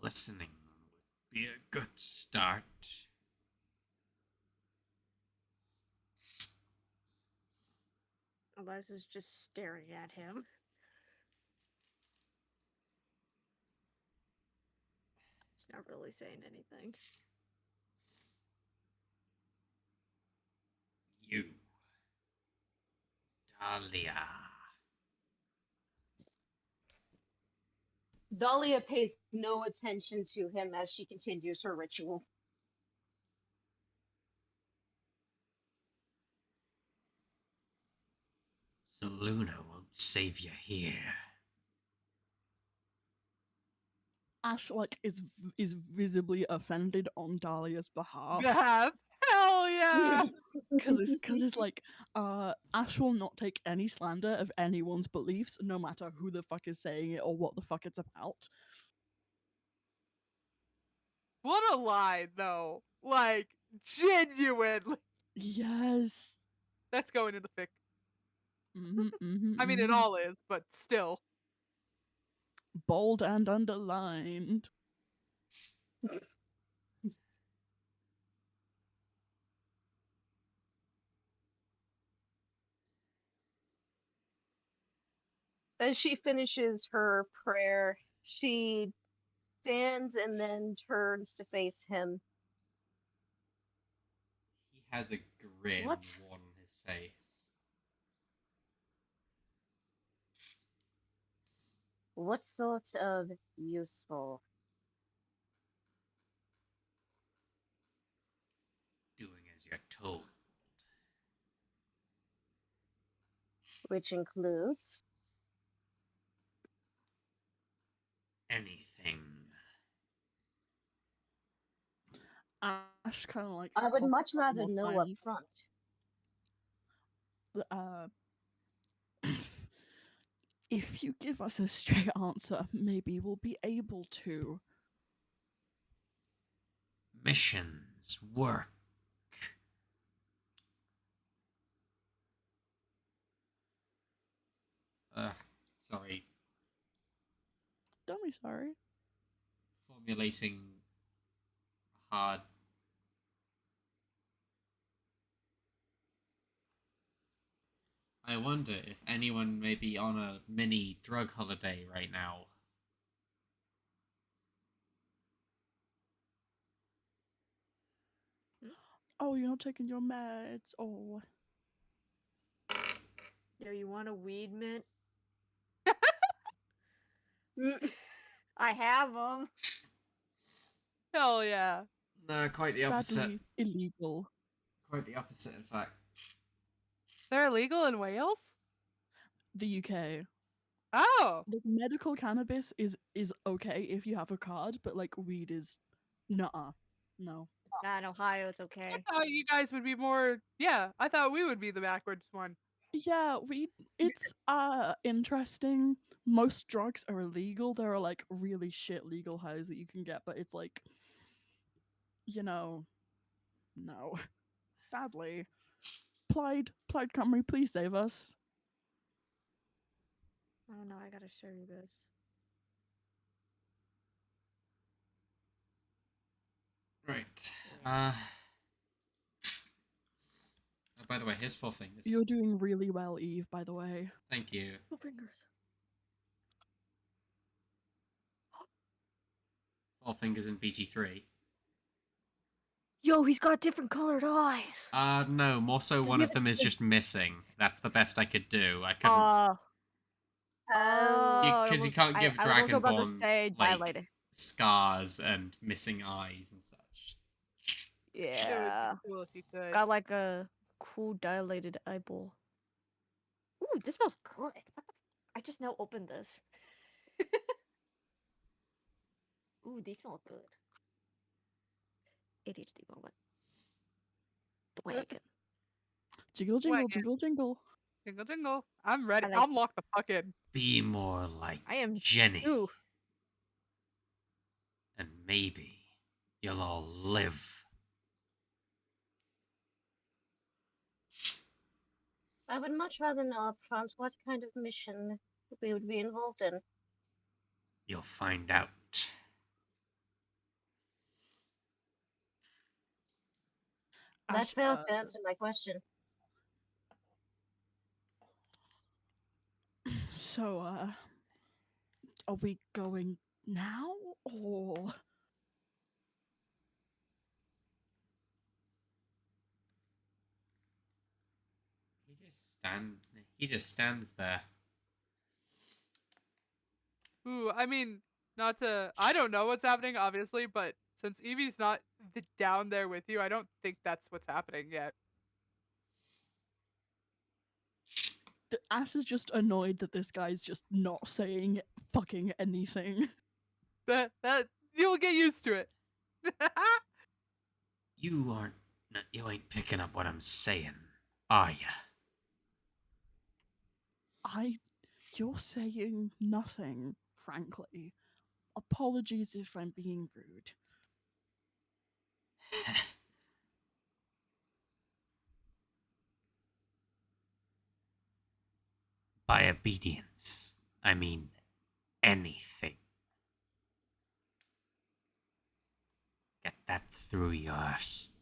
listening would be a good start. Eliza's just staring at him. He's not really saying anything. You Dahlia. Dahlia pays no attention to him as she continues her ritual. Seluna won't save you here. Ash is visibly offended on Dahlia's behalf. Hell yeah! Because it's like Ash will not take any slander of anyone's beliefs, no matter who the fuck is saying it or what the fuck it's about. What a lie, though. Like, genuinely. Yes. That's going in the fic. I mean, it Mhm. all is, but still. Bold and underlined. As she finishes her prayer, she stands and then turns to face him. He has a grin What? on his face. What sort of useful? Doing as you're told. Which includes Anything. Ash kind of like. I would coughs much a couple rather more know up times. front. If you give us a straight answer, maybe we'll be able to. Missions. Work. Sorry. Don't be sorry. Formulating hard. I wonder if anyone may be on a mini drug holiday right now. Oh, you're not taking your meds. Oh. Yo, you want a weed mint? Mm. I have them. Hell yeah. No, quite the opposite. Sadly, illegal. Quite the opposite, in fact. They're illegal in Wales? The UK. Oh. Like, medical cannabis is okay if you have a card, but like weed is nuh-uh. No. Nah, in Ohio, it's I okay. thought you guys would be more. Yeah, I thought we would be the backwards one. Yeah, it's interesting. Most drugs are illegal. There are like really shit legal highs that you can get, but it's like no. Sadly. Plaid Cymru, please save us. I don't know, I gotta show you this. Right. By the way, here's 4 fingers. You're doing really well, Eve, by the way. Thank you. 2 fingers. 4 fingers in BG3. Yo, he's got different colored eyes. No, more so Does one he of have them a- is just missing. That's the best I could do. I couldn't. Oh, Because you can't give I was also about to Dragonborn say like dilated. scars and missing eyes and such. It Yeah. would be cool if you could. Got like a cool dilated eyeball. Ooh, this smells good. What the I just now opened this. Ooh, these smell good. ADHD moment. Wagon. Jingle, jingle, Wagon. jingle, jingle. Jingle, jingle. I'm ready. I like- I'm locked the fuck in. Be more like I am Jenny, Ooh. and maybe you'll all live. I would much rather know up front what kind of mission we would be involved in. You'll find out. That Ash, fails to answer my question. So, are we going now or? He just stands. He just stands there. Ooh, I mean, not to. I don't know what's happening, obviously, but since Evie's not down there with you, I don't think that's what's happening yet. Ash is just annoyed that this guy's just not saying fucking anything. That you'll get used to it. You ain't picking up what I'm saying, are ya? You're saying nothing, frankly. Apologies if I'm being rude. By obedience, I mean anything. Get that through your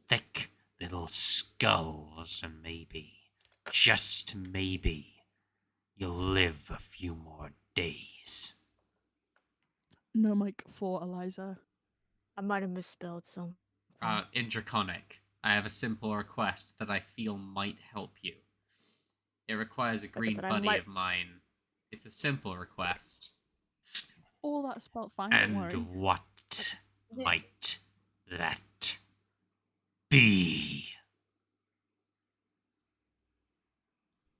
thick little skulls, and maybe, just maybe, you'll live a few more days. No mic for Eliza. I might have misspelled something. In Draconic, I have a simple request that I feel might help you. It requires a green buddy of mine. It's a simple request. All that spelled fine, And don't worry. what might that be?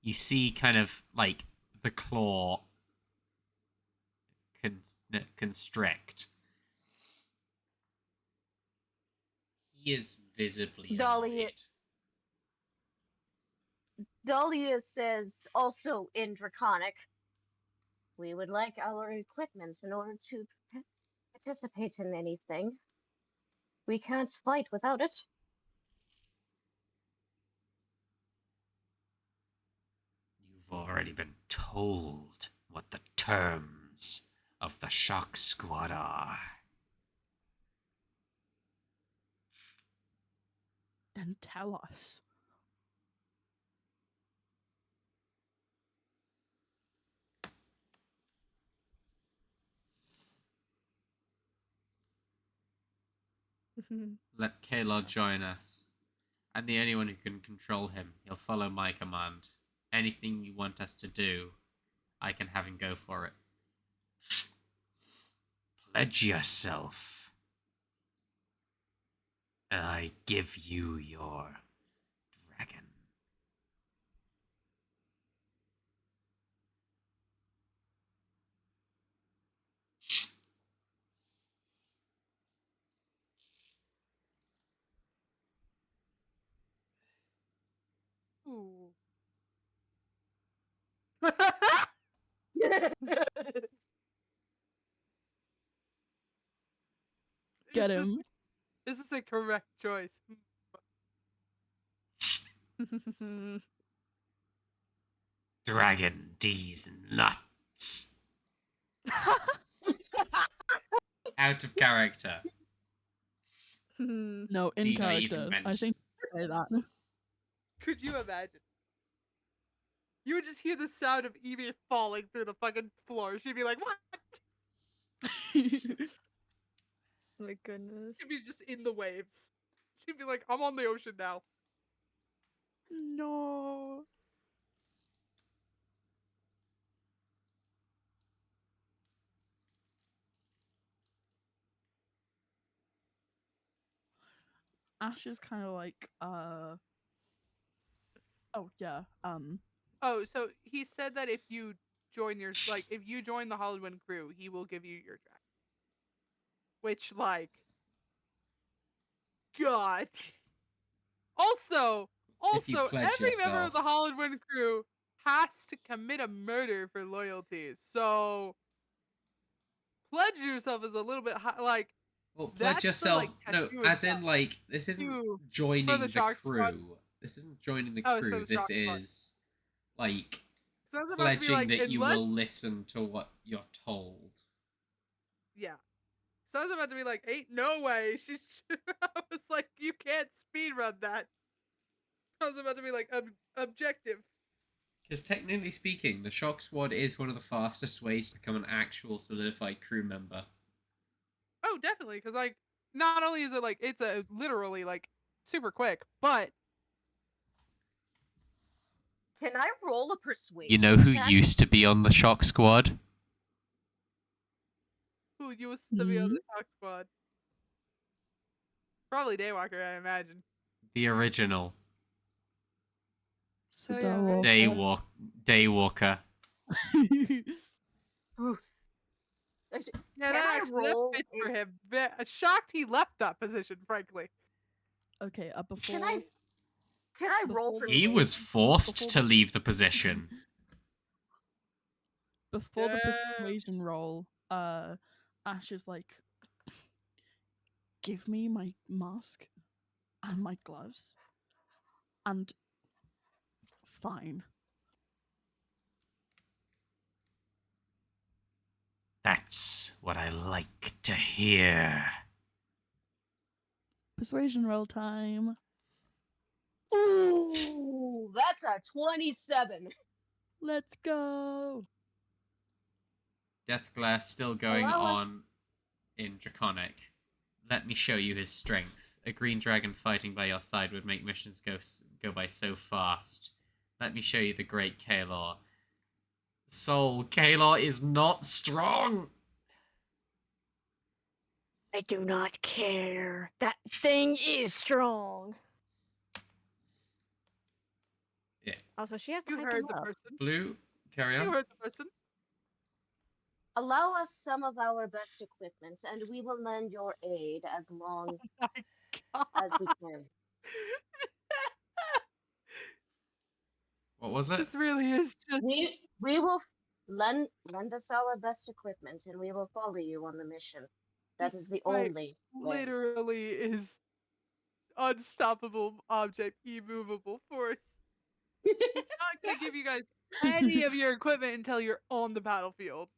You see kind of like the claw constrict. He is visibly annoyed. Dahlia says, also in Draconic, we would like our equipment in order to participate in anything. We can't fight without it. You've already been told what the terms of the shock squad are. Then tell us. Let Kalor join us. I'm the only one who can control him. He'll follow my command. Anything you want us to do, I can have him go for it. Pledge yourself. And I give you your dragon. Ooh. Get him. This is the correct choice. Dragon D's nuts. Out of character. No, in Need I even character. I mention? think you say that. Could you imagine? You would just hear the sound of Evie falling through the fucking floor. She'd be like, "What?" My goodness. She'd be just in the waves. She'd be like, "I'm on the ocean now." No. Ash is kind of like, oh yeah, Oh, so he said that if you join if you join the Hollywood crew, he will give you your dragon. Which, like, God. Also, If you pledge every member of the yourself. Hollywood crew has to commit a murder for loyalty. So, pledge yourself is a little bit high, like. Well, pledge That's yourself. like, No, tattoo as stuff. in, like, this isn't You- joining the the shock squad? crew. This isn't joining the Oh, it's for crew. the This shock squad. is, like, So I was about to be pledging like, that you unless, will listen to what you're told. yeah. So I was about to be like, ain't no way. I was like, you can't speedrun that. I was about to be like, objective. Because technically speaking, the shock squad is one of the fastest ways to become an actual solidified crew member. Oh, definitely. Because, like, not only is it like, it's literally like super quick, but Can I roll a persuasion? You know who check? used to be on the shock squad? Who used to be on the shock squad? Probably Daywalker, I imagine. The original. Daywalker. Daywalker. Yeah, that fits for him. Shocked he left that position, frankly. Okay, before... Can I roll for He was forced to leave the position. Before the persuasion roll, Ash is like, give me my mask and my gloves. And fine. That's what I like to hear. Persuasion roll time. Ooh, that's a 27. Let's go. Deathglare still going on in Draconic. Let me show you his strength. A green dragon fighting by your side would make missions go by so fast. Let me show you the great Kalor. Soul, Kalor is not strong! I do not care. That thing is strong. Yeah. Also, she has You heard the person. Blue, carry on. You heard the person. Allow us some of our best equipment, and we will lend your aid as long as we can. What was it? This really is just... We will lend us our best equipment, and we will follow you on the mission. That is the only way. Literally is unstoppable object, immovable force. He's not going to give you guys any of your equipment until you're on the battlefield.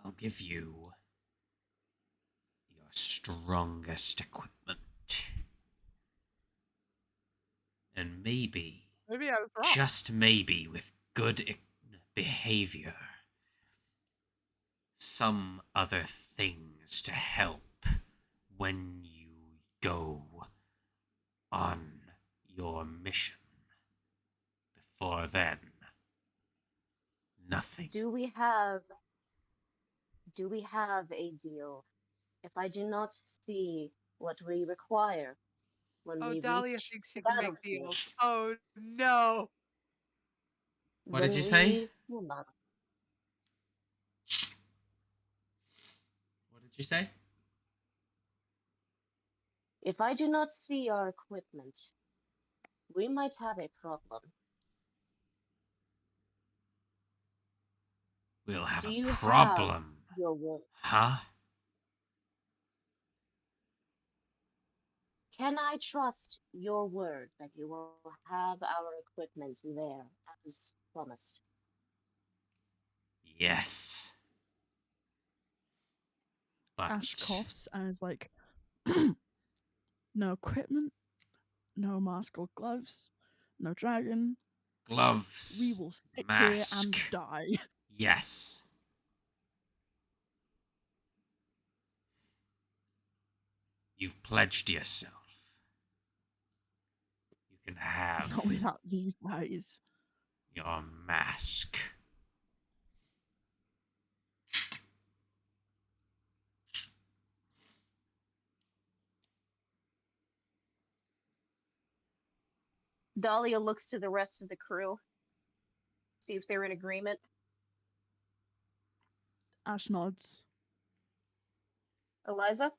I'll give you your strongest equipment. And maybe I was wrong. Just maybe, with good behavior, some other things to help when you go on your mission. Before then, nothing. Do we have a deal? If I do not see what we require when we Dahlia reach thinks she the can make deals. Oh no! What did you say? What did you say? If I do not see our equipment, we might have a problem. We'll have a problem. Your word? Huh? Can I trust your word that you will have our equipment there as promised? Yes. But Ash coughs and is like, no equipment, no mask or gloves, no dragon. Gloves. We will sit mask. here and die. Yes. You've pledged yourself. You can have Not without these guys. your mask. Dahlia looks to the rest of the crew, see if they're in agreement. Ash nods. Eliza?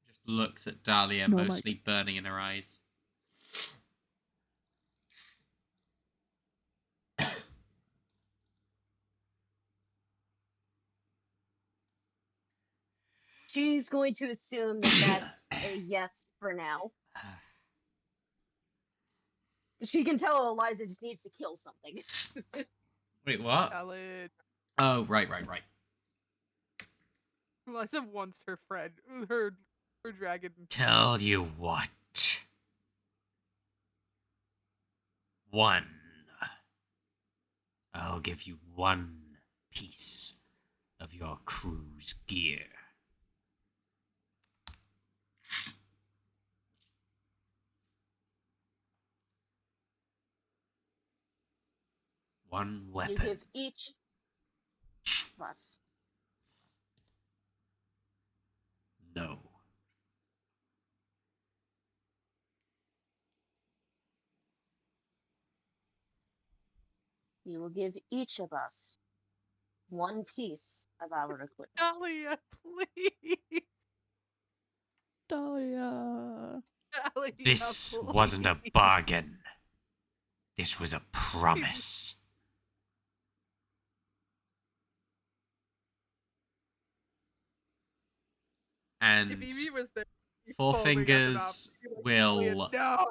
Just looks at Dahlia, No, mostly burning in her eyes. She's going to assume that that's a yes for now. She can tell Eliza just needs to kill something. Wait, what? Valid. Oh, right. Eliza wants her friend, her Or dragon. Tell you what. One. I'll give you one piece of your crew's gear. One weapon. You give each of us. No. You will give each of us one piece of our equipment. Dahlia, please. Dahlia. Dahlia, This please. wasn't a bargain. This was a promise. And If Evie was there, she'd be Four foaming at the Fingers mouth. She'd be like, will no.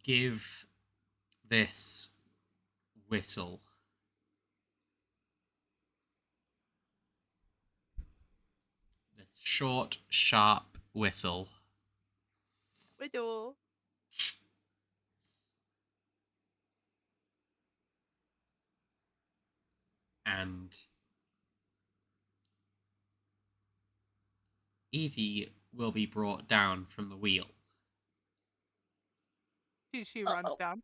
give this whistle. This short, sharp whistle. Widow. And Evie will be brought down from the wheel. She runs down.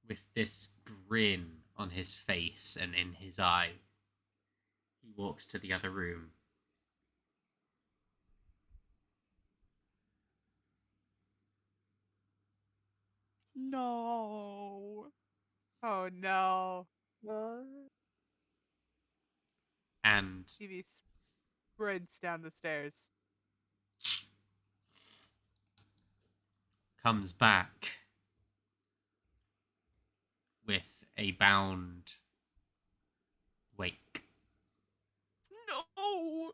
With this grin on his face and in his eye. He walks to the other room. No. Oh no. And Evie sprints down the stairs. comes back with a bound wake. No.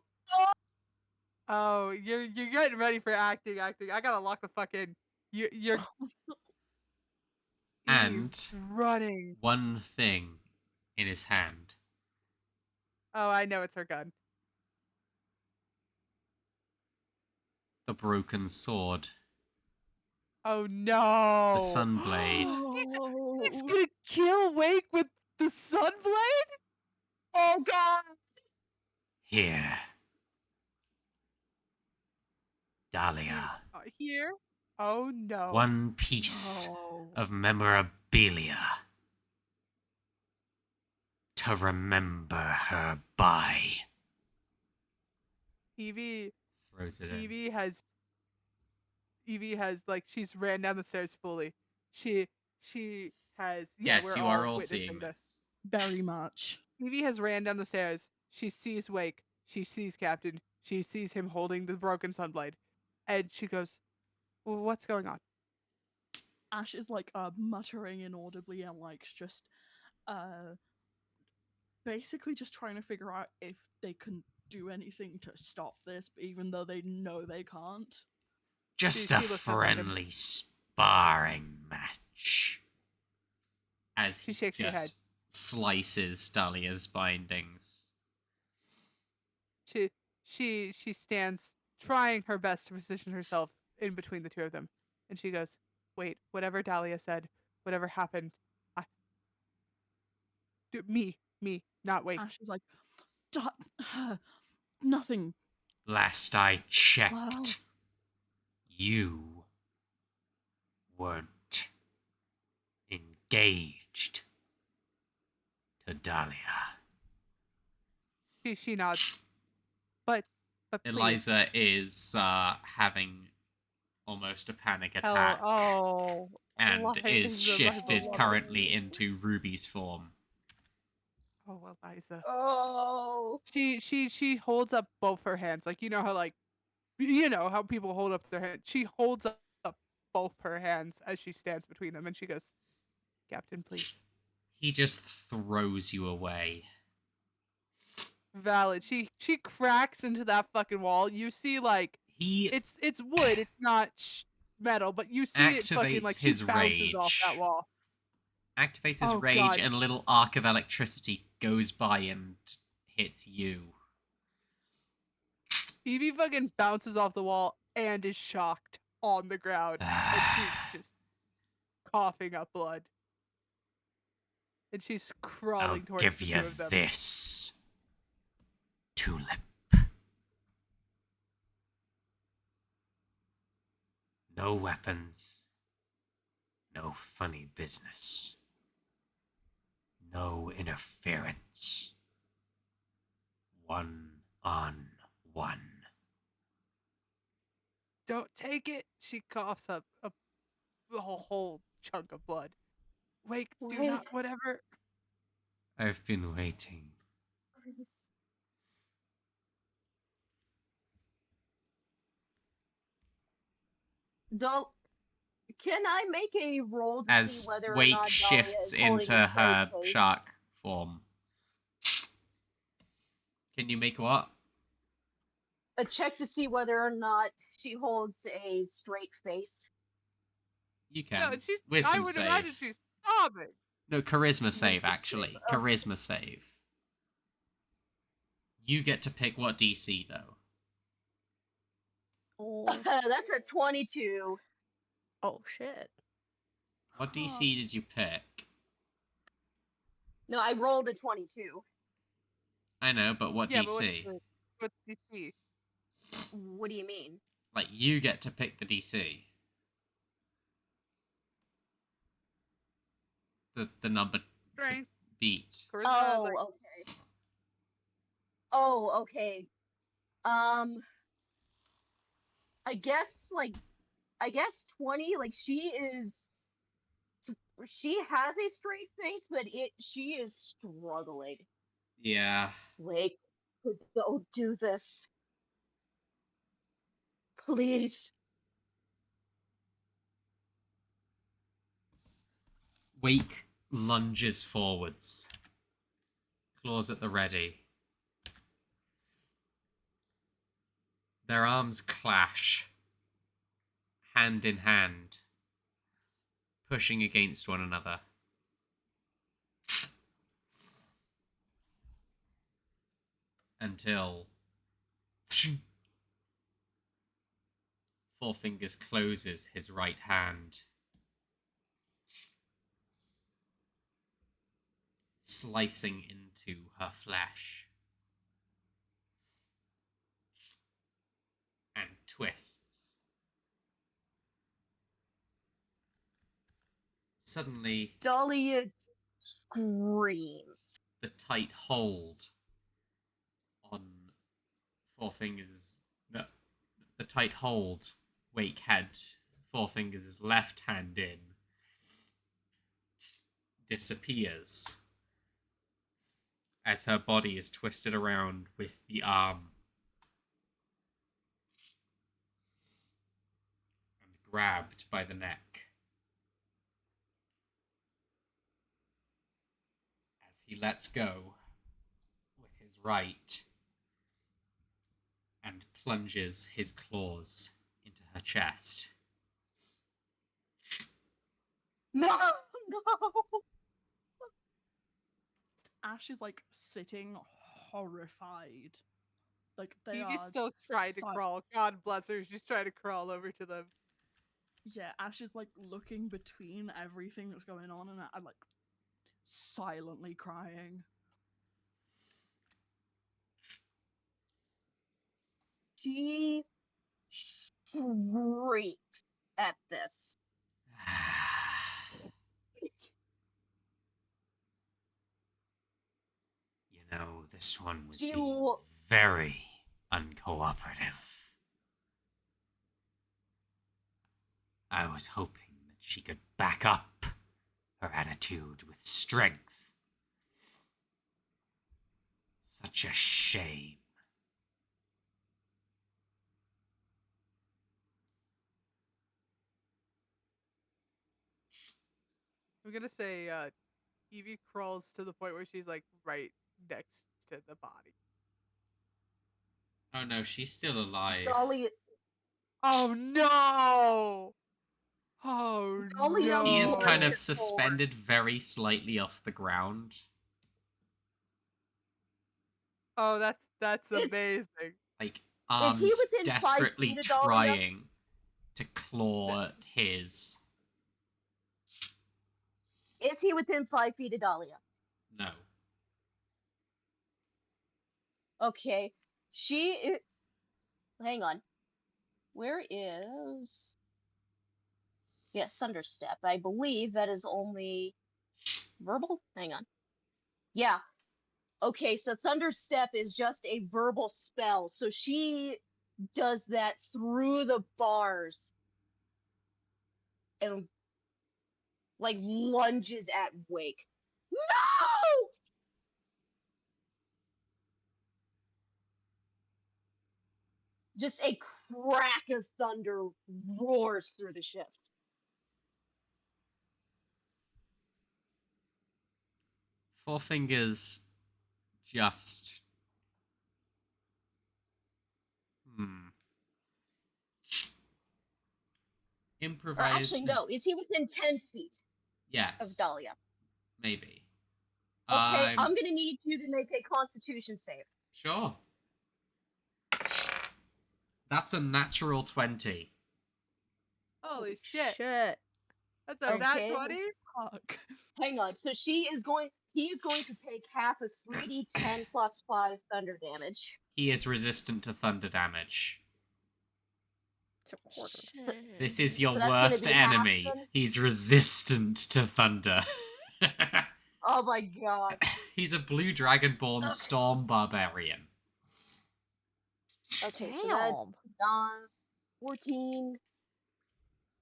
Oh, you're getting ready for acting. I gotta lock the fuck in. You're And running. one thing in his hand. Oh, I know it's her gun. The broken sword. Oh no. The sunblade. He's gonna kill Wake with the sunblade? Oh god! Here. Dahlia. Here? Oh no. One piece of memorabilia to remember her by. Evie Throws it in. Evie has like she's ran down the stairs fully. She has Yes, we're you are all witnessing seeing this. Very much. Evie has ran down the stairs. She sees Wake. She sees Captain. She sees him holding the broken sunblade. And she goes, well, what's going on? Ash is like muttering inaudibly and like just basically just trying to figure out if they can do anything to stop this, even though they know they can't. Just She a looks up at him. friendly sparring match. As he She shakes her just head. slices Dahlia's bindings. She stands trying her best to position herself in between the two of them. And she goes, wait, whatever Dahlia said, whatever happened, me, not Wake. Ash is like, nothing. Last I checked, Wow. you weren't engaged to Dahlia. She nods. But please. Eliza is having almost a panic Hell, attack and Eliza, is shifted Eliza. currently into Ruby's form. Oh, Eliza. Oh. She holds up both her hands. Like, you know how people hold up their hands. She holds up both her hands as she stands between them and she goes, Captain, please. He just throws you away. Valid. She cracks into that fucking wall. You see, like, it's wood. It's not metal, but you see it fucking like she his bounces rage. off that wall. Activates his Oh, rage, God. and a little arc of electricity goes by and hits you. Evie fucking bounces off the wall and is shocked on the ground. And she's just coughing up blood. And she's crawling I'll towards give the you two of them. this, Tulip. No weapons. No funny business. No interference. 1-on-1. Don't take it. She coughs up a whole chunk of blood. Wake, do Wait. not, whatever. I've been waiting. Don't. Can I make a roll to see As whether or Wake not Dahlia shifts is holding into a straight her face? shark form. Can you make what? A check to see whether or not she holds a straight face. You can. No, she's. Wisdom I would save. imagine she's sobbing. No, charisma save, Wisdom actually. save, okay. Charisma save. You get to pick what DC, though. Oh, That's a 22. oh shit. What DC did you pick? No, I rolled a 22. I know, but what Yeah, DC? but what's DC? What do you mean? Like, you get to pick the DC. The number to Strength. beat. Charisma, Oh, like, okay. Oh, okay. I guess 20. Like she has a straight face, but she is struggling. Yeah. Like, don't do this, please. Wake lunges forwards. Claws at the ready. Their arms clash. Hand in hand. Pushing against one another. Until Four Fingers closes his right hand, slicing into her flesh, and twists. Suddenly, Dahlia screams. the tight hold on Four Fingers. No, the tight hold Wake had Four Fingers' left hand in disappears as her body is twisted around with the arm and grabbed by the neck as he lets go with his right and plunges his claws into her chest. No, no. Ash is like sitting horrified. Like they Evie's are still trying to crawl. God bless her. She's trying to crawl over to them. Yeah, Ash is like looking between everything that's going on, and I'm like silently crying. She shrieks at this. You know, this one was She being will- very uncooperative. I was hoping that she could back up her attitude with strength. Such a shame. I'm gonna say Evie crawls to the point where she's like right next to the body. Oh no, she's still alive. Dahlia, Oh no! Oh Dahlia no! He is kind of lunges forward. suspended very slightly off the ground. Oh, that's amazing. Like, Is he arms within 5 desperately feet of Dahlia? trying to claw at his. Is he within 5 feet of Dahlia? No. Okay. Hang on. Where is... Yeah, Thunderstep. I believe that is only verbal. Hang on. Yeah. Okay, so Thunderstep is just a verbal spell. So she does that through the bars and like lunges at Wake. No! Just a crack of thunder roars through the shift. Four Fingers just. Or Improvise. actually, no. Is he within 10 feet Yes. of Dahlia? Maybe. Okay, I'm gonna need you to make a Constitution save. Sure. That's a natural 20. Holy shit. That's a nat 20? Fuck. Hang on. So he is going to take half a 3d10 plus 5 thunder damage. He is resistant to thunder damage. It's a quarter. This is your So that's gonna worst be half enemy. then? He's resistant to thunder. Oh my god. He's a blue dragonborn storm barbarian. Okay, Damn. so that's 14,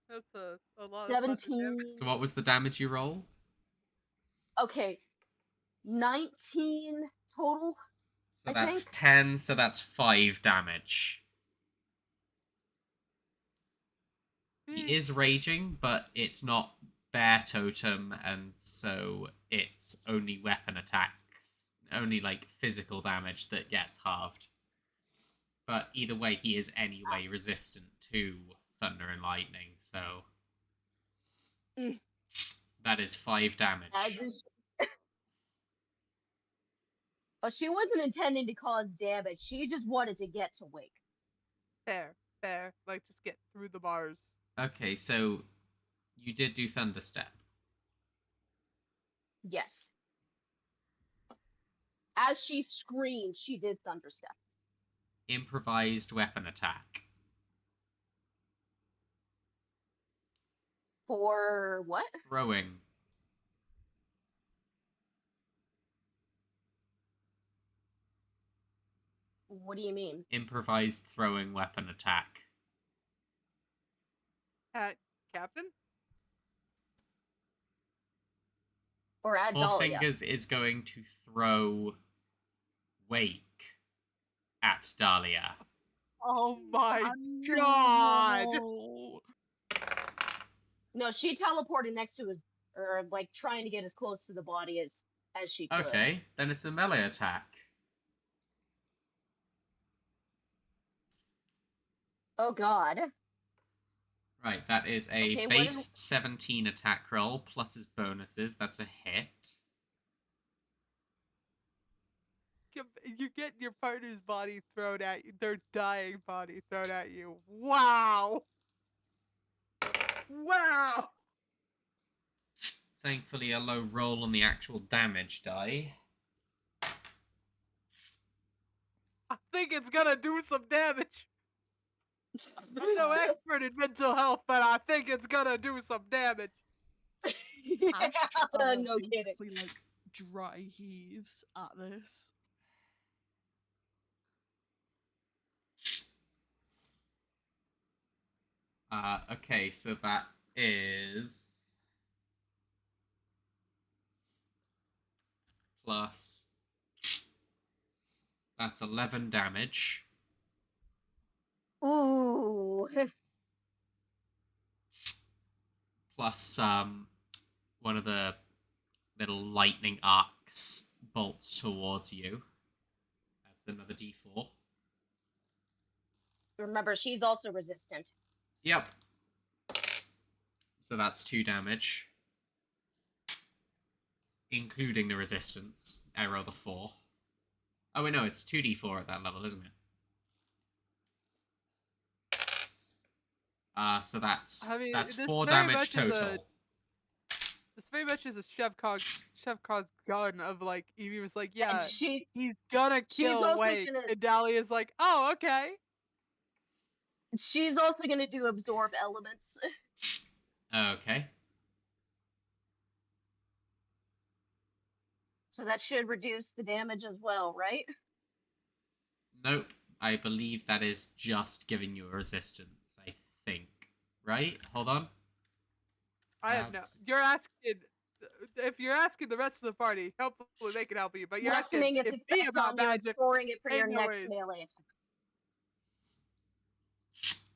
That's a lot 17. of thunder damage. So what was the damage you rolled? Okay. 19 total. So I that's think. 10, so that's 5 damage. He is raging, but it's not bear totem, and so it's only weapon attacks. Only, like, physical damage that gets halved. But either way, he is anyway resistant to thunder and lightning, so... That is 5 damage. But she wasn't intending to cause damage. She just wanted to get to Wake. Fair. Like, just get through the bars. Okay, so you did do Thunder Step. Yes. As she screamed, she did Thunderstep. Improvised weapon attack. For what? Throwing. What do you mean? Improvised throwing weapon attack. At Captain? Or at Four Dahlia? Fingers is going to throw Wake at Dahlia. Oh my god! No, she teleported next to his, or like trying to get as close to the body as she could. Okay, then it's a melee attack. Oh god. Right, that is a base 17 attack roll plus his bonuses. That's a hit. You get your partner's body thrown at you, their dying body thrown at you. Wow! Wow! Thankfully, a low roll on the actual damage die. I think it's gonna do some damage. I'm no expert in mental health, but I think it's gonna do some damage. No kidding. Basically, like, dry heaves at this. Okay, so that is... plus... That's 11 damage. Ooh. Plus, one of the little lightning arcs bolts towards you. That's another d4. Remember, she's also resistant. Yep. So that's 2 damage. Including the resistance. I rolled a 4. Oh, wait, no, it's 2d4 at that level, isn't it? So that's 4 damage total. This very much is a Shevkov's gun of like Evie was like, yeah, he's gonna kill Wake, and Dahlia's like, oh, okay. She's also gonna do absorb elements. Okay. So that should reduce the damage as well, right? Nope. I believe that is just giving you a resistance, I think. Right? Hold on. I have no. You're asking. If you're asking the rest of the party, hopefully they can help you. But you're lessening asking its me effect about on you and magic. storing it for your Ain't no next ways. melee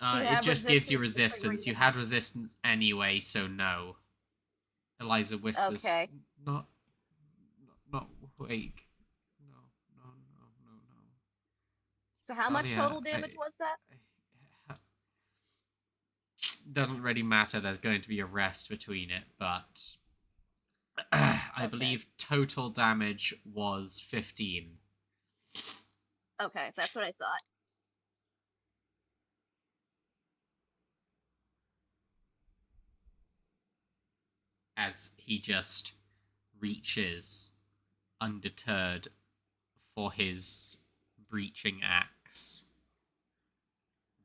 attack. It just gives you resistance. You had resistance anyway, so no. Eliza whispers. Okay. Not Wake. No. So how much total damage was that? Doesn't really matter. There's going to be a rest between it, but I believe total damage was 15. Okay, that's what I thought. As he just reaches, undeterred, for his breaching axe,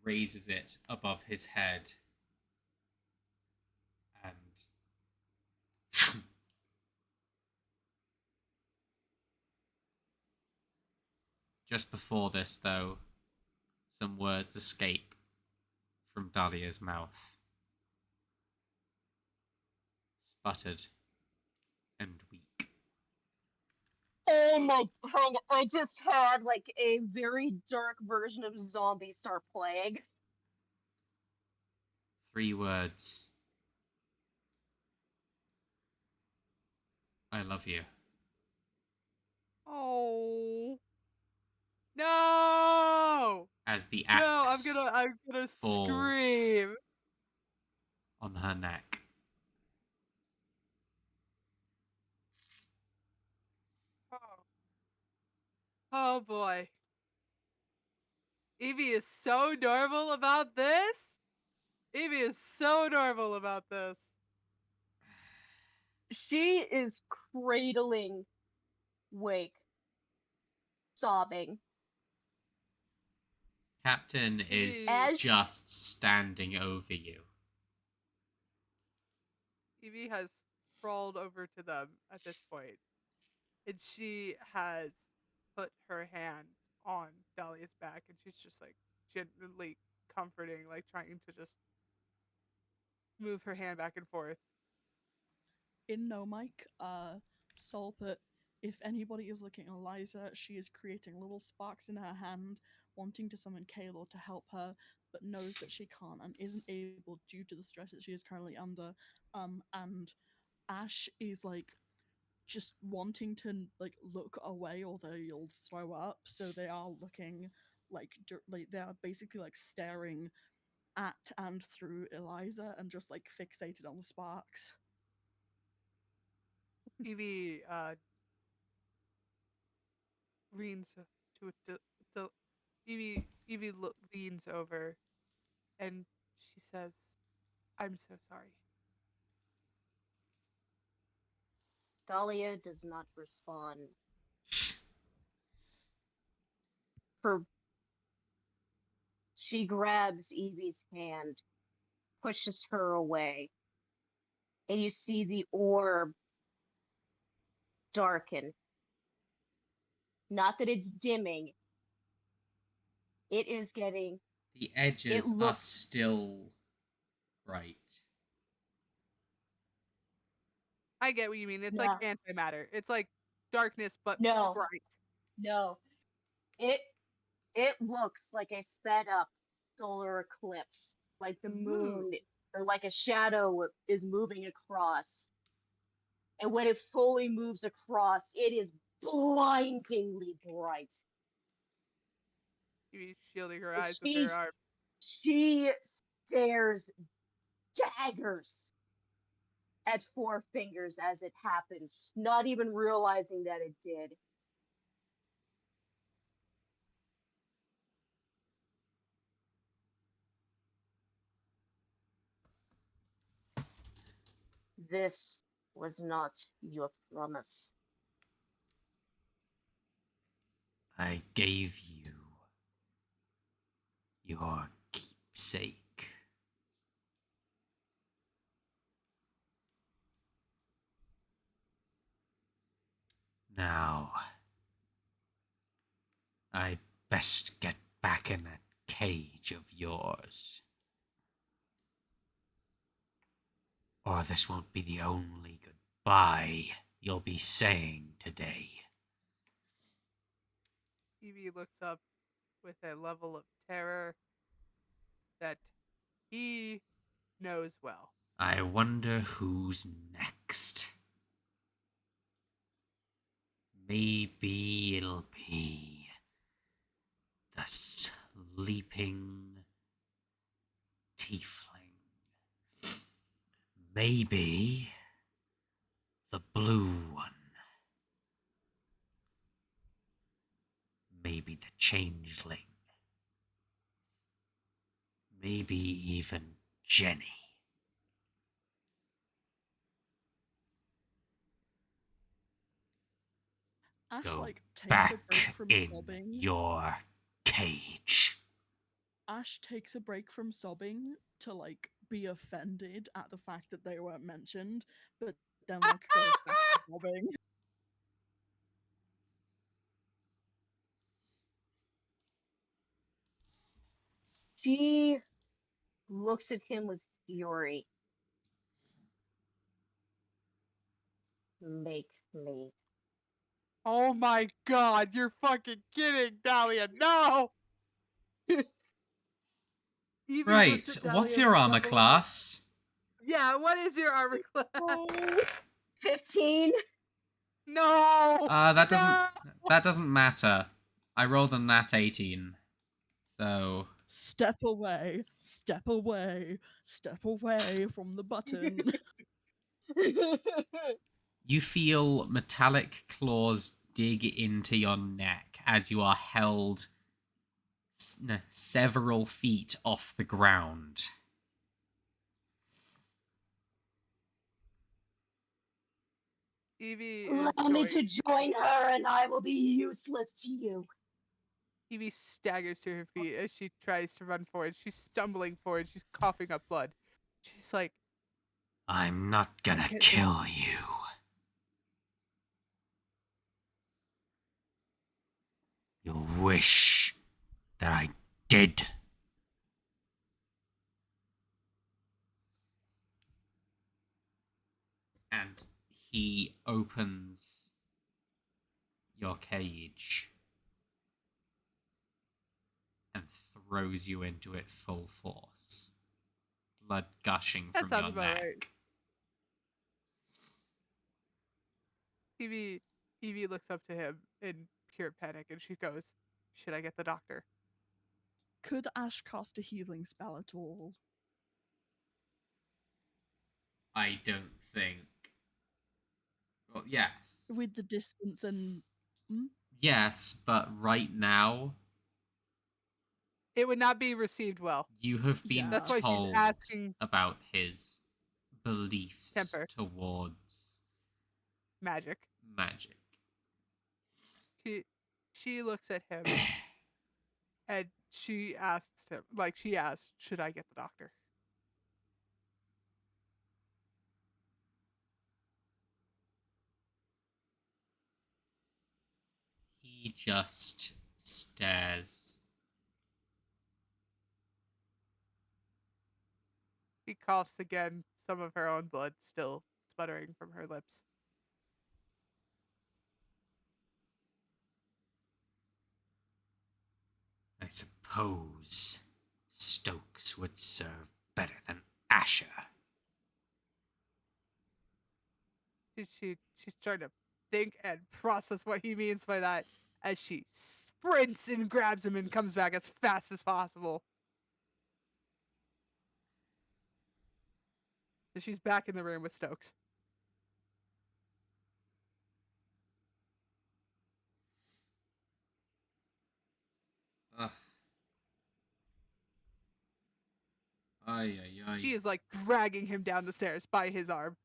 raises it above his head, and just before this, though, some words escape from Dahlia's mouth. Sputtered and weak. Oh my god, I just had like a very dark version of Zombie start playing. 3 words. I love you. Oh. No! As the axe I'm gonna falls scream on her neck. Oh boy. Evie is so normal about this. Evie is so normal about this. She is cradling Wake, sobbing. Captain is just standing over you. Evie has crawled over to them at this point, and she has put her hand on Dahlia's back, and she's just like gently comforting, like trying to just move her hand back and forth. In No Mike, Sol put, if anybody is looking at Eliza, she is creating little sparks in her hand, wanting to summon Kaelor to help her, but knows that she can't and isn't able due to the stress that she is currently under. And Ash is like just wanting to like look away, although you'll throw up. So they are looking like they are basically like staring at and through Eliza and just like fixated on the sparks. Evie leans to Evie leans over, and she says, "I'm so sorry." Dahlia does not respond. She grabs Evie's hand, pushes her away, and you see the orb darken. Not that it's dimming. It is getting... The edges are still bright. I get what you mean. It's like antimatter. It's like darkness, but bright. No. It looks like a sped up solar eclipse. Like the moon, or like a shadow is moving across. And when it fully moves across, it is blindingly bright. She's shielding her eyes with her arm. She stares daggers at Four Fingers as it happens, not even realizing that it did. This was not your promise. I gave you your keepsake. Now, I'd best get back in that cage of yours. Or this won't be the only goodbye you'll be saying today. Evie looks up with a level of terror that he knows well. I wonder who's next. Maybe it'll be the sleeping tiefling. Maybe the blue one. Maybe the changeling. Maybe even Jenny. Ash Go takes a back break from in sobbing. your cage. Ash takes a break from sobbing to be offended at the fact that they weren't mentioned, but then goes back to sobbing. She looks at him with fury. Make me. Oh my god, you're fucking kidding, Dahlia. No! Evie Right, looks at what's Dahlia your with a armor level of- class? Yeah, what is your armor class? Oh, 15. No! That doesn't matter. I rolled a nat 18. So step away, step away, step away from the button. you feel metallic claws dig into your neck as you are held several feet off the ground. Evie is Allow me to join her and I will be useless to you. Evie staggers to her feet as she tries to run forward. She's stumbling forward. She's coughing up blood. She's like, I'm not gonna kill you. You'll wish that I did. And he opens your cage and throws you into it full force. Blood gushing that from sounds your about neck. right. Evie looks up to him in pure panic and she goes, should I get the doctor? Could Ash cast a healing spell at all? I don't think. Well, yes. With the distance and. Yes, but right now, It would not be received well. you have been Yeah. That's why she's told asking about his beliefs Temper. towards magic. magic. She looks at him and she asks him, should I get the doctor? He just stares. He coughs again, some of her own blood still sputtering from her lips. I suppose Stokes would serve better than Asher. She's trying to think and process what he means by that as she sprints and grabs him and comes back as fast as possible. So she's back in the room with Stokes. Ugh. Ay, ay, ay. She is dragging him down the stairs by his arm.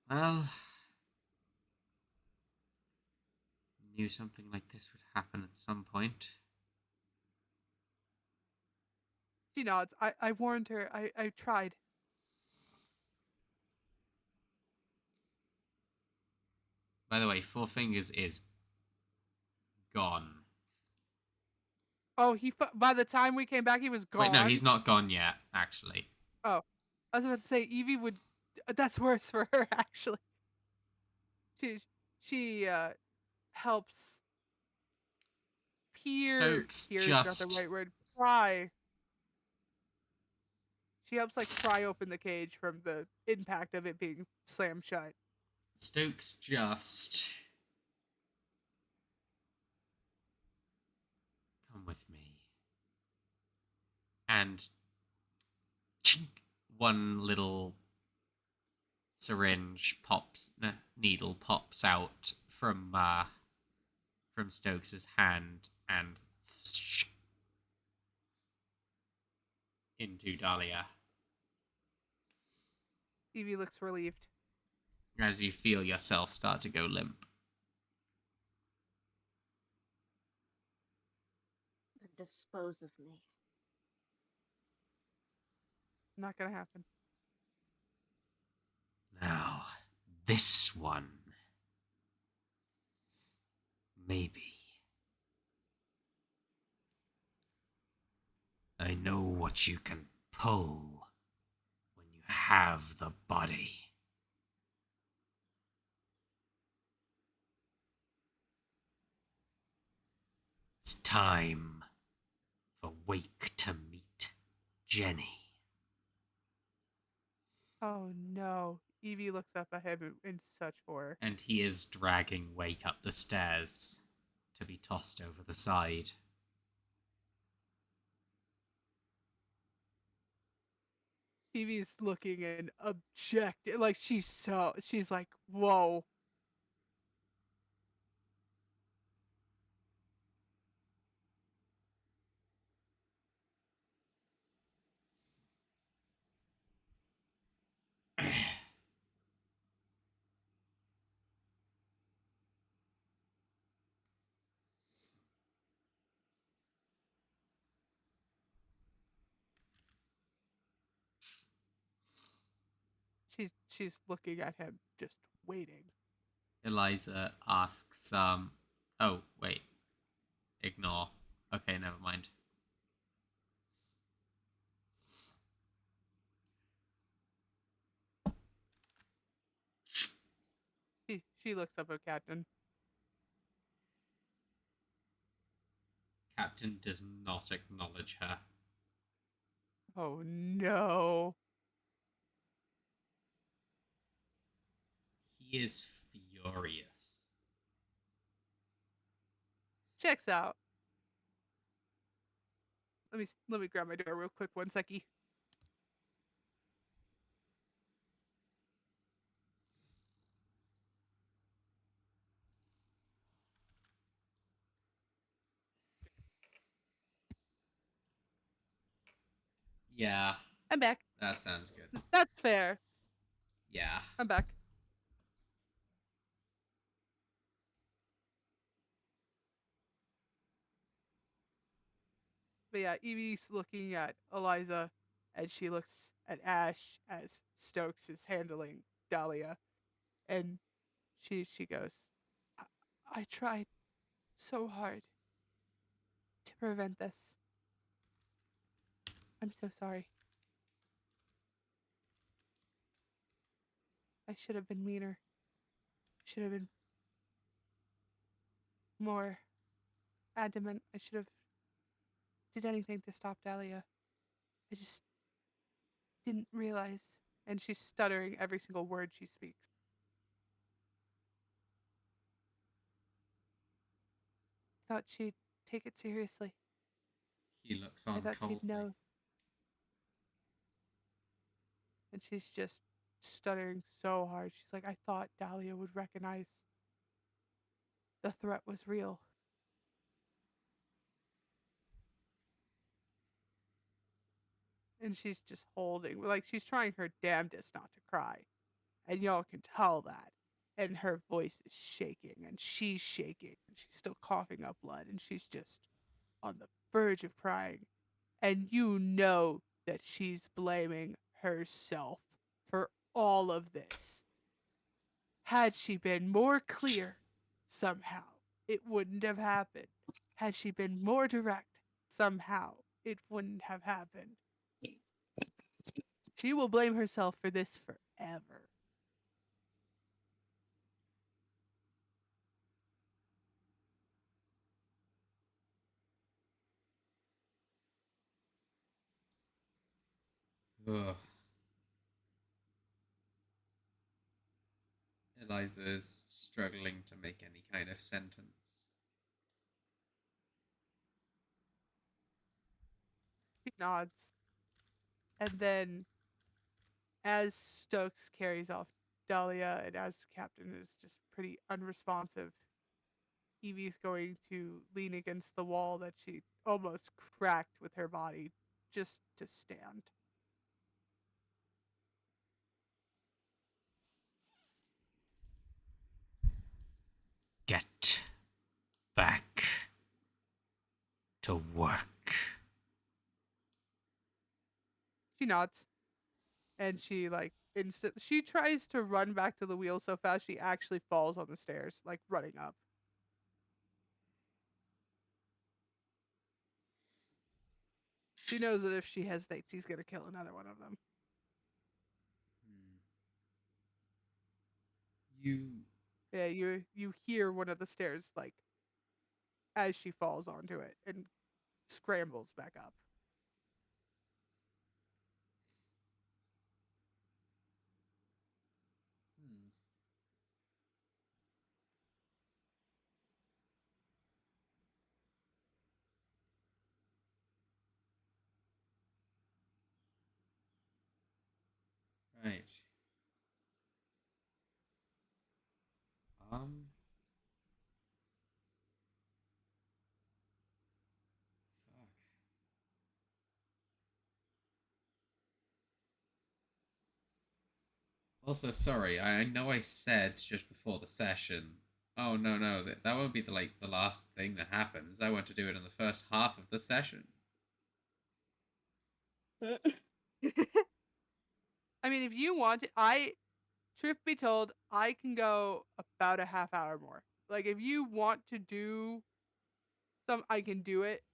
Well, knew something like this would happen at some point. She nods. I warned her. I tried. By the way, Four Fingers is gone. Oh, by the time we came back, he was gone. Wait, no, he's not gone yet, actually. Oh, I was about to say Evie would. That's worse for her, actually. She helps Stokes Peer is not the just right word. Pry. She helps like pry open the cage from the impact of it being slammed shut. Stokes just come with me. And chink, one little syringe needle pops out from Stokes's hand and into Dahlia. Evie looks relieved. As you feel yourself start to go limp. Dispose of me. Not gonna happen. Now, this one. Maybe. I know what you can pull when you have the body. It's time for Wake to meet Jenny. Oh no. Evie looks up at him in such horror. And he is dragging Wake up the stairs to be tossed over the side. Evie's looking and like she's like, whoa. She's looking at him, just waiting. Eliza asks, oh, wait. Ignore. Okay, never mind. She looks up at Captain. Captain does not acknowledge her. Oh no. He is furious. Checks out. Let me grab my door real quick, one seckie. Yeah. I'm back. That sounds good. That's fair. Yeah. I'm back. But yeah, Evie's looking at Eliza and she looks at Ash as Stokes is handling Dahlia. And she goes, I tried so hard to prevent this. I'm so sorry. I should have been meaner. Should have been more adamant. I should have did anything to stop Dahlia. I just didn't realize. And she's stuttering every single word she speaks. Thought she'd take it seriously. He looks I on thought coldly. she'd know. And she's just stuttering so hard. She's like, I thought Dahlia would recognize the threat was real. And she's just holding, like she's trying her damnedest not to cry and y'all can tell that. And her voice is shaking, and she's shaking, and she's still coughing up blood, and she's just on the verge of crying. And you know that she's blaming herself for all of this. Had she been more clear, somehow, it wouldn't have happened. Had she been more direct, somehow, it wouldn't have happened. She will blame herself for this forever. Ugh. Eliza is struggling to make any kind of sentence. She nods. And then, as Stokes carries off Dahlia, and as the captain is just pretty unresponsive, Evie's going to lean against the wall that she almost cracked with her body just to stand. Get back to work. She nods, and she she tries to run back to the wheel so fast she actually falls on the stairs, like running up. She knows that if she hesitates, he's gonna kill another one of them. Yeah, you hear one of the stairs like as she falls onto it and scrambles back up. Right. Fuck. Also, sorry, I know I said just before the session, oh no, that won't be the last thing that happens. I want to do it in the first half of the session. I mean, if you want to, truth be told, I can go about a half hour more. Like, if you want to do I can do it,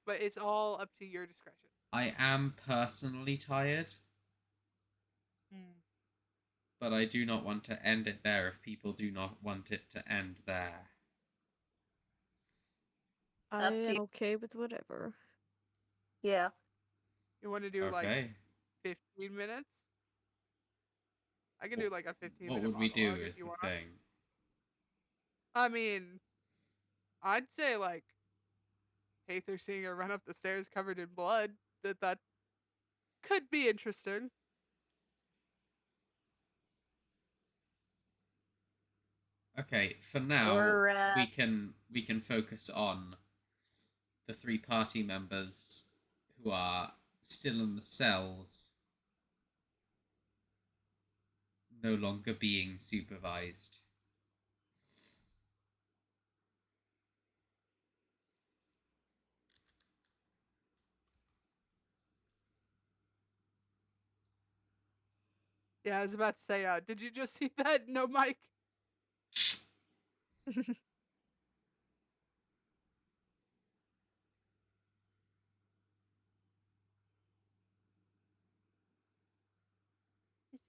but it's all up to your discretion. I am personally tired, but I do not want to end it there if people do not want it to end there. I am okay with whatever. Yeah. You want to do like Okay. 15 minutes? I can do like a 15 What minute would we do monologue if is you the want. thing. I mean, I'd say like Hathor seeing her run up the stairs covered in blood, that could be interesting. Okay, for now Or, we can focus on the three party members who are still in the cells, no longer being supervised. Yeah, I was about to say, did you just see that? No, Mike. Mr.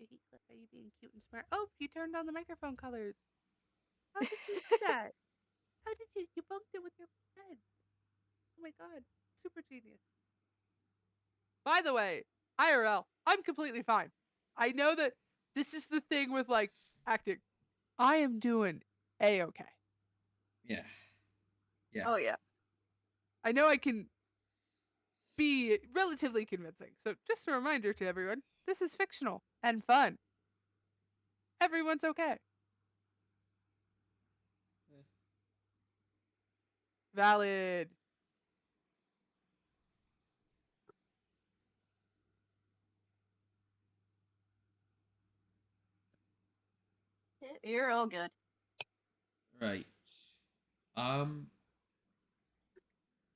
Heathcliff, are you being cute and smart? Oh, you turned on the microphone colors. How did you do that? How did you bumped it with your head? Oh my god, super genius. By the way, IRL, I'm completely fine. I know that this is the thing with like acting. I am doing a-okay. Yeah. Yeah. Oh yeah. I know I can be relatively convincing. So just a reminder to everyone, this is fictional and fun. Everyone's okay. Valid. You're all good. Right.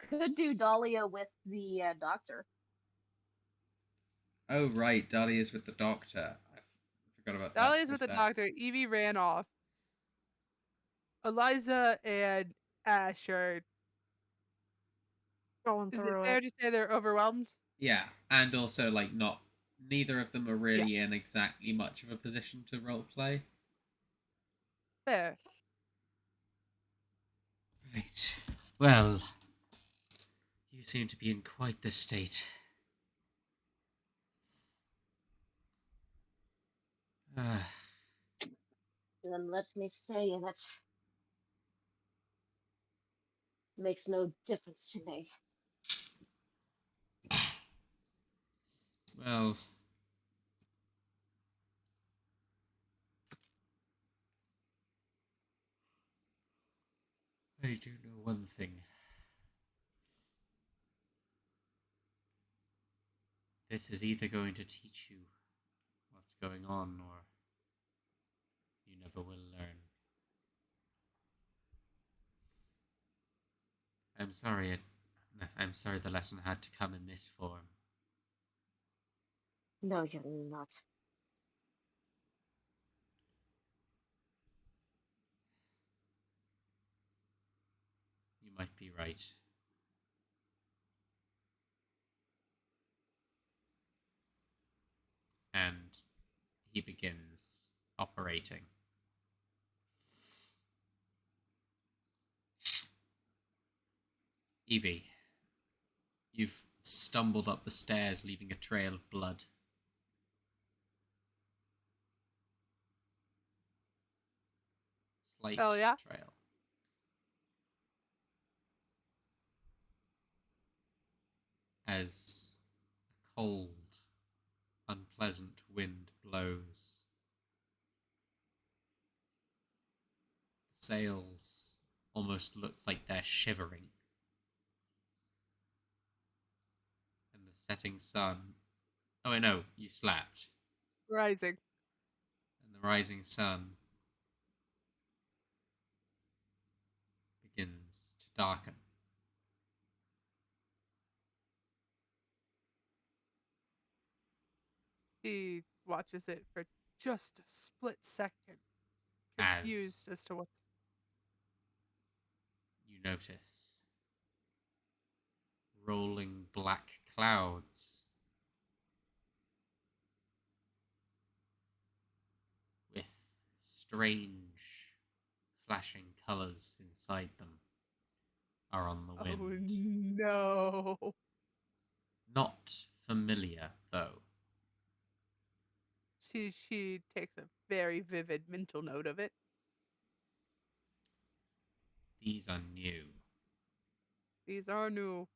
Could do Dahlia with the doctor. Oh, right. Dahlia's with the doctor. I forgot about that. Dahlia's with the doctor. Evie ran off. Eliza and Ash are going Is it through fair it. to say they're overwhelmed? Yeah, and also, like, neither of them are really in exactly much of a position to roleplay. Fair. Right. Well, you seem to be in quite the state. Then let me say that makes no difference to me. Well, I do know one thing. This is either going to teach you what's going on, or you never will learn. I'm sorry the lesson had to come in this form. No, you're not. You might be right. And he begins operating. Evie, you've stumbled up the stairs, leaving a trail of blood. Slight yeah? trail. As a cold, unpleasant wind blows, the sails almost look like they're shivering. And the setting sun... Oh, wait, no, you slapped. Rising. And the rising sun begins to darken. She watches it for just a split second, confused as to what's... You notice rolling black clouds with strange flashing colours inside them are on the wind. Oh no. Not familiar, though. She takes a very vivid mental note of it. These are new. These are new.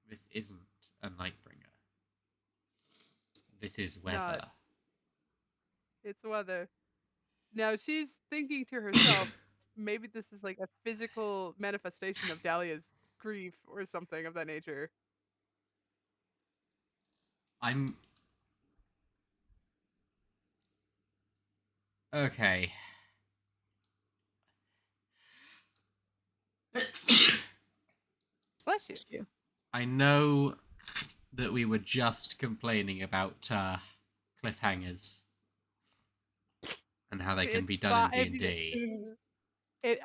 This isn't a Nightbringer. This is weather. Not. It's weather. Now she's thinking to herself, maybe this is like a physical manifestation of Dahlia's grief or something of that nature. I'm... Okay. Bless you. I know that we were just complaining about cliffhangers and how they can be done in D&D.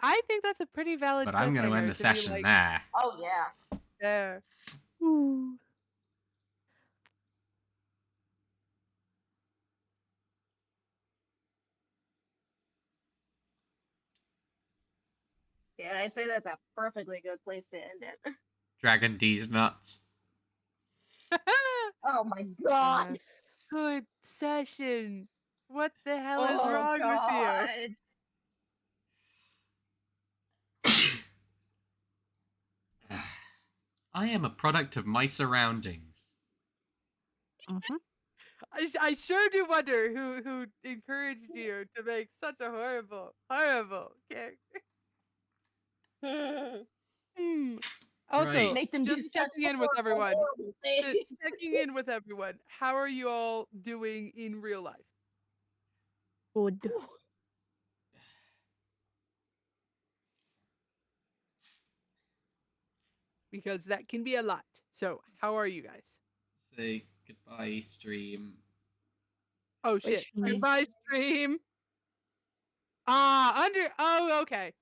I think that's a pretty valid But I'm going to end the session there. Oh, yeah. There. Ooh. Yeah, I'd say that's a perfectly good place to end it. Dragon D's nuts. Oh my god! Yes. Good session. What the hell is Oh wrong with you? god! I am a product of my surroundings. Mm-hmm. I sure do wonder who encouraged you to make such a horrible character. Also, Right. Make them do just such checking in with horrible, everyone. horrible things. Checking in with everyone. How are you all doing in real life? Good. Because that can be a lot. So, how are you guys? Say goodbye, stream. Oh Wait, shit! Goodbye, stream. Oh, okay.